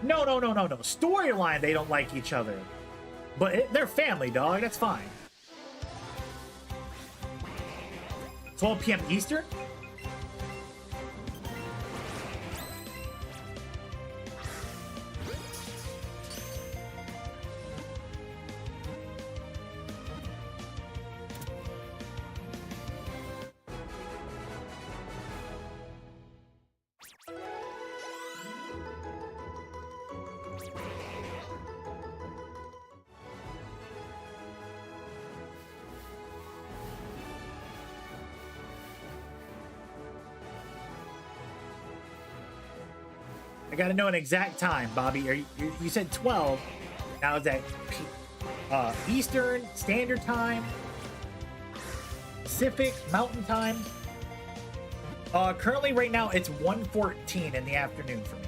No. Storyline, they don't like each other. But they're family, dog. That's fine. 12 p.m. Eastern? I gotta know an exact time, Bobby. You said 12. Now is that Eastern Standard Time, Pacific Mountain Time? Currently, right now, it's 1:14 in the afternoon for me.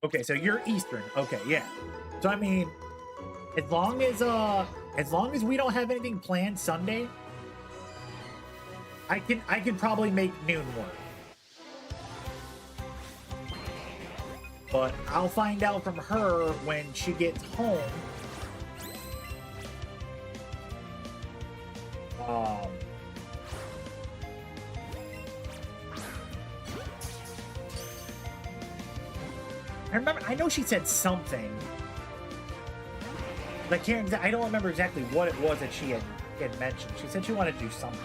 Okay, so you're Eastern. Okay, yeah. So I mean, as long as we don't have anything planned Sunday, I can probably make noon work. But I'll find out from her when she gets home Um, I know she said something. But I don't remember exactly what it was that she had mentioned. She said she wanted to do something.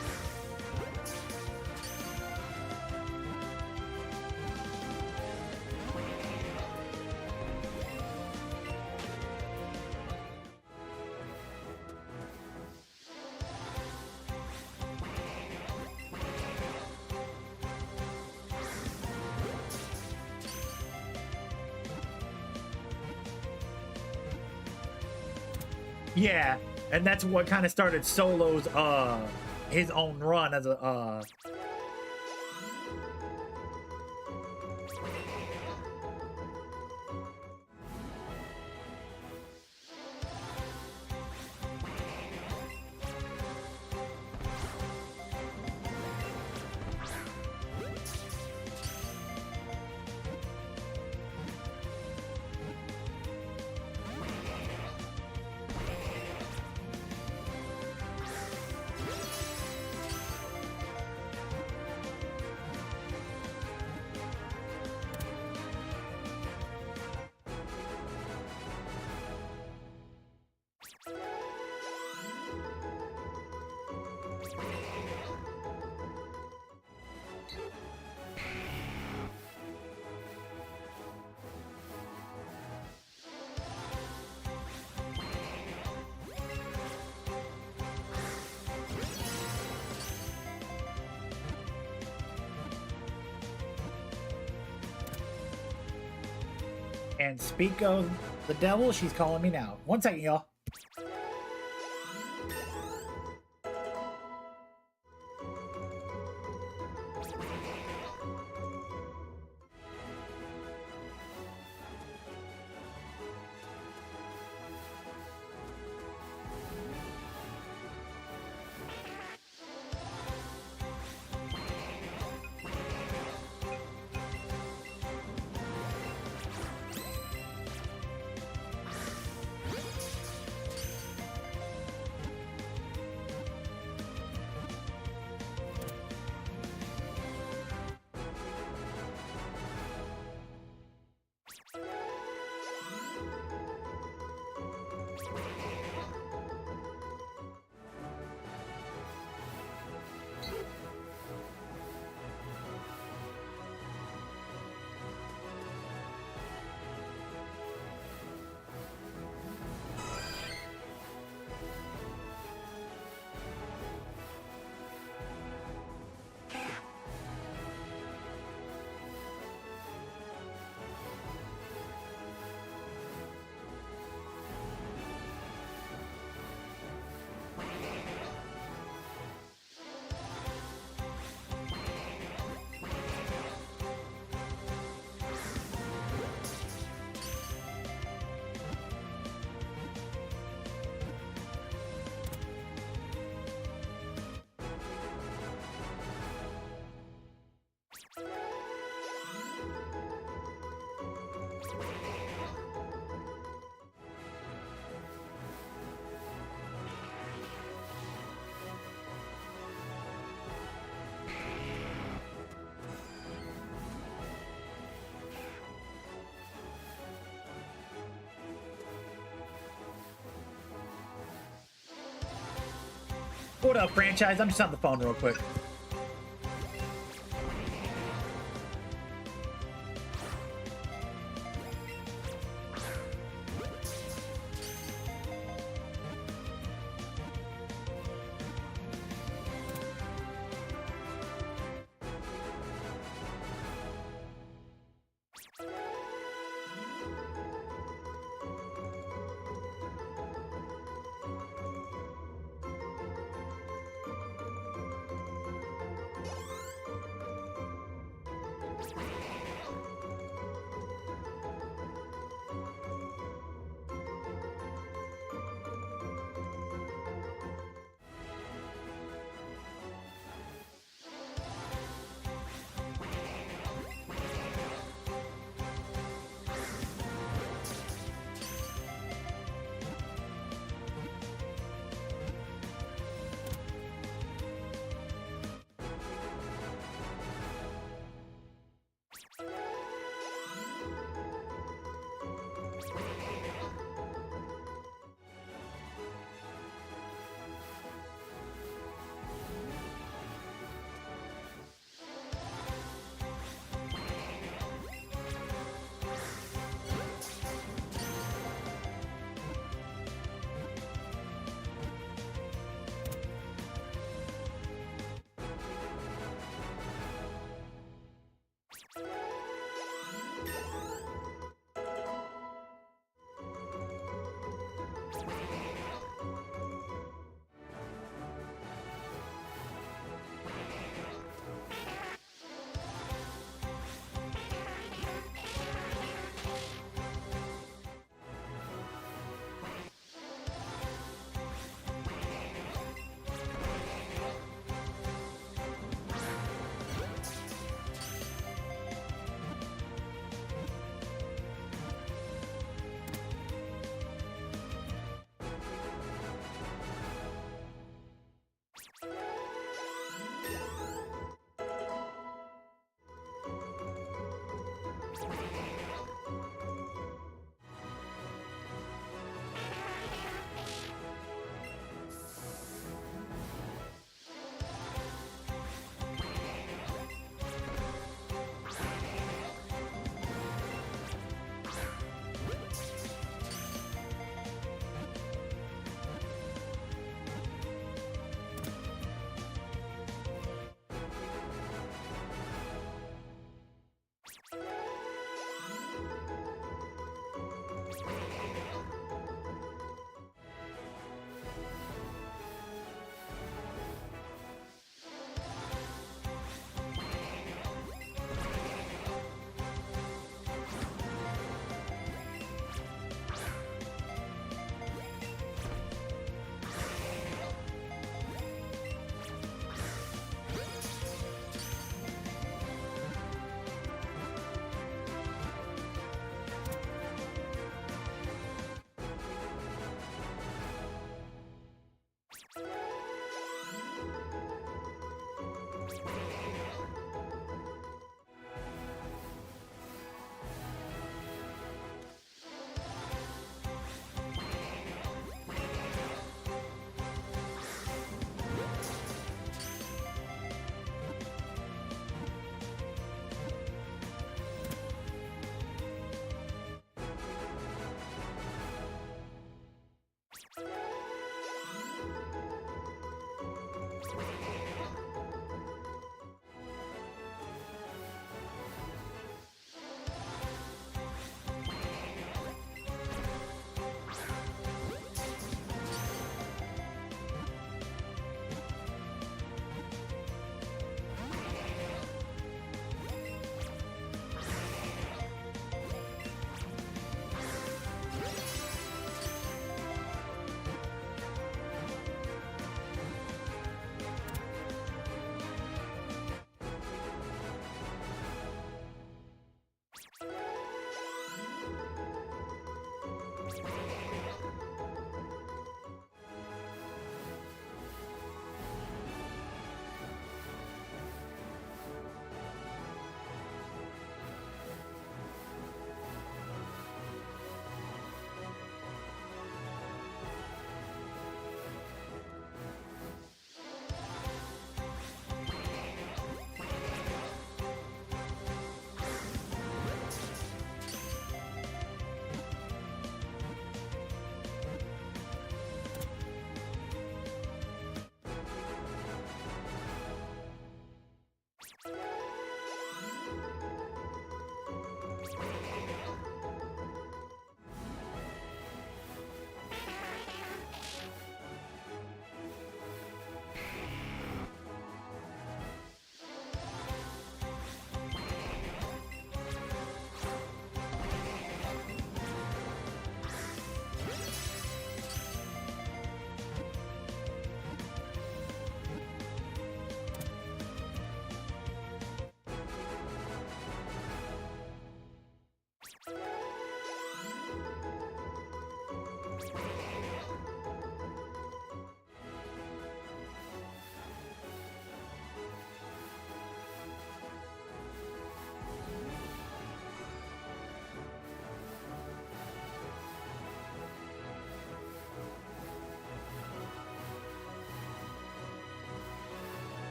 Yeah, and that's what kind of started Solo's his own run as a And speak of the devil, she's calling me now. 1 second, y'all. What up, franchise? I'm just on the phone real quick.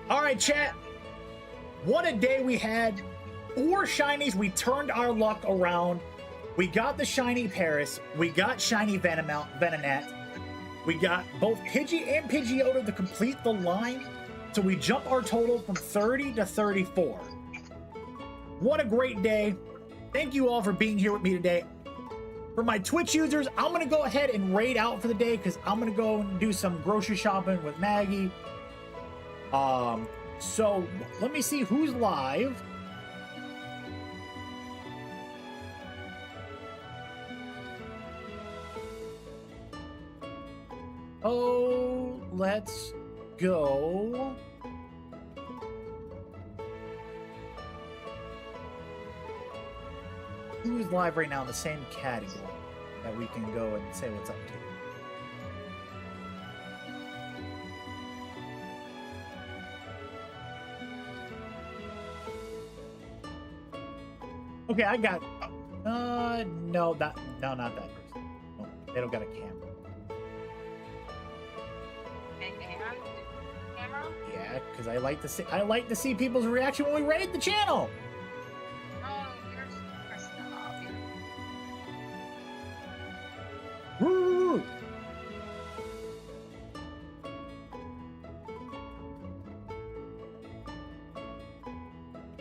All right, chat. What a day we had. 4 shinies. We turned our luck around. We got the shiny Paris. We got shiny Venonat. We got both Pidgey and Pidgeotto to complete the line. So we jump our total from 30 to 34. What a great day. Thank you all for being here with me today. For my Twitch users, I'm going to go ahead and raid out for the day because I'm going to go and do some grocery shopping with Maggie. So let me see who's live. Oh, let's go. Who's live right now in the same category that we can go and say what's up to? Okay, I got. No, not that person. No, they don't got a camera. Yeah, because I like to see people's reaction when we raid the channel. Woo!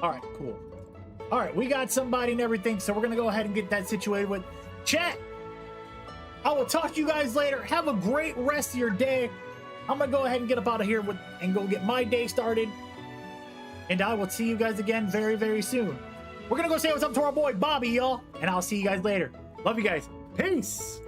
All right, cool. All right, we got somebody and everything, so we're gonna go ahead and get that situated with chat. I will talk to you guys later. Have a great rest of your day. I'm gonna go ahead and get up out of here and go get my day started. And I will see you guys again very, very soon. We're gonna go say what's up to our boy Bobby, y'all, and I'll see you guys later. Love you guys. Peace.